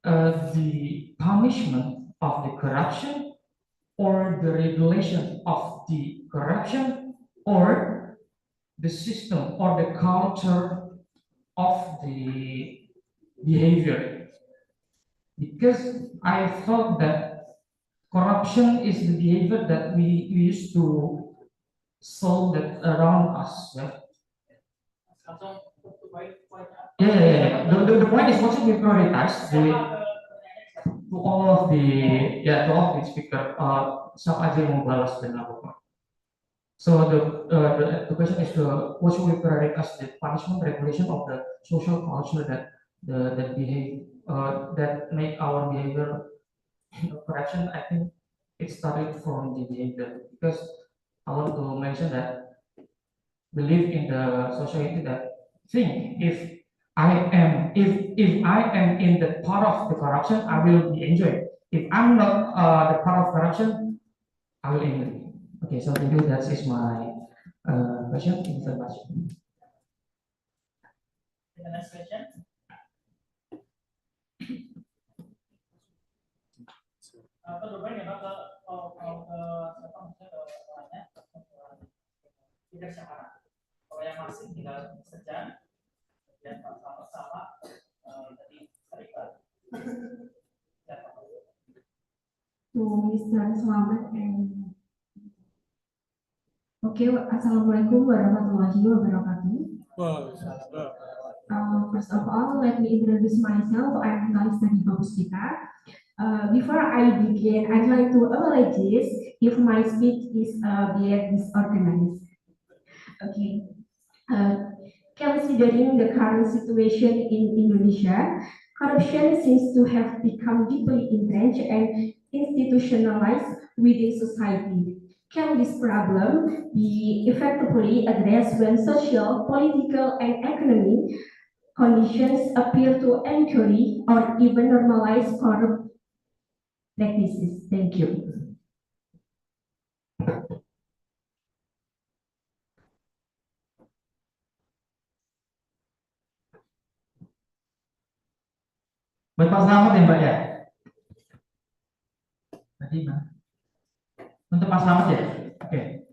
The punishment of the corruption, or the regulation of the corruption, or the system or the culture of the behavior? Because I thought that corruption is the behavior that we used to solve that around us. Yeah. The point is, what should we prioritize? To all of the speaker, siapa aja yang mau balas dan apa. So the question is, what should we prioritize? The punishment, regulation of the social culture that behave that make our behavior correction. I think it started from the behavior, because I want to mention that believe in the society that think if I am in the part of the corruption, I will be enjoyed. If I'm not the part of corruption, I will enjoy. Okay, so thank you. That is my question. Thank you very much. The next question. Tidak sekarang. Kalau yang masih tinggal sejam dan sama-sama tadi serikat. Mr. Selamat and Assalamualaikum warahmatullahi wabarakatuh. First of all, let me introduce myself. I'm Kalista Puspita. Before I begin, I'd like to apologize if my speech is a bit disorganized. Okay. Considering the current situation in Indonesia, corruption seems to have become deeply entrenched and institutionalized within society. Can this problem be effectively addressed when social, political, and economic conditions appear to encourage or even normalize corrupt practices? Thank you. Bapak Selamat ya Mbak ya? Tadi Mbak. Untuk Pak Selamat ya? Oke.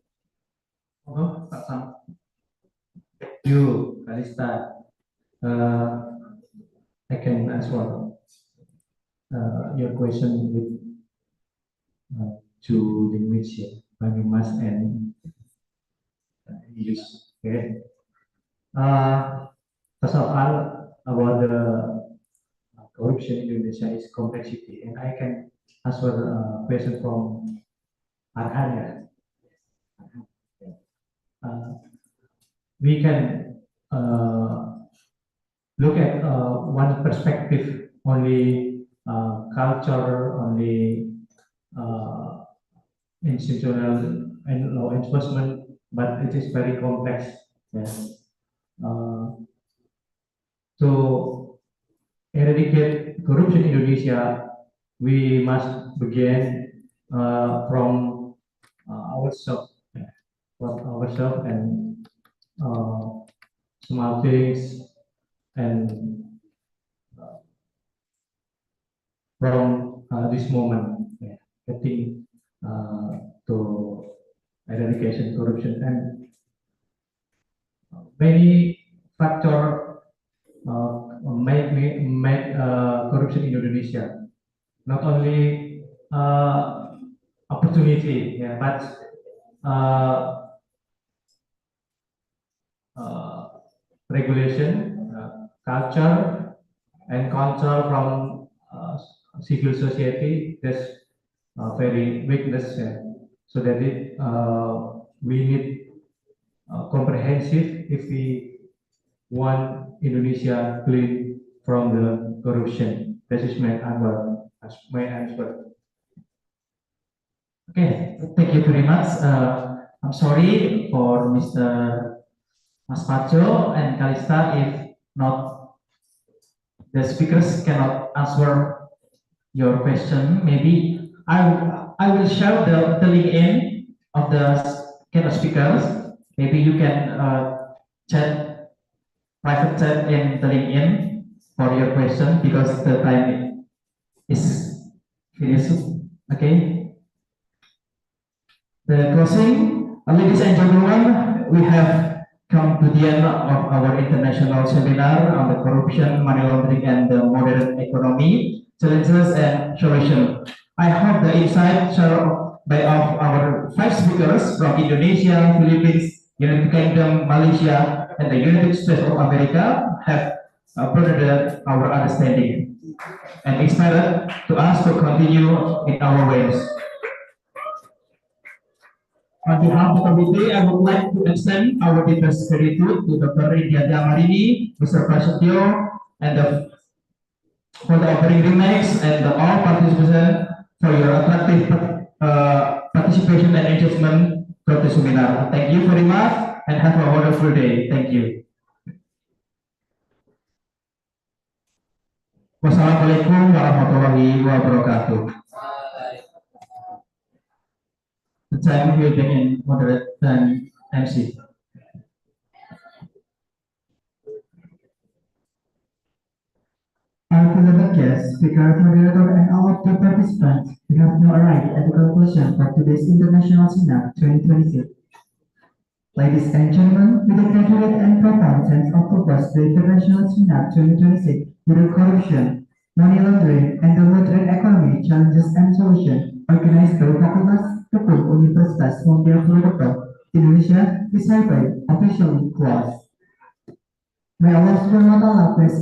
Oh, Pak Selamat. You, Kalista. I can answer your question with two language here, Banyumas and English. Okay. First of all, about the corruption in Indonesia is complexity, and I can answer a question from Arhania. We can look at one perspective, only culture, only institutional and law enforcement, but it is very complex. Yes. To eradicate corruption in Indonesia, we must begin from ourselves, and small things, and from this moment, getting to eradication corruption, and many factors make corruption in Indonesia. Not only opportunity, but regulation, culture, and control from civil society. That's very weakness. So that we need comprehensive if we want Indonesia clean from the corruption. That is my answer. Okay, thank you very much. I'm sorry for Mr. Mas Pacho and Kalista if not the speakers cannot answer your question. Maybe I will share the link in of the kind of speakers. Maybe you can chat private chat in the LinkedIn for your question because the time is finished. Okay. The closing, ladies and gentlemen, we have come to the end of our international seminar on the corruption, money laundering, and the modern economy, challenges and solutions. I hope the insight shared by our five speakers from Indonesia, Philippines, United Kingdom, Malaysia, and the United States of America have broadened our understanding and inspired to us to continue in our ways. On behalf of the committee, I would like to extend our deepest gratitude to Dr. India Marini, Mr. Prasetyo, and for the opening remarks and all participants for your attractive participation and engagement throughout the seminar. Thank you very much and have a wonderful day. Thank you. Wassalamualaikum warahmatullahi wabarakatuh. The time will begin moderate than MC. Our beloved guests, speaker, moderator, and all of the participants, we have now arrived at the conclusion of today's International Seminar 2026. Ladies and gentlemen, with the graduate and profound sense of purpose, the International Seminar 2026, with the corruption, money laundering, and the modern economy challenges and solutions, organized by Fakultas HUKUM Universitas Muhammadiyah Purwokerto, Indonesia, is hereby officially closed. May Allah Subhanahu wa Ta'ala bless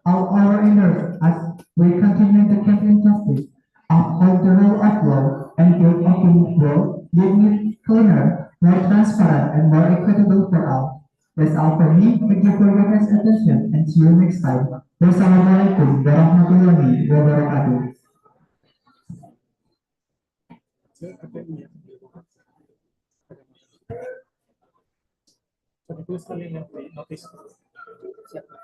all our endeavors as we continue to champion justice, uphold the rule of law, and build a world that is cleaner, more transparent, and more equitable for all. That's all from me. Thank you for your guys' attention and see you next time. Wassalamualaikum warahmatullahi wabarakatuh. Siapa?